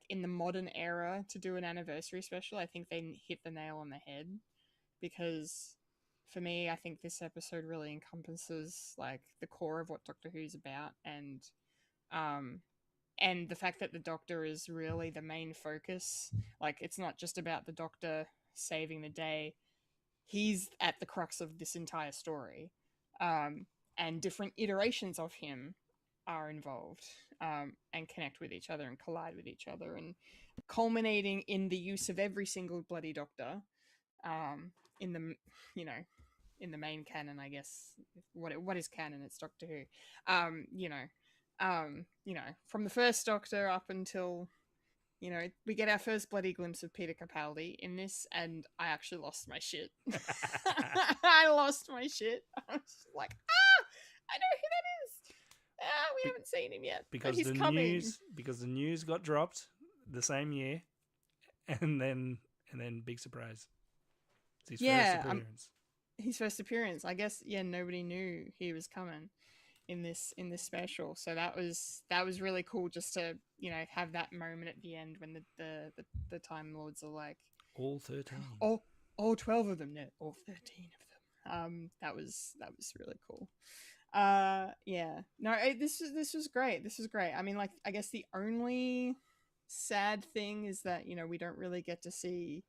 S1: in the modern era to do an anniversary special, I think they hit the nail on the head, because for me, I think this episode really encompasses like the core of what Doctor Who's about, and the fact that the Doctor is really the main focus. Like, it's not just about the Doctor saving the day. He's at the crux of this entire story. And different iterations of him are involved, and connect with each other and collide with each other, and culminating in the use of every single bloody Doctor, in the main canon, I guess. What is canon? It's Doctor Who. From the first Doctor up until, we get our first bloody glimpse of Peter Capaldi in this, and I actually lost my shit. I lost my shit. I was like, I know who that is. We haven't seen him yet,
S2: Because
S1: but he's
S2: the
S1: coming.
S2: the news got dropped the same year, and then big surprise. It's his first appearance.
S1: His first appearance. I guess, nobody knew he was coming in this special. So that was really cool, just to, have that moment at the end when the Time Lords are like,
S2: all 13.
S1: All 12 of them, no, all 13 of them. That was really cool. This was great. This was great. I mean, like, I guess the only sad thing is that, we don't really get to see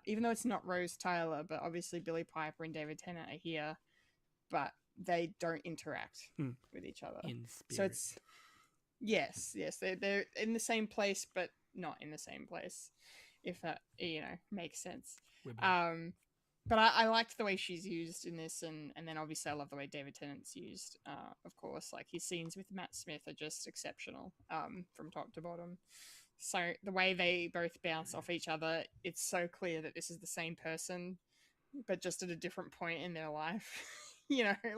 S1: even though it's not Rose Tyler, but obviously Billy Piper and David Tennant are here, but they don't interact with each other.
S2: In spirit.
S1: So it's yes, they're in the same place, but not in the same place, if that makes sense. But I liked the way she's used in this, and then obviously I love the way David Tennant's used. Of course, like his scenes with Matt Smith are just exceptional, from top to bottom. So the way they both bounce off each other, it's so clear that this is the same person, but just at a different point in their life.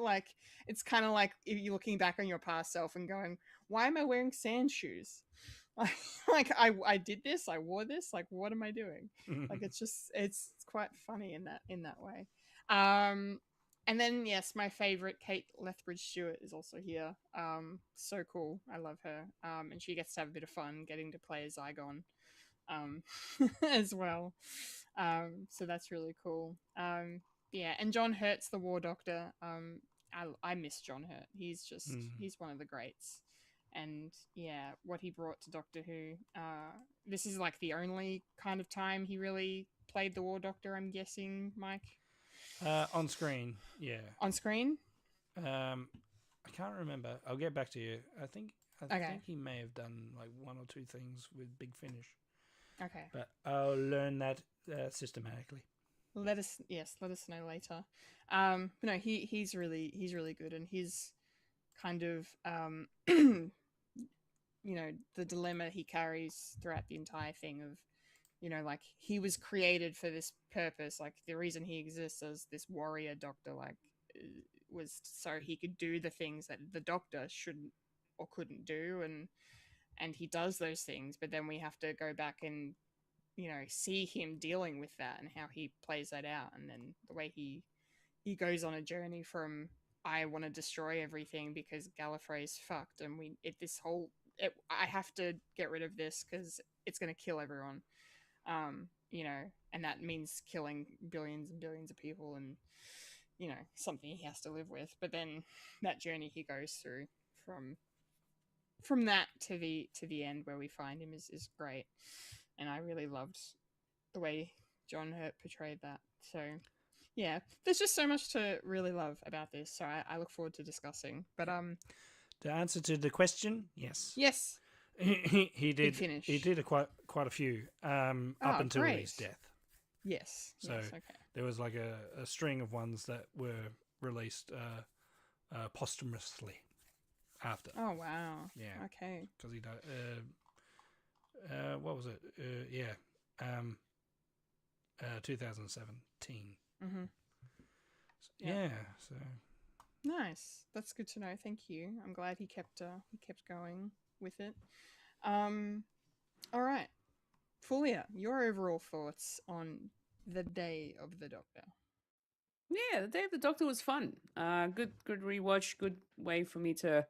S1: Like it's kind of like if you're looking back on your past self and going, "Why am I wearing sand shoes? Like I did this, I wore this. Like what am I doing?" Like it's quite funny in that way. And then yes, my favorite, Kate Lethbridge Stewart, is also here. So cool. I love her. And she gets to have a bit of fun getting to play a Zygon, as well. So that's really cool. Yeah, and John Hurt's the War Doctor. I miss John Hurt. He's one of the greats. And yeah, what he brought to Doctor Who. This is like the only kind of time he really played the War Doctor, I'm guessing, Mike.
S2: On screen, yeah.
S1: On screen?
S2: I can't remember. I'll get back to you. I think he may have done like one or two things with Big Finish.
S1: Okay.
S2: But I'll learn that systematically.
S1: Let us know later. But no, he's really good, and his kind of the dilemma he carries throughout the entire thing of, like he was created for this purpose. Like the reason he exists as this warrior doctor, like, was so he could do the things that the Doctor shouldn't or couldn't do, and he does those things. But then we have to go back and see him dealing with that and how he plays that out, and then the way he goes on a journey from I want to destroy everything because Gallifrey's fucked, and I have to get rid of this because it's going to kill everyone. And that means killing billions and billions of people, and something he has to live with. But then that journey he goes through from that to the end where we find him is great, and I really loved the way John Hurt portrayed that. So yeah, there's just so much to really love about this, so I look forward to discussing. But
S2: the answer to the question, yes. He did
S1: finish.
S2: He did quite a few up until his death.
S1: Yes.
S2: So
S1: okay.
S2: there was like a string of ones that were released posthumously after.
S1: Oh wow.
S2: Yeah.
S1: Okay.
S2: Because he died. What was it? 2017.
S1: Mm-hmm.
S2: Yeah. So
S1: nice. That's good to know. Thank you. I'm glad he kept going with it. All right, Fulya, your overall thoughts on the Day of the Doctor?
S6: Yeah, the Day of the Doctor was fun. Good rewatch. Good way for me to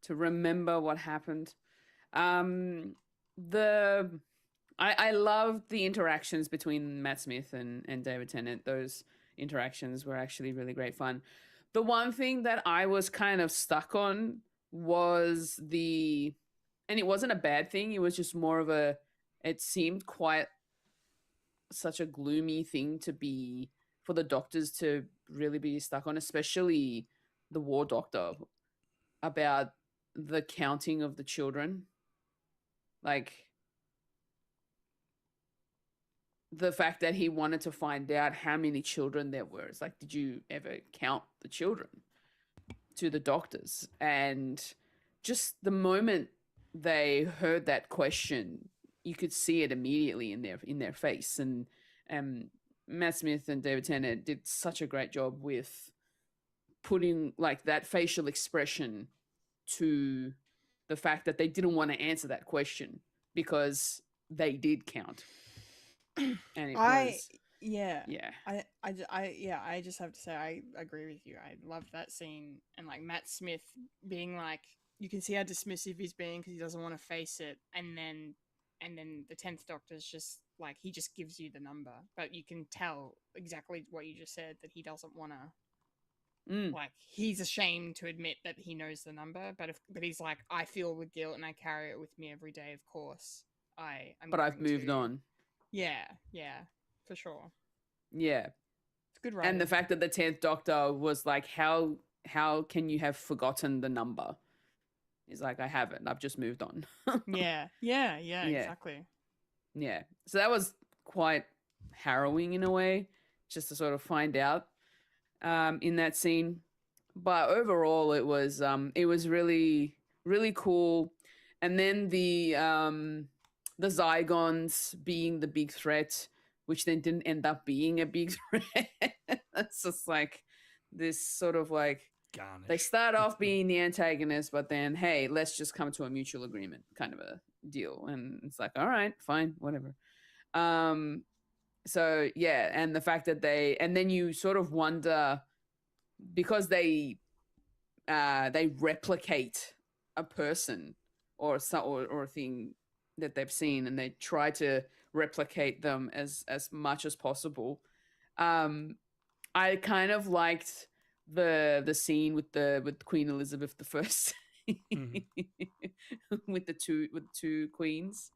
S6: remember what happened. I loved the interactions between Matt Smith and David Tennant. Those interactions were actually really great fun. The one thing that I was kind of stuck on was and it wasn't a bad thing, it was just more of it seemed quite such a gloomy thing to be, for the doctors to really be stuck on, especially the War Doctor, about the counting of the children. Like, the fact that he wanted to find out how many children there were. It's like, did you ever count the children? To the doctors. And just the moment they heard that question, you could see it immediately in their face. And Matt Smith and David Tennant did such a great job with putting like that facial expression to the fact that they didn't want to answer that question because they did count. And it was
S1: I just have to say I agree with you. I loved that scene, and like Matt Smith being like, you can see how dismissive he's being because he doesn't want to face it, and then the 10th Doctor's just like, he just gives you the number, but you can tell exactly what you just said, that he doesn't want to like, he's ashamed to admit that he knows the number, but he's like, I feel the guilt and I carry it with me every day, of course. But
S6: I've moved on.
S1: Yeah. for sure.
S6: Yeah.
S1: It's good writing.
S6: And the fact that the 10th Doctor was like, how can you have forgotten the number? He's like, I haven't. I've just moved on.
S1: yeah, exactly.
S6: Yeah. So that was quite harrowing in a way, just to sort of find out in that scene. But overall, it was really, really cool. And then the Zygons being the big threat, which then didn't end up being a big threat. It's just like this sort of like,
S2: Garnish.
S6: they start off being the antagonist, but then, hey, let's just come to a mutual agreement kind of a deal. And it's like, all right, fine, whatever. So yeah, and the fact that and then you sort of wonder, because they replicate a person or a thing that they've seen, and they try to replicate them as much as possible. I kind of liked the scene with Queen Elizabeth I, with the two queens,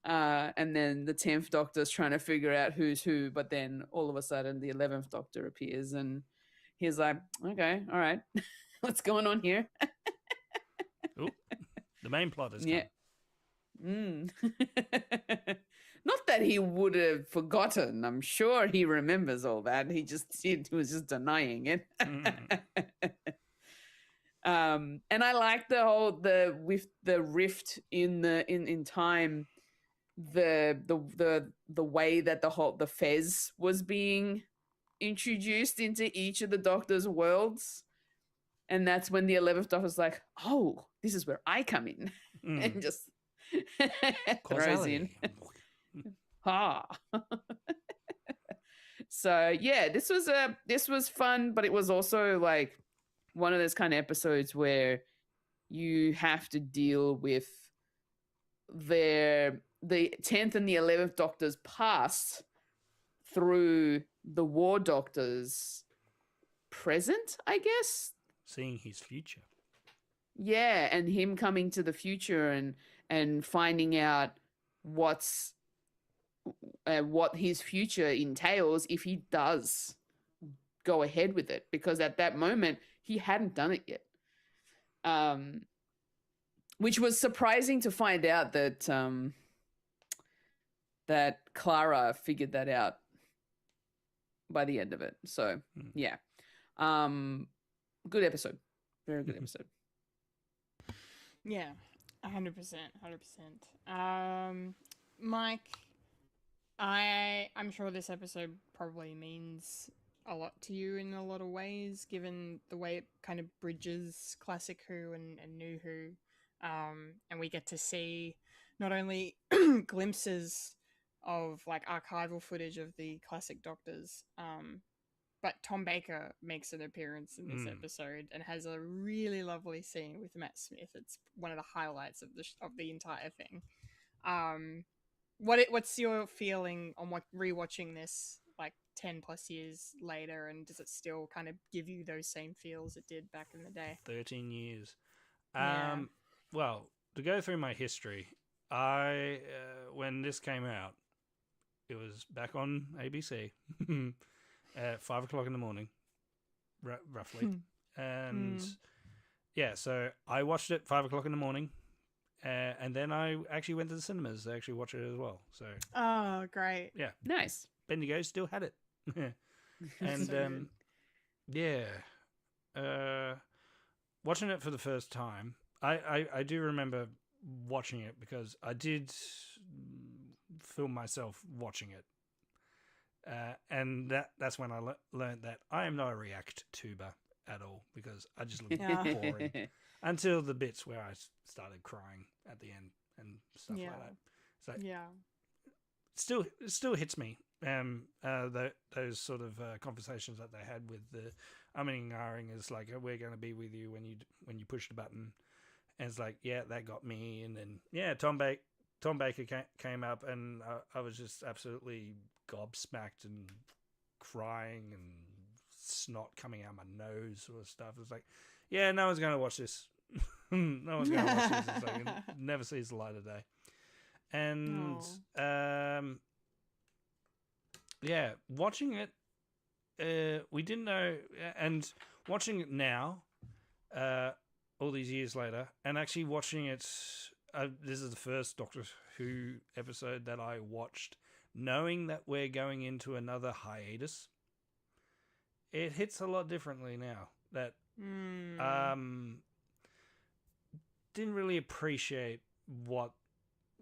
S6: and then the 10th Doctor's trying to figure out who's who, but then all of a sudden the 11th Doctor appears, and he's like, okay, all right, what's going on here?
S2: Ooh, the main plot is come.
S6: Not that he would have forgotten. I'm sure he remembers all that. He was just denying it. And I like with the rift in time, the way that the Fez was being introduced into each of the Doctor's worlds. And that's when the 11th Doctor's like, oh, this is where I come in. And just throws in. So yeah, this was fun, but it was also like one of those kind of episodes where you have to deal with the 10th and the 11th Doctor's past through the War Doctor's present, I guess.
S2: Seeing his future.
S6: Yeah, and him coming to the future and finding out what his future entails if he does go ahead with it, because at that moment he hadn't done it yet. Which was surprising to find out that that Clara figured that out by the end of it. So yeah, good episode, very good episode.
S1: Yeah, 100%. Mike, I'm sure this episode probably means a lot to you in a lot of ways, given the way it kind of bridges classic Who and new Who. And we get to see not only glimpses of like archival footage of the classic Doctors, but Tom Baker makes an appearance in this episode and has a really lovely scene with Matt Smith. It's one of the highlights of the entire thing. What's your feeling on rewatching this like 10 plus years later, and does it still kind of give you those same feels it did back in the day?
S2: 13 years.
S1: Yeah.
S2: Well, to go through my history, I when this came out, it was back on ABC at 5 o'clock in the morning, roughly. And yeah, so I watched it 5 o'clock in the morning. And then I actually went to the cinemas to actually watch it as well. So
S1: oh, great.
S2: Yeah.
S6: Nice.
S2: Bendigo still had it. And watching it for the first time, I do remember watching it because I did film myself watching it. And that's when I learned that I am not a react tuber at all, because I just look boring until the bits where I started crying at the end and stuff like that. So it still hits me. Those sort of conversations that they had with the umming and ahhing is like, we're going to be with you when you push the button, and it's like, yeah, that got me. And then Tom Baker came up, and I was just absolutely gobsmacked and crying and snot coming out my nose sort of stuff. It's like, yeah, no one's going to watch this. No one's going to watch this. It's like, it never sees the light of day. And yeah, watching it, we didn't know, and watching it now, all these years later, and actually watching it, this is the first Doctor Who episode that I watched, knowing that we're going into another hiatus. It hits a lot differently now. That didn't really appreciate what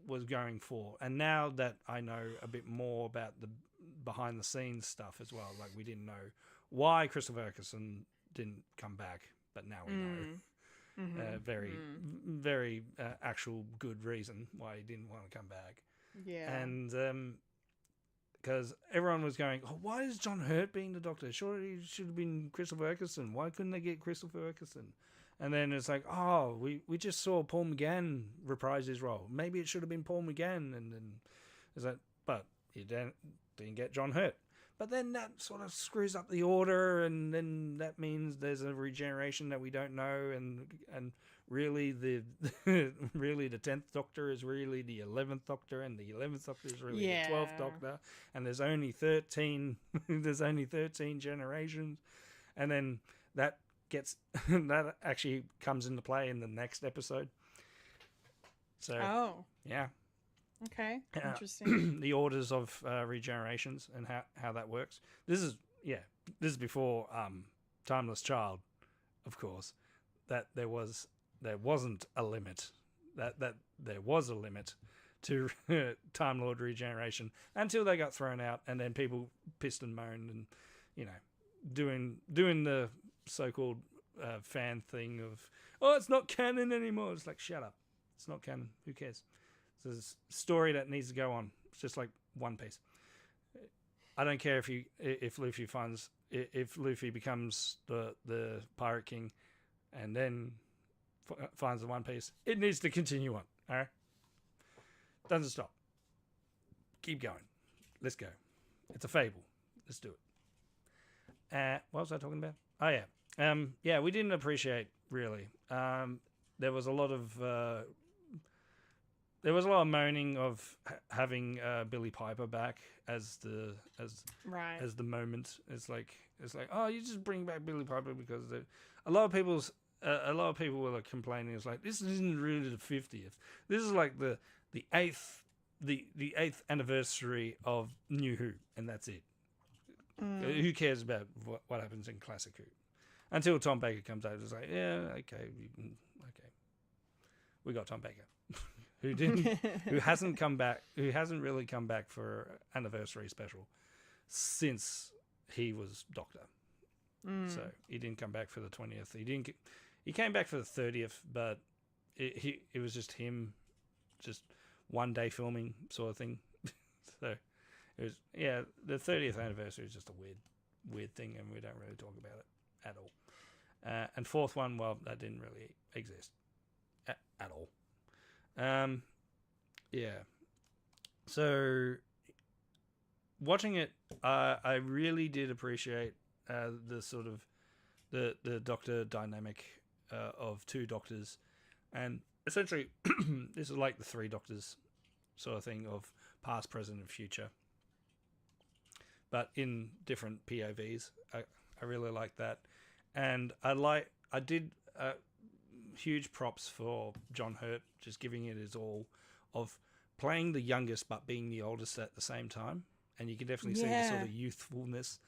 S2: was going for, and now that I know a bit more about the behind the scenes stuff as well, like we didn't know why Christopher Eccleston didn't come back, but now we know. Very actual good reason why he didn't want to come back.
S1: Yeah.
S2: And because everyone was going, oh, why is John Hurt being the Doctor? Surely it should have been Christopher Eccleston. Why couldn't they get Christopher Eccleston? And then it's like, oh, we just saw Paul McGann reprise his role. Maybe it should have been Paul McGann. And then it's like, but you didn't get John Hurt. But then that sort of screws up the order, and then that means there's a regeneration that we don't know, and really the really the 10th Doctor is really the 11th Doctor, and the 11th Doctor is really the 12th Doctor, and there's only 13 generations, and then that gets that actually comes into play in the next episode. So yeah.
S1: Okay, interesting.
S2: The orders of regenerations and how that works. This is before Timeless Child, of course. That there wasn't a limit. That there was a limit to Time Lord regeneration until they got thrown out, and then people pissed and moaned, and doing the so-called fan thing of, oh, it's not canon anymore. It's like, shut up, it's not canon. Who cares? There's a story that needs to go on. It's just like One Piece. I don't care if Luffy becomes the Pirate King, and then finds the One Piece. It needs to continue on. All right, doesn't stop. Keep going. Let's go. It's a fable. Let's do it. What was I talking about? Oh yeah. We didn't appreciate really. There was a lot of. There was a lot of moaning of having Billy Piper back as the moment. It's like, oh, you just bring back Billy Piper because a lot of people were like complaining. It's like, this isn't really the 50th. This is like the 8th anniversary of New Who, and that's it. Who cares about what happens in Classic Who? Until Tom Baker comes out, it's like, yeah, okay, we got Tom Baker. who hasn't really come back for anniversary special since he was Doctor. So he didn't come back for the 20th. He came back for the 30th, but it was just him, just one day filming sort of thing. So it was, the 30th anniversary is just a weird thing, and we don't really talk about it at all. And fourth one, well, that didn't really exist at all. So watching it, I really did appreciate the sort of the Doctor dynamic of two Doctors, and essentially this is like the three Doctors sort of thing of past, present, and future, but in different POVs. I really like that, and I did. Huge props for John Hurt, just giving it his all, of playing the youngest but being the oldest at the same time, and you can definitely see the sort of youthfulness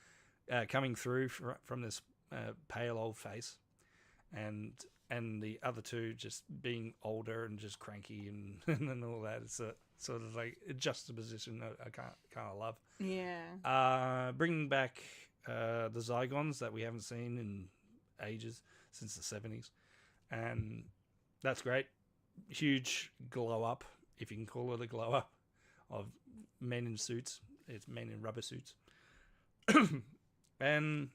S2: coming through from this pale old face, and the other two just being older and just cranky and all that. It's a sort of like a juxtaposition I kind of love.
S1: Yeah.
S2: Bringing back the Zygons that we haven't seen in ages, since the 70s. And that's great. Huge glow up, if you can call it a glow up, of men in suits. It's men in rubber suits. And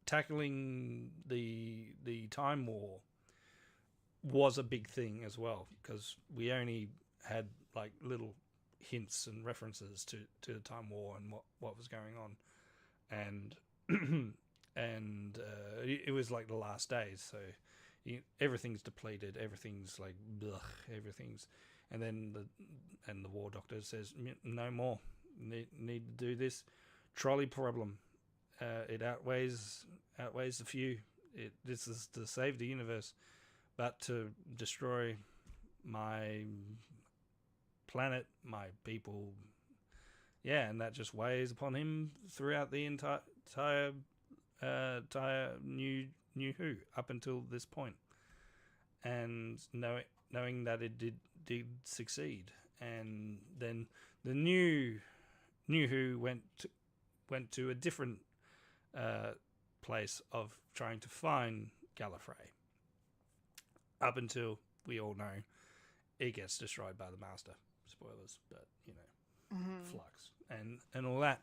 S2: tackling the Time War was a big thing as well, because we only had like little hints and references to the Time War and what was going on, and it was like the last days, so everything's depleted, everything's like blech, And then the war doctor says, no more. Need to do this trolley problem. It outweighs the few. This is to save the universe, but to destroy my planet, my people. Yeah, and that just weighs upon him throughout the entire new Who up until this point. And knowing that it did succeed, and then the new Who went to a different place of trying to find Gallifrey, up until we all know it gets destroyed by the Master. Spoilers, but flux and all that.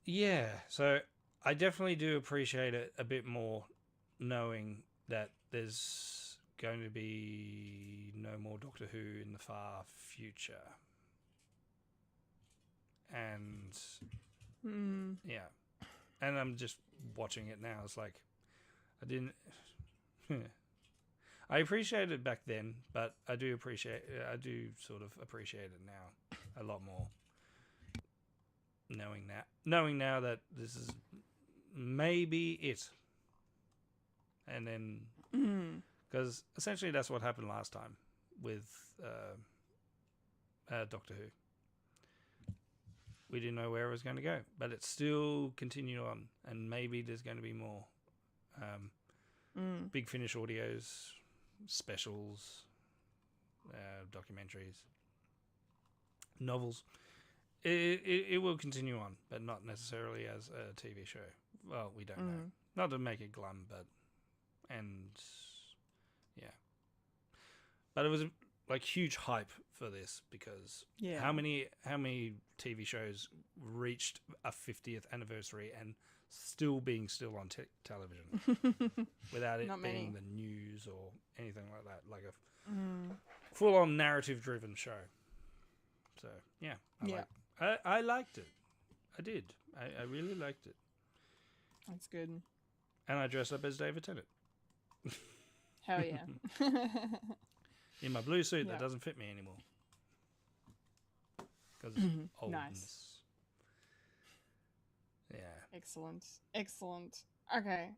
S2: Yeah, so I definitely do appreciate it a bit more, knowing that there's going to be no more Doctor Who in the far future. And yeah, and I'm just watching it now. It's like I didn't. I appreciated it back then, but I do sort of appreciate it now a lot more. Knowing now that this is maybe it, and then because essentially that's what happened last time with Doctor Who. We didn't know where it was going to go, but it still continued on, and maybe there's going to be more Big Finish audios, specials, documentaries, novels. It will continue on, but not necessarily as a TV show. Well, we don't know. Not to make it glum, but yeah. But it was like huge hype for this because how many TV shows reached a 50th anniversary and still on television without it being the news or anything like that, like a full-on narrative-driven show. So yeah, I liked it. I did. I really liked it.
S1: That's good.
S2: And I dressed up as David Tennant.
S1: Hell yeah.
S2: In my blue suit that doesn't fit me anymore. Because oldness.
S1: Nice.
S2: Yeah.
S1: Excellent. Okay.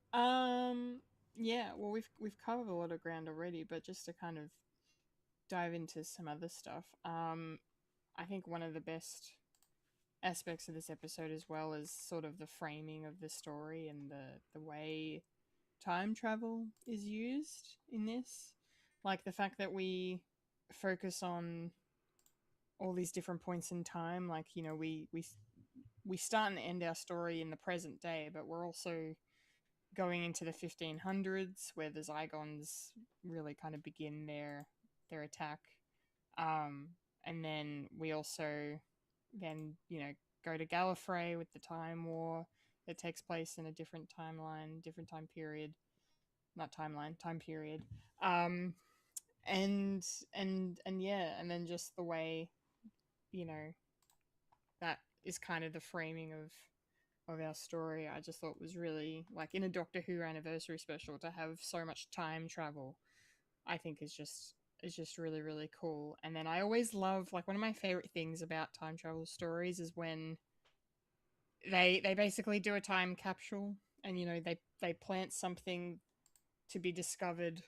S1: Yeah, well we've covered a lot of ground already, but just to kind of dive into some other stuff. I think one of the best aspects of this episode as well is sort of the framing of the story and the way time travel is used in this. Like the fact that we focus on all these different points in time, like, we start and end our story in the present day, but we're also going into the 1500s where the Zygons really kind of begin their attack. And then we also go to Gallifrey with the Time War that takes place in a different timeline, different time period. Not timeline, time period. And then just the way, that is kind of the framing of our story. I just thought was really, like, in a Doctor Who anniversary special, to have so much time travel, I think is just really, really cool. And then I always love, like, one of my favorite things about time travel stories is when they basically do a time capsule and, they plant something to be discovered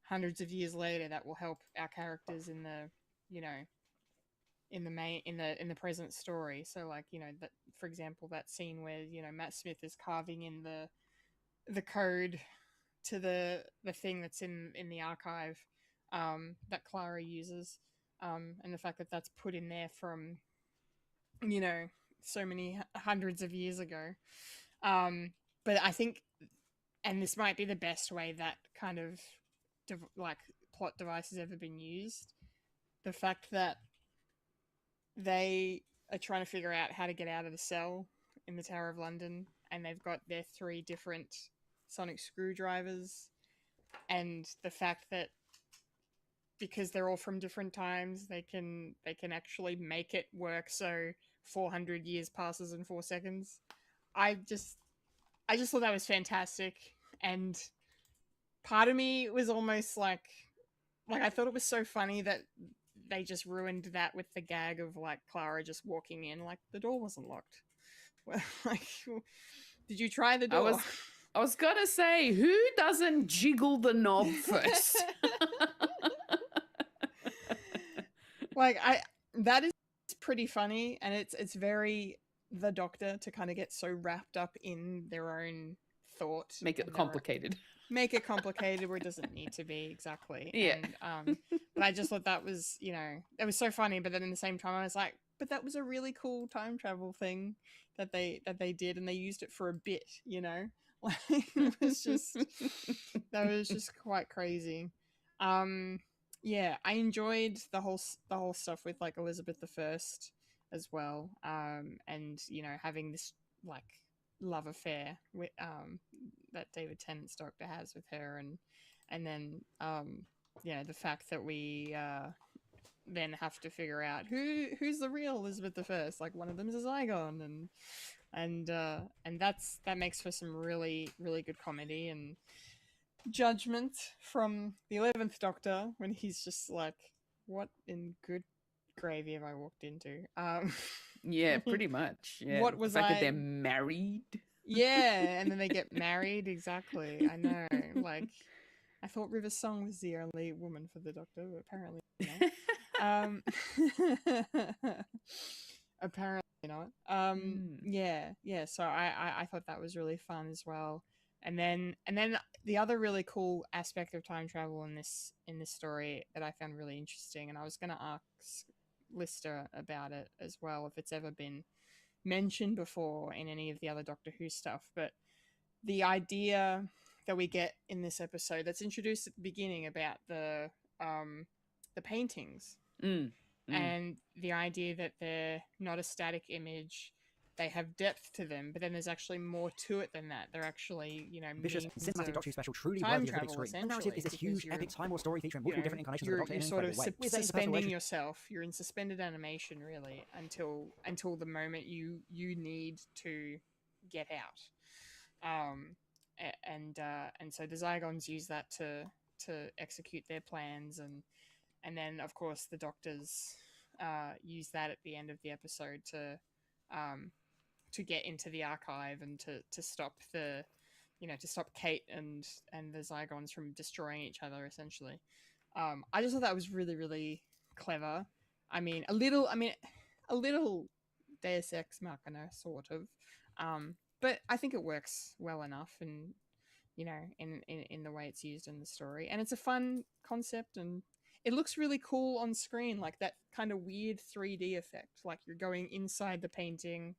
S1: hundreds of years later that will help our characters in the, in the present story. So, like, that, for example, that scene where, Matt Smith is carving in the code to the thing that's in the archive that Clara uses, and the fact that that's put in there from, so many hundreds of years ago. But I think, and this might be the best way that kind of plot device has ever been used, the fact that they are trying to figure out how to get out of the cell in the Tower of London, and they've got their 3 different sonic screwdrivers, and the fact that because they're all from different times, they can actually make it work so 400 years passes in 4 seconds. I just thought that was fantastic, and part of me was almost like, like I thought it was so funny that they just ruined that with the gag of like Clara just walking in like the door wasn't locked. Well, like, did you try the door?
S6: I was gonna say, who doesn't jiggle the knob first?
S1: Like that is pretty funny, and it's very the Doctor to kind of get so wrapped up in their own thought,
S6: Make it complicated.
S1: Make it complicated where it doesn't need to be, exactly.
S6: Yeah.
S1: And but I just thought that was, it was so funny, but then in the same time I was like, but that was a really cool time travel thing that they did, and they used it for a bit, like it was just that was just quite crazy. Yeah, I enjoyed the whole stuff with like Elizabeth I as well, and having this like love affair with that David Tennant's Doctor has with her, and then the fact that we then have to figure out who's the real Elizabeth I. Like one of them is a Zygon, and that makes for some really really good comedy and judgment from the 11th Doctor when he's just like, what in good gravy have I walked into?
S6: Yeah, pretty much. Yeah.
S1: What was
S6: the fact
S1: I?
S6: that they're married?
S1: Yeah, and then they get married. Exactly. I know. Like, I thought River Song was the only woman for the Doctor, but apparently not. Apparently not. Yeah. So I thought that was really fun as well. And then the other really cool aspect of time travel in this story that I found really interesting, and I was going to ask Lister about it as well if it's ever been mentioned before in any of the other Doctor Who stuff, but the idea that we get in this episode that's introduced at the beginning about the paintings and the idea that they're not a static image. They have depth to them, but then there's actually more to it than that. They're actually,
S9: ambitious cinematic Doctor Who special, truly worthy of the big screen. The narrative is this huge, epic Time War story featuring multiple different incarnations of the Doctor in an
S1: sort of
S9: incredible way.
S1: suspending yourself. You're in suspended animation, really, until the moment you need to get out. And so the Zygons use that to execute their plans, and then of course the Doctors use that at the end of the episode to get into the archive and to stop to stop Kate and the Zygons from destroying each other, essentially. I just thought that was really, really clever. I mean, a little Deus Ex Machina, sort of. But I think it works well enough, and in the way it's used in the story, and it's a fun concept, and it looks really cool on screen, like that kind of weird 3D effect, like you're going inside the painting,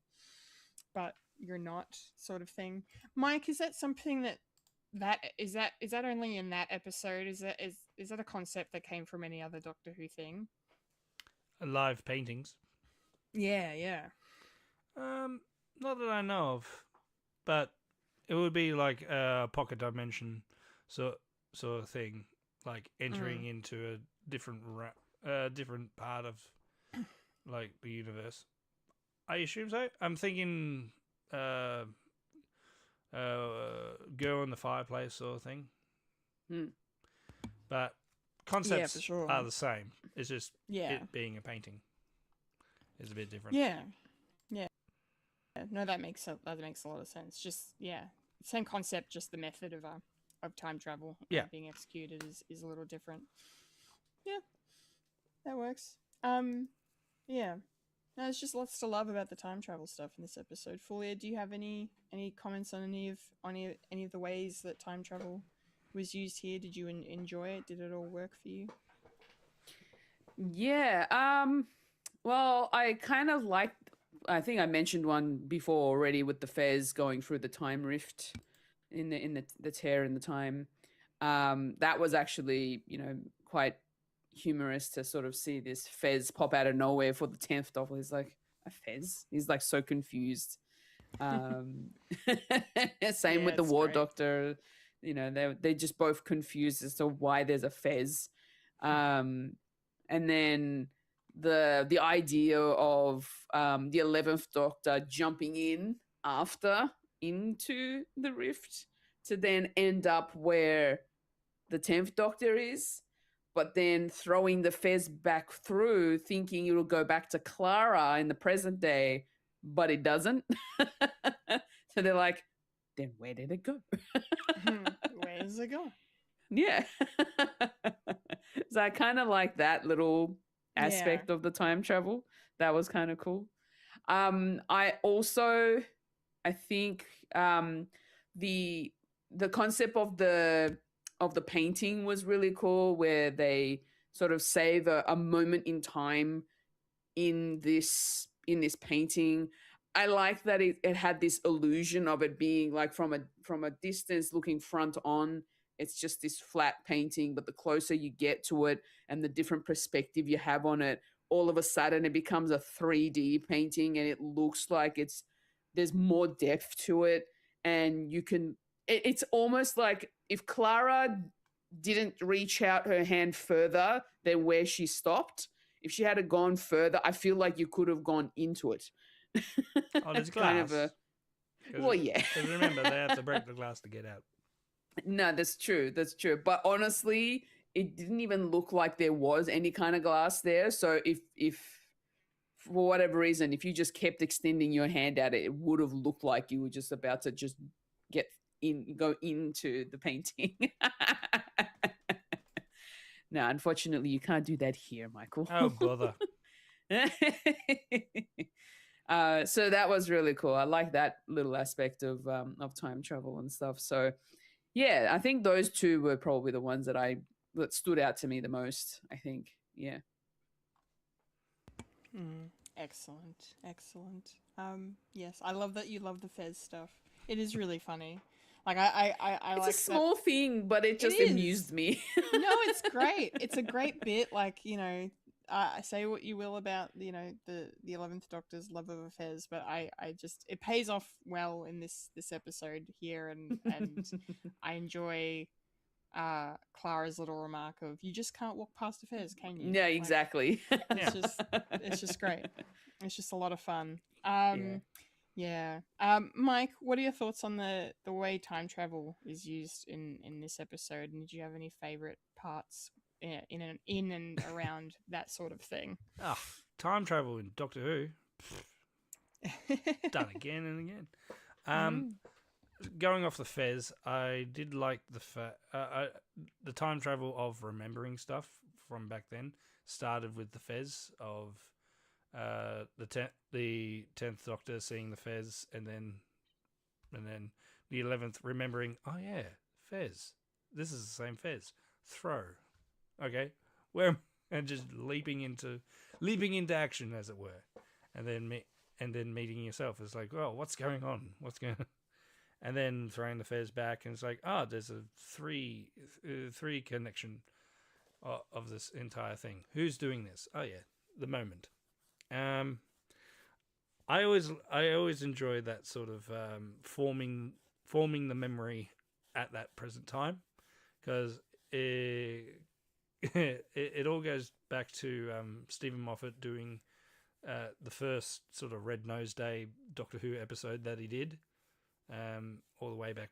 S1: but you're not, sort of thing. Mike, is that something that is that only in that episode? Is that a concept that came from any other Doctor Who thing?
S2: Live paintings.
S1: Yeah.
S2: Not that I know of, but it would be like a pocket dimension sort of thing, like entering into a different part of like the universe. I assume so. I'm thinking girl in the fireplace sort of thing. But concepts
S1: for sure.
S2: are the same. It's just it being a painting is a bit different.
S1: Yeah. No, that makes a lot of sense. Just same concept, just the method of time travel being executed is a little different. Yeah, that works. Yeah. No, there's just lots to love about the time travel stuff in this episode. Fulya, do you have any comments on any of the ways that time travel was used here? Did you enjoy it? Did it all work for you?
S6: Yeah. Well, I kind of liked. I think I mentioned one before already with the Fez going through the time rift in the tear in the time. That was actually quite humorous to sort of see this Fez pop out of nowhere for the 10th Doctor. He's like, a Fez? He's like so confused. Same with the War Doctor. They're just both confused as to why there's a Fez. And then the idea of the 11th Doctor jumping in into the rift to then end up where the 10th Doctor is. but then throwing the fez back through, thinking it'll go back to Clara in the present day, but it doesn't. So they're like, then where did it go?
S1: Where does it go?
S6: Yeah. So I kind of like that little aspect of the time travel. That was kind of cool. I also, I think the concept of the painting was really cool, where they sort of save a moment in time in this painting. I like that it had this illusion of it being like from a distance looking front on. It's just this flat painting, but the closer you get to it and the different perspective you have on it, all of a sudden it becomes a 3D painting, and it looks like there's more depth to it, and you can. It's almost like if Clara didn't reach out her hand further than where she stopped, if she had gone further, I feel like you could have gone into it.
S2: Oh, there's glass.
S6: Kind of a. Well, yeah.
S2: Because remember, they have to break the glass to get out.
S6: No, that's true. That's true. But honestly, it didn't even look like there was any kind of glass there. So if for whatever reason, if you just kept extending your hand at it, it would have looked like you were just about to just go into the painting. No, unfortunately, you can't do that here, Michael.
S2: Oh, bother.
S6: So that was really cool. I like that little aspect of time travel and stuff. So yeah, I think those two were probably the ones that stood out to me the most, I think. Yeah.
S1: Excellent. Yes, I love that you love the Fez stuff. It is really funny. Like I
S6: it's
S1: like
S6: a small thing, but it just amused me.
S1: No, it's great. It's a great bit. Like, say what you will about the 11th Doctor's love of a Fez, but I just, it pays off well in this episode here, and I enjoy Clara's little remark of, you just can't walk past a Fez, can you?
S6: Yeah, exactly.
S1: It's just great. It's just a lot of fun. Yeah. Mike, what are your thoughts on the way time travel is used in this episode? And did you have any favorite parts in and around that sort of thing?
S2: Oh, time travel in Doctor Who. Done again and again. Going off the Fez, I did like the time travel of remembering stuff from back then. Started with the Fez of the 10th Doctor seeing the Fez, and then the 11th remembering, oh yeah, Fez. This is the same Fez. Throw. Okay. And just leaping into action, as it were. And then meeting yourself. It's like, oh, what's going on? And then throwing the Fez back, and it's like, oh, there's a three connection of this entire thing. Who's doing this? Oh yeah, the moment. I always enjoy that sort of forming the memory at that present time, because it all goes back to Stephen Moffat doing the first sort of Red Nose Day Doctor Who episode that he did, all the way back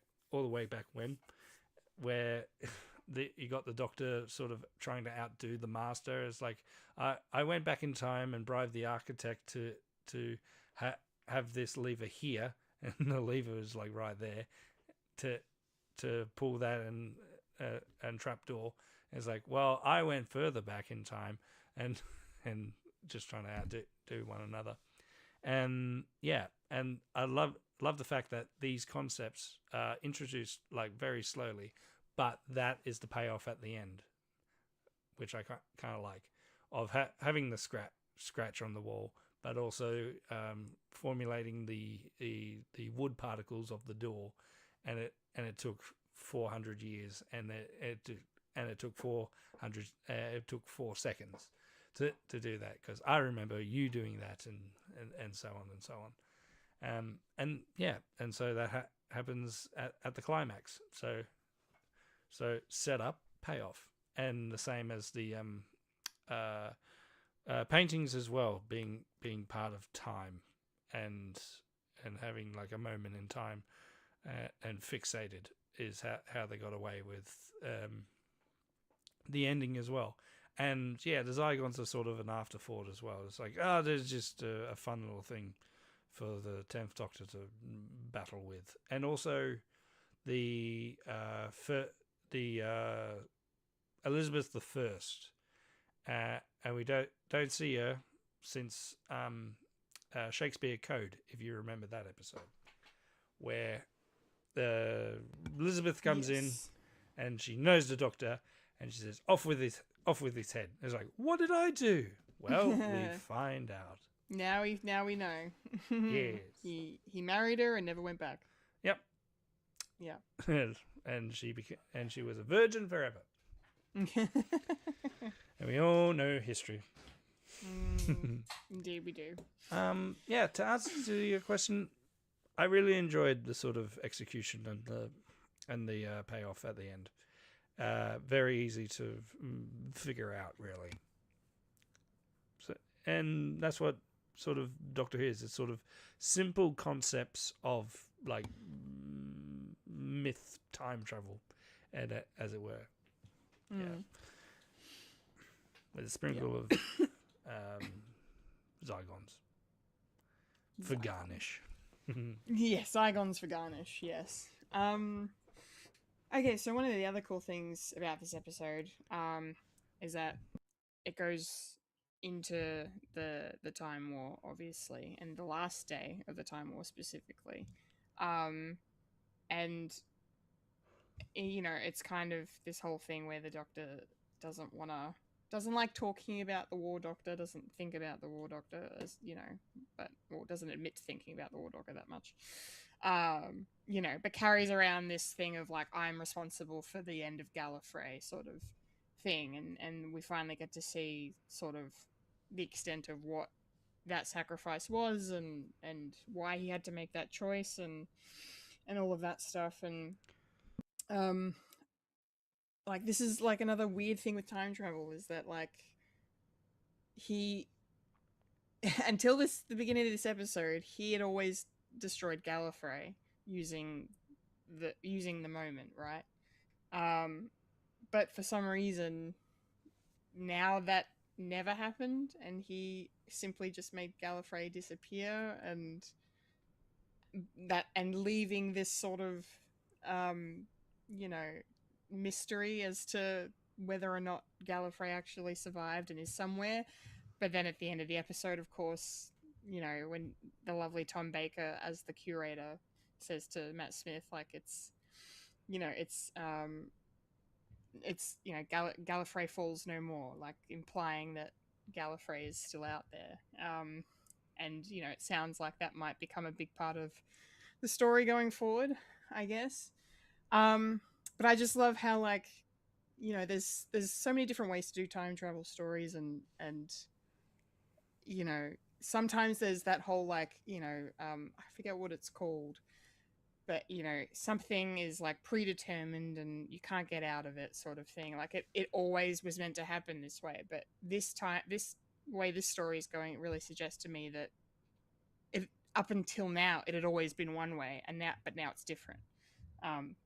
S2: when, where you got the Doctor sort of trying to outdo the Master. It's like, I went back in time and bribed the architect to have this lever here, and the lever is like right there to pull that and trapdoor. It's like, well, I went further back in time and just trying to outdo one another. And yeah, and I love the fact that these concepts are introduced like very slowly, but that is the payoff at the end, which I kind of like, of having the scratch on the wall, but also formulating the wood particles of the door, and it took 400 years, and it took 400. It took 4 seconds to do that, because I remember you doing that, and so on and so on, and yeah, and so that happens at the climax. So set up, payoff, and the same as the paintings as well, being part of time, and having like a moment in time, and fixated is how they got away with the ending as well. And yeah, the Zygons are sort of an afterthought as well. It's like, there's just a fun little thing for the 10th Doctor to battle with. And also the Elizabeth the First, and we don't see her since Shakespeare Code, if you remember that episode, where Elizabeth comes in and she knows the Doctor, and she says, off with his head. It's like, what did I do? Well, we find out.
S1: Now we know.
S2: Yes.
S1: He married her and never went back.
S2: Yep.
S1: Yeah.
S2: and she was a virgin forever. And we all know history.
S1: Indeed we do.
S2: Yeah, to answer to your question, I really enjoyed the sort of execution and the payoff at the end. Very easy to figure out, really. So, and that's what sort of Doctor Who is. It's sort of simple concepts of like myth, time travel, and as it were. Yeah. With a sprinkle of Zygons for garnish.
S1: Yes, Zygons for garnish, yes. Okay, so one of the other cool things about this episode is that it goes into the Time War, obviously, and the last day of the Time War specifically. And, you know, it's kind of this whole thing where the Doctor doesn't like talking about the War Doctor, doesn't think about the War Doctor, as you know, doesn't admit to thinking about the War Doctor that much. You know, but carries around this thing of like, I'm responsible for the end of Gallifrey sort of thing, and we finally get to see sort of the extent of what that sacrifice was and why he had to make that choice and all of that stuff. And like, this is like another weird thing with time travel, is that like he until the beginning of this episode, he had always destroyed Gallifrey using the moment, right? But for some reason now that never happened, and he simply just made Gallifrey disappear, and leaving this sort of you know, mystery as to whether or not Gallifrey actually survived and is somewhere. But then at the end of the episode, of course, you know, when the lovely Tom Baker as the curator says to Matt Smith, like, it's, you know, you know, Gallifrey falls no more, like implying that Gallifrey is still out there. And, you know, it sounds like that might become a big part of the story going forward, I guess. But I just love how, like, you know, there's so many different ways to do time travel stories, and you know, sometimes there's that whole, like, you know, I forget what it's called, but, you know, something is like predetermined and you can't get out of it, sort of thing. Like it always was meant to happen this way, but this way this story is going, it really suggests to me that up until now it had always been one way, and now it's different.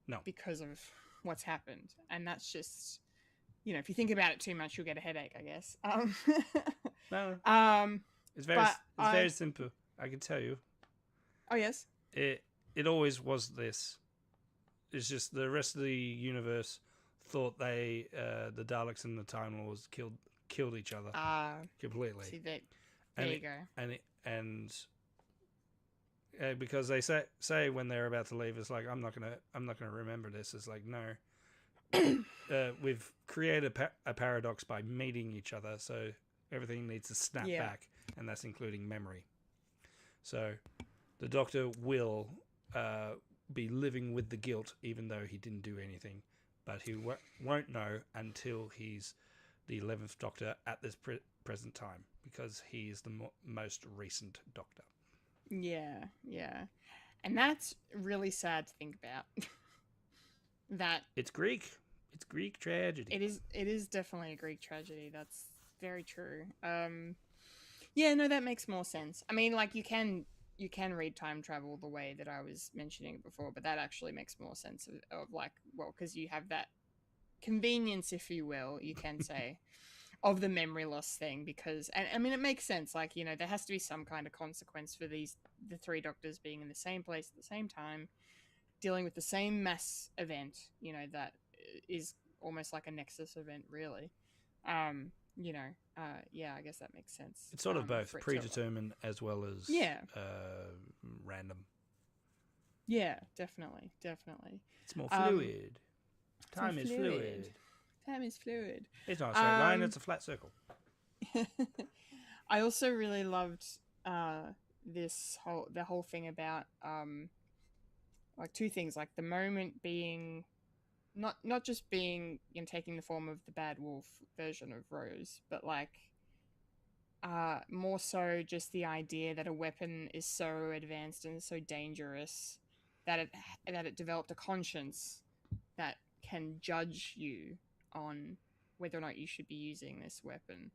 S2: No,
S1: because of what's happened. And that's just, you know, if you think about it too much, you'll get a headache, I guess.
S2: No. It's very simple. I can tell you.
S1: Oh yes.
S2: It always was this. It's just the rest of the universe thought the Daleks and the Time Lords killed each other completely.
S1: See that? There you go.
S2: And because they say when they're about to leave, it's like, I'm not gonna remember this. It's like, no, we've created a paradox by meeting each other, so everything needs to snap back, and that's including memory. So the Doctor will be living with the guilt, even though he didn't do anything, but he won't know until he's the 11th Doctor at this present time, because he is the most recent Doctor.
S1: Yeah. And that's really sad to think about. That
S2: it's Greek tragedy.
S1: It is definitely a Greek tragedy. That's very true. Yeah, no, that makes more sense. I mean, like, you can read time travel the way that I was mentioning before, but that actually makes more sense of like, well, because you have that convenience, if you will, you can say, of the memory loss thing, because, and I mean, it makes sense. Like, you know, there has to be some kind of consequence for the three doctors being in the same place at the same time, dealing with the same mass event, you know, that is almost like a nexus event, really. You know, yeah, I guess that makes sense.
S2: It's sort of both
S1: for it to-
S2: predetermined as well as
S1: Yeah.
S2: random.
S1: Yeah, definitely.
S2: It's more fluid. Time is
S1: fluid.
S2: fluid.
S1: Time is fluid.
S2: It's not a straight line, it's a flat circle.
S1: I also really loved the whole thing about like two things, like the moment being not just being, you know, taking the form of the bad wolf version of Rose, but like more so just the idea that a weapon is so advanced and so dangerous that it developed a conscience that can judge you on whether or not you should be using this weapon,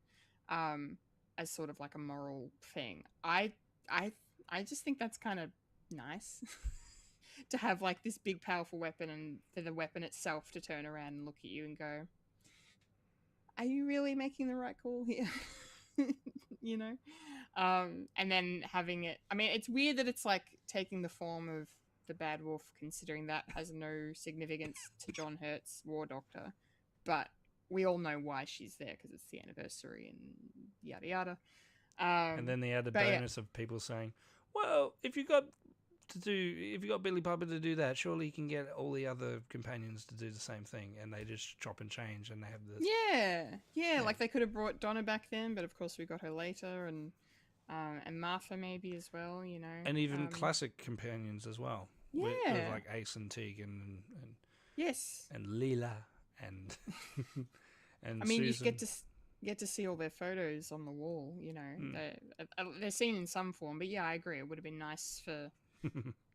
S1: as sort of like a moral thing. I just think that's kind of nice. To have like this big powerful weapon, and for the weapon itself to turn around and look at you and go, are you really making the right call here? You know? And then having it, I mean, it's weird that it's like taking the form of the bad wolf, considering that has no significance to John Hurt's War Doctor, but we all know why she's there, because it's the anniversary and yada yada.
S2: And then the added bonus of people saying, well, if you got Billy Piper to do that, surely you can get all the other companions to do the same thing, and they just chop and change, and they have this.
S1: Yeah. Like they could have brought Donna back then, but of course we got her later, and Martha maybe as well, you know,
S2: and even classic companions as well.
S1: Yeah,
S2: with like Ace and Tegan and
S1: yes,
S2: and Leela and and
S1: I mean,
S2: Susan.
S1: you get to see all their photos on the wall, you know. They're seen in some form, but yeah, I agree. It would have been nice for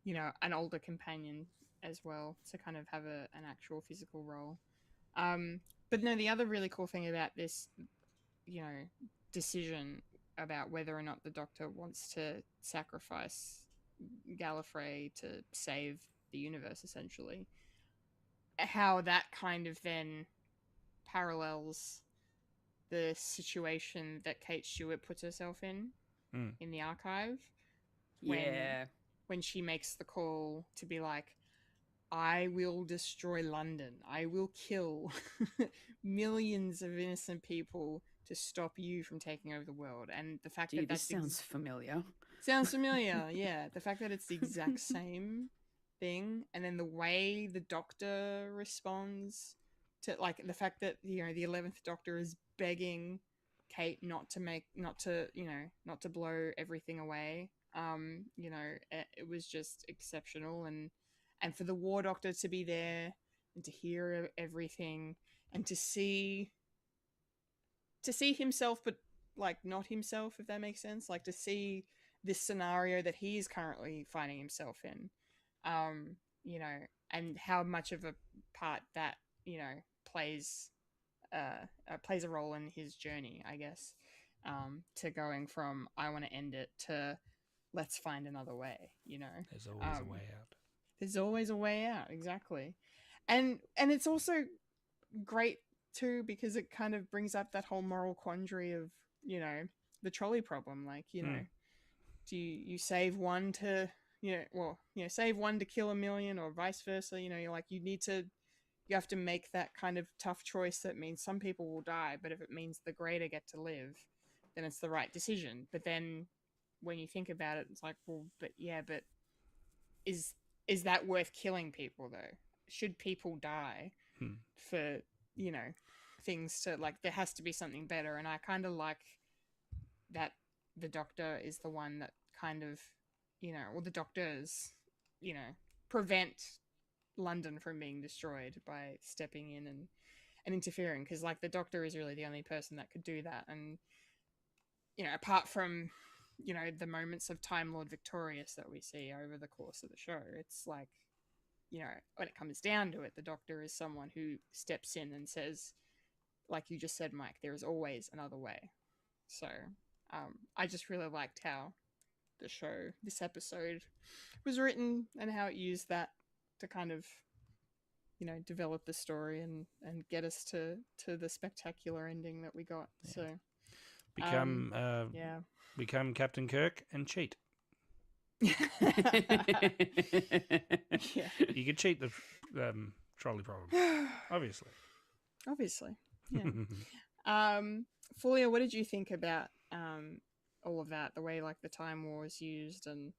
S1: you know, an older companion as well to kind of have an actual physical role. But no, the other really cool thing about this, you know, decision about whether or not the Doctor wants to sacrifice Gallifrey to save the universe, essentially, how that kind of then parallels the situation that Kate Stewart puts herself in the archive. When she makes the call to be like, I will destroy London. I will kill millions of innocent people to stop you from taking over the world. And the fact that
S6: this sounds familiar.
S1: Sounds familiar, yeah. The fact that it's the exact same thing, and then the way the Doctor responds to, like, the fact that, you know, the 11th Doctor is begging Kate not to blow everything away. You know, it was just exceptional, and for the War Doctor to be there and to hear everything and to see himself, but like not himself, if that makes sense, like to see this scenario that he is currently finding himself in, you know, and how much of a part that, you know, plays a role in his journey, I guess, to going from I want to end it to let's find another way, you know.
S2: There's always a way out.
S1: There's always a way out, exactly. And it's also great too, because it kind of brings up that whole moral quandary of, you know, the trolley problem. Like, you know, do you save one to, save one to kill a million, or vice versa? You know, you're like, you have to make that kind of tough choice that means some people will die, but if it means the greater get to live, then it's the right decision. But then when you think about it, it's like, well, but is that worth killing people though? Should people die for, you know, things to, like, there has to be something better. And I kind of like that the Doctor is the one that kind of, you know, or the Doctors, you know, prevent London from being destroyed by stepping in and interfering, because like the Doctor is really the only person that could do that. And, you know, apart from, you know, the moments of Time Lord Victorious that we see over the course of the show, it's like, you know, when it comes down to it, the Doctor is someone who steps in and says, like you just said, Mike, there is always another way. So I just really liked how the show, this episode, was written, and how it used that to kind of develop the story and get us to the spectacular ending that we got.
S2: Yeah.
S1: So
S2: become Captain Kirk and cheat.
S1: Yeah.
S2: You could cheat the trolley problem, obviously.
S1: Yeah. Fulya, what did you think about all of that, the way like the Time War was used and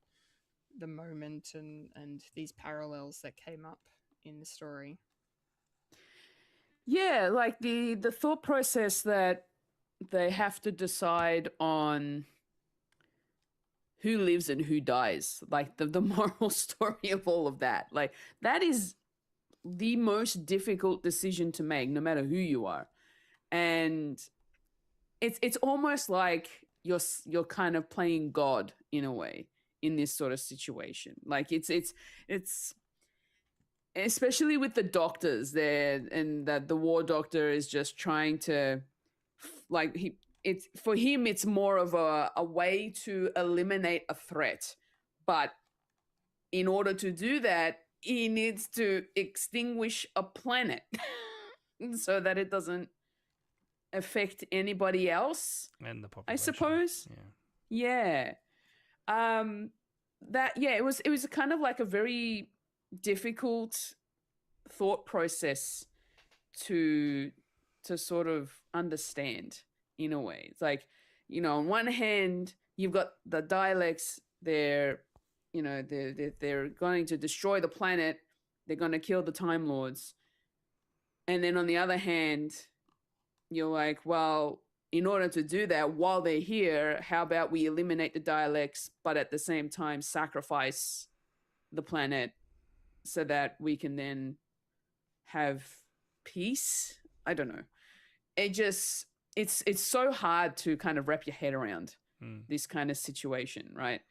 S1: the moment and these parallels that came up in the story?
S6: Yeah, like the thought process that they have to decide on who lives and who dies, like the moral story of all of that. Like that is the most difficult decision to make, no matter who you are. And it's almost like you're kind of playing God in a way in this sort of situation. Like it's especially with the doctors there, and that the war doctor is just trying to for him it's more of a way to eliminate a threat, but in order to do that he needs to extinguish a planet so that it doesn't affect anybody else,
S2: and the population,
S6: I suppose. Yeah. It was kind of like a very difficult thought process to sort of understand in a way. It's like, on one hand you've got the Daleks, they're going to destroy the planet, they're going to kill the Time Lords, and then on the other hand you're like, well, in order to do that while they're here, how about we eliminate the Daleks but at the same time sacrifice the planet so that we can then have peace? I don't know. It's so hard to kind of wrap your head around this kind of situation, right?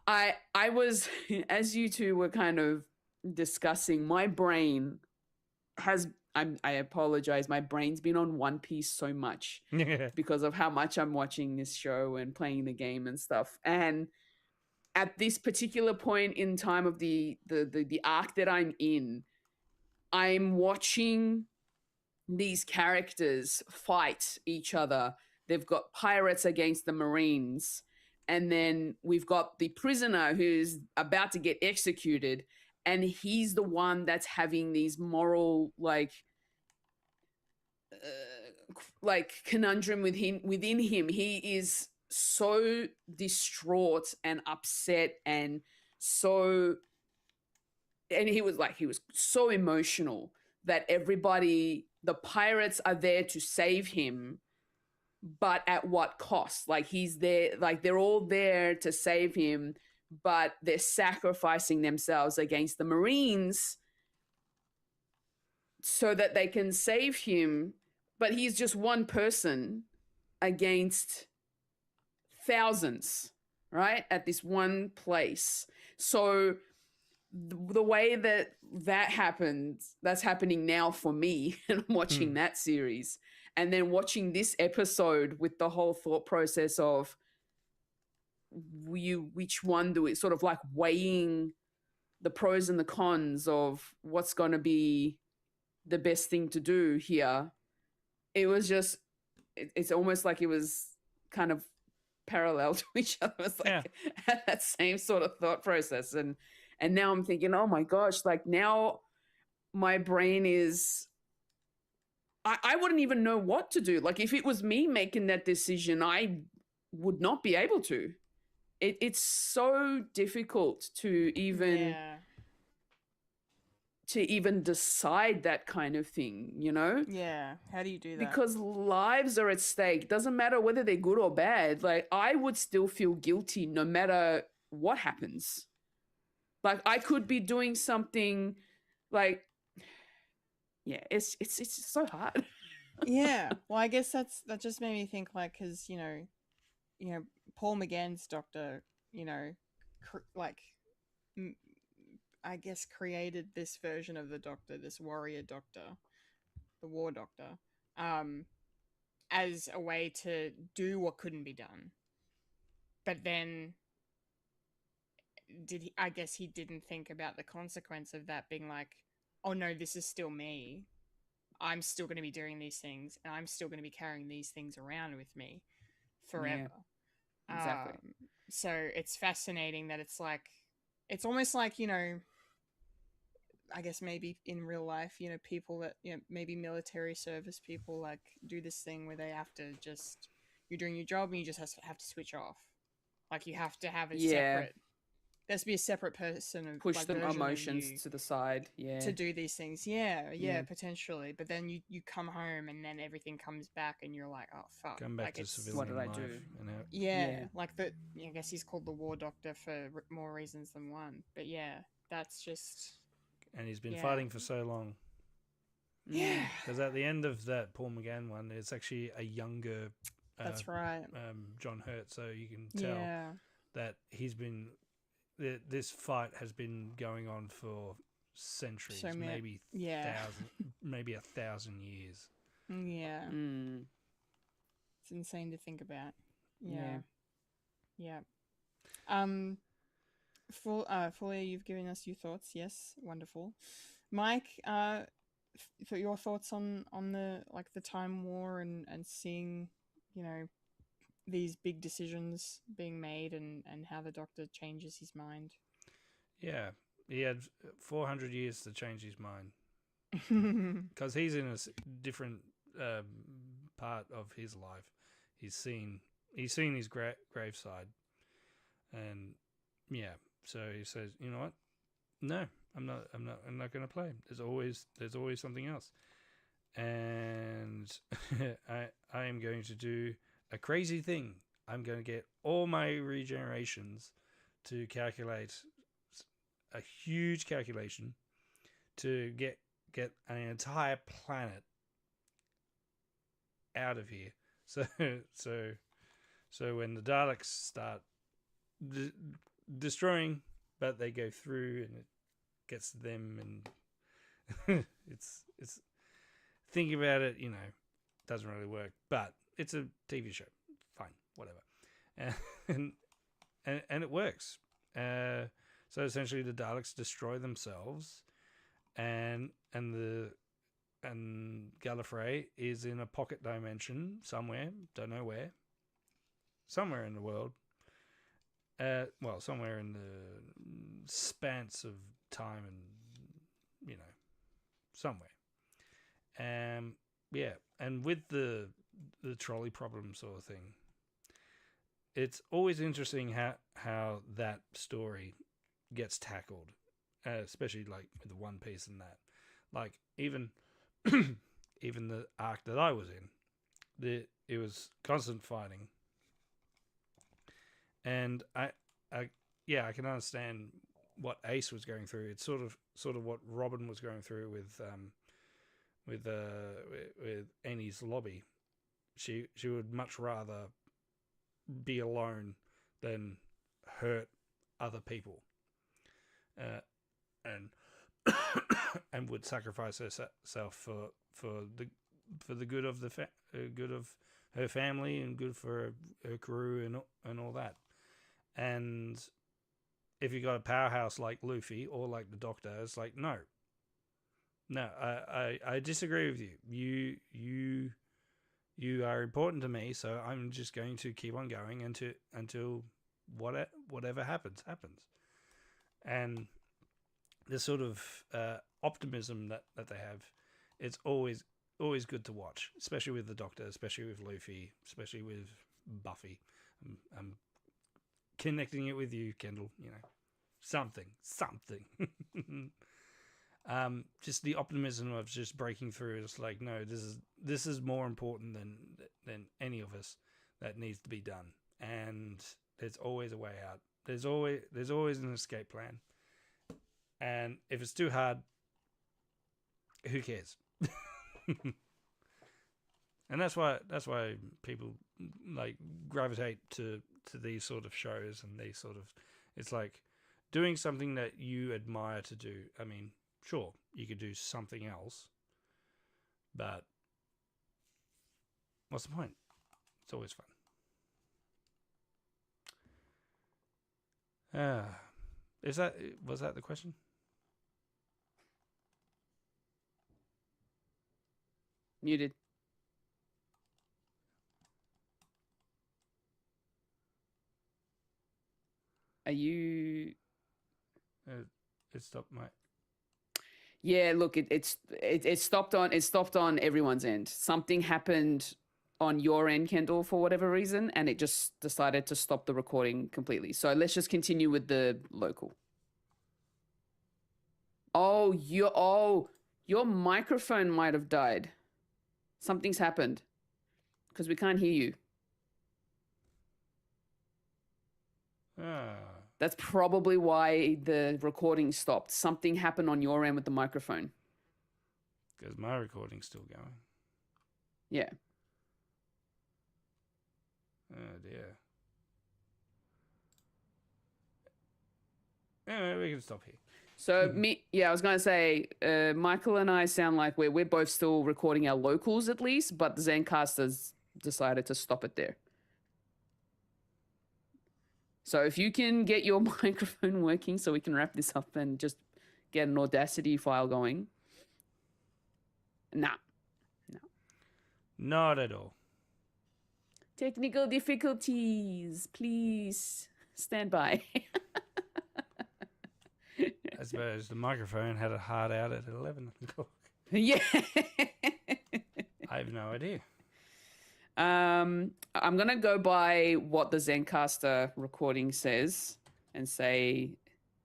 S6: I was, as you two were kind of discussing, my brain has, I apologize, my brain's been on One Piece so much because of how much I'm watching this show and playing the game and stuff. And at this particular point in time of the arc that I'm in, I'm watching these characters fight each other. They've got pirates against the Marines, and then we've got the prisoner who's about to get executed, and he's the one that's having these moral conundrum within him. He is so distraught and upset and he was so emotional that the pirates are there to save him, but at what cost? Like he's there, like they're all there to save him, but they're sacrificing themselves against the Marines so that they can save him. But he's just one person against thousands, right? At this one place. So the way that happens, that's happening now for me, and I'm watching that series, and then watching this episode with the whole thought process of which one do it, sort of like weighing the pros and the cons of what's going to be the best thing to do here. It was just, it's almost like it was kind of parallel to each other. It's like that same sort of thought process. And now I'm thinking, oh my gosh, like now my brain is, I wouldn't even know what to do. Like if it was me making that decision, I would not be able to. It's so difficult to even decide that kind of thing,
S1: Yeah. How do you do that?
S6: Because lives are at stake. Doesn't matter whether they're good or bad. Like I would still feel guilty no matter what happens. Like I could be doing something like, it's so hard.
S1: Yeah. Well, I guess that just made me think, like, because Paul McGann's Doctor, I guess created this version of the Doctor, this warrior Doctor, the War Doctor, as a way to do what couldn't be done. But then I guess he didn't think about the consequence of that being like, oh no, this is still me. I'm still going to be doing these things, and I'm still going to be carrying these things around with me forever.
S6: Yeah, exactly.
S1: So it's fascinating that it's like, it's almost like, you know, I guess maybe in real life, you know, people that, you know, maybe military service people like do this thing where they have to just, you're doing your job and you just have to switch off. Like you have to have a separate, there has to be a separate person of
S6: Push
S1: like,
S6: the
S1: version
S6: emotions
S1: of you
S6: to the side. Yeah.
S1: to do these things. Yeah,
S6: Yeah.
S1: potentially. But then you come home and then everything comes back and you're like, oh fuck.
S2: Come back
S1: like,
S2: to
S1: it's,
S2: civilian
S6: what did I
S2: life.
S6: do?
S2: And how,
S1: yeah, like the, I guess he's called the war doctor for more reasons than one. But yeah, that's just.
S2: and he's been
S1: Yeah.
S2: fighting for so long.
S1: Yeah.
S2: Because at the end of that Paul McGann one, it's actually a younger
S1: That's right.
S2: John Hurt, so you can tell
S1: Yeah.
S2: that he's been this fight has been going on for centuries,
S1: So
S2: maybe
S1: yeah.
S2: maybe 1,000 years.
S1: Yeah.
S6: Mm.
S1: It's insane to think about.
S6: Yeah.
S1: Yeah. Fulya, you've given us your thoughts. Yes, wonderful. Mike, for your thoughts on the like the time war and seeing, you know, these big decisions being made and how the Doctor changes his mind.
S2: Yeah, he had 400 years to change his mind because he's in a different part of his life. He's seen his graveside, and yeah, so he says, you know what? No, I'm not going to play. There's always something else, and I am going to do a crazy thing. I'm going to get all my regenerations to calculate a huge calculation to get an entire planet out of here. So when the Daleks start destroying, but they go through and it gets to them, and it's think about it, you know, doesn't really work, but it's a TV show. Fine, whatever, and it works. So essentially, the Daleks destroy themselves, and Gallifrey is in a pocket dimension somewhere, don't know where, somewhere in the world. Well, somewhere in the spans of time, and you know, somewhere. Yeah, and with the trolley problem sort of thing, it's always interesting how that story gets tackled, especially like with the One Piece and that. Like even even the arc that I was in, it was constant fighting, and I can understand what Ace was going through. It's sort of what Robin was going through with Annie's lobby. She would much rather be alone than hurt other people, and and would sacrifice herself for the good of good of her family and good for her crew and all that. And if you got a powerhouse like Luffy or like the Doctor, it's like no, I disagree with you. You are important to me, so I'm just going to keep on going until whatever happens. And this sort of optimism that they have, it's always good to watch, especially with the Doctor, especially with Luffy, especially with Buffy. I'm connecting it with you, Kendall. You know, something. Just the optimism of just breaking through. It's like, no, this is more important than any of us that needs to be done. And there's always a way out. There's always an escape plan. And if it's too hard, who cares? And that's why people like gravitate to these sort of shows and these sort of, it's like doing something that you admire to do. I mean, sure, you could do something else, but what's the point? It's always fun. Was that the question?
S6: Muted. Are you?
S2: It stopped, mate.
S6: Yeah, look, it stopped on everyone's end. Something happened on your end, Kendall, for whatever reason, and it just decided to stop the recording completely. So let's just continue with the local. Oh, your microphone might have died. Something's happened because we can't hear you.
S2: Ah.
S6: That's probably why the recording stopped. Something happened on your end with the microphone.
S2: Because my recording's still going.
S6: Yeah.
S2: Oh, dear. Anyway, we can stop here.
S6: So I was going to say, Michael and I sound like we're both still recording our locals at least, but the Zencaster's decided to stop it there. So if you can get your microphone working so we can wrap this up and just get an Audacity file going. No.
S2: Not at all.
S6: Technical difficulties. Please stand by.
S2: I suppose the microphone had a hard out at 11 o'clock.
S6: Yeah.
S2: I have no idea.
S6: I'm going to go by what the Zencaster recording says and say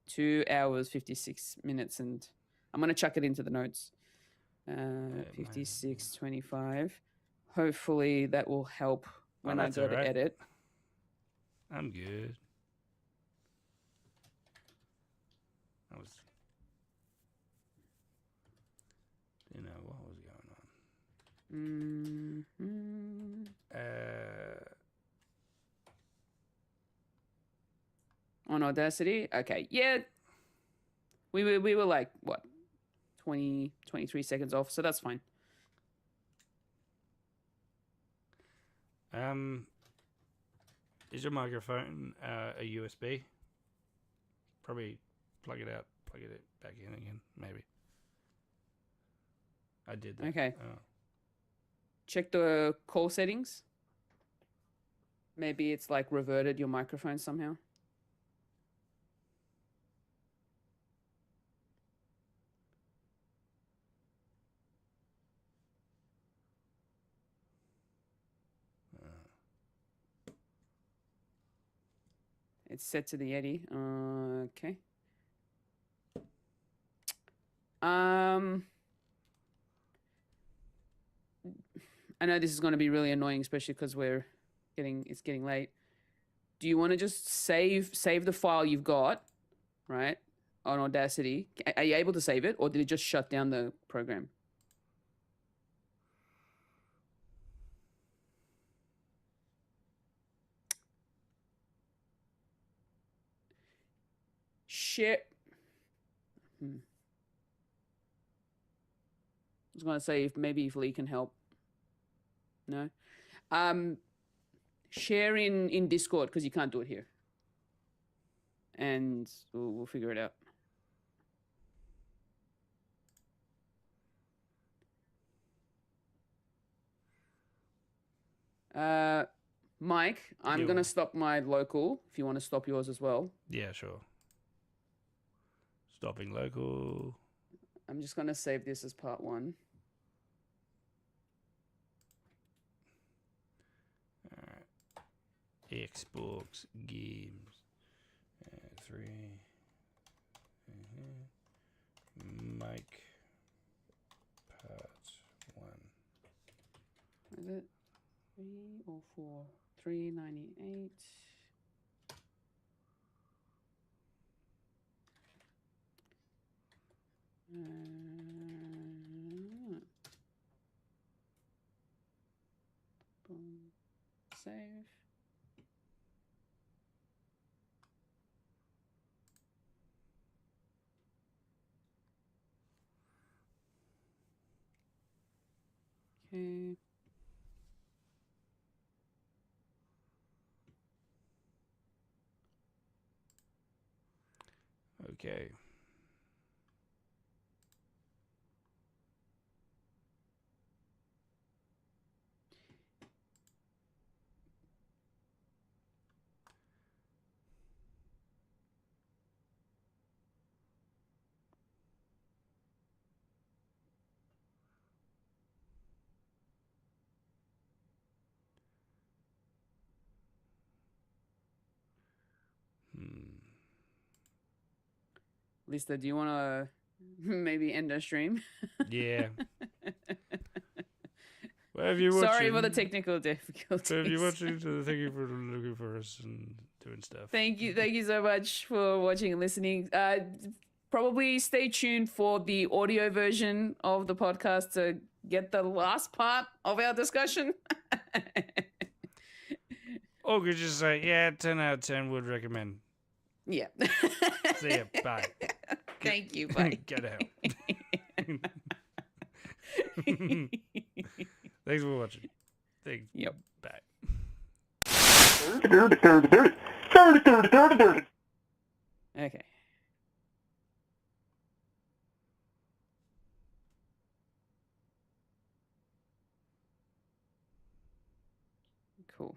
S6: 2 hours, 56 minutes. And I'm going to chuck it into the notes. 56:25. Hopefully that will help when I go to edit.
S2: I'm good. What was going on?
S6: On Audacity? Okay. Yeah. We were like, what? 20, 23 seconds off, so that's fine.
S2: Is your microphone a USB? Probably plug it out, plug it back in again, maybe. I did that.
S6: Okay.
S2: Oh.
S6: Check the call settings. Maybe it's like reverted your microphone somehow. It's set to the Yeti. Okay. I know this is going to be really annoying, especially because it's getting late. Do you want to just save the file you've got, right, on Audacity? Are you able to save it, or did it just shut down the program? Share. I was going to say if Lee can help. No. Share in Discord because you can't do it here. And we'll figure it out. Mike, I'm going to stop my local if you want to stop yours as well.
S2: Yeah, sure. Stopping local.
S6: I'm just going to save this as part 1.
S2: Xbox games 3 Mike part 1.
S6: Is it 3 or 4? 398. Boom. Save. Okay.
S2: Okay.
S6: Lister, do you want to maybe end our stream?
S2: Yeah. Well, if you're watching,
S6: Sorry for the technical difficulties.
S2: So if you're watching, so thank you for looking for us and doing stuff.
S6: Thank you so much for watching and listening. Probably stay tuned for the audio version of the podcast to get the last part of our discussion.
S2: Or could just say, yeah, 10 out of 10 would recommend.
S6: Yeah.
S2: See ya. Bye.
S6: Thank you. Bye.
S2: Get out. Thanks for watching. Thanks.
S6: Yep.
S2: Bye.
S6: Okay. Cool.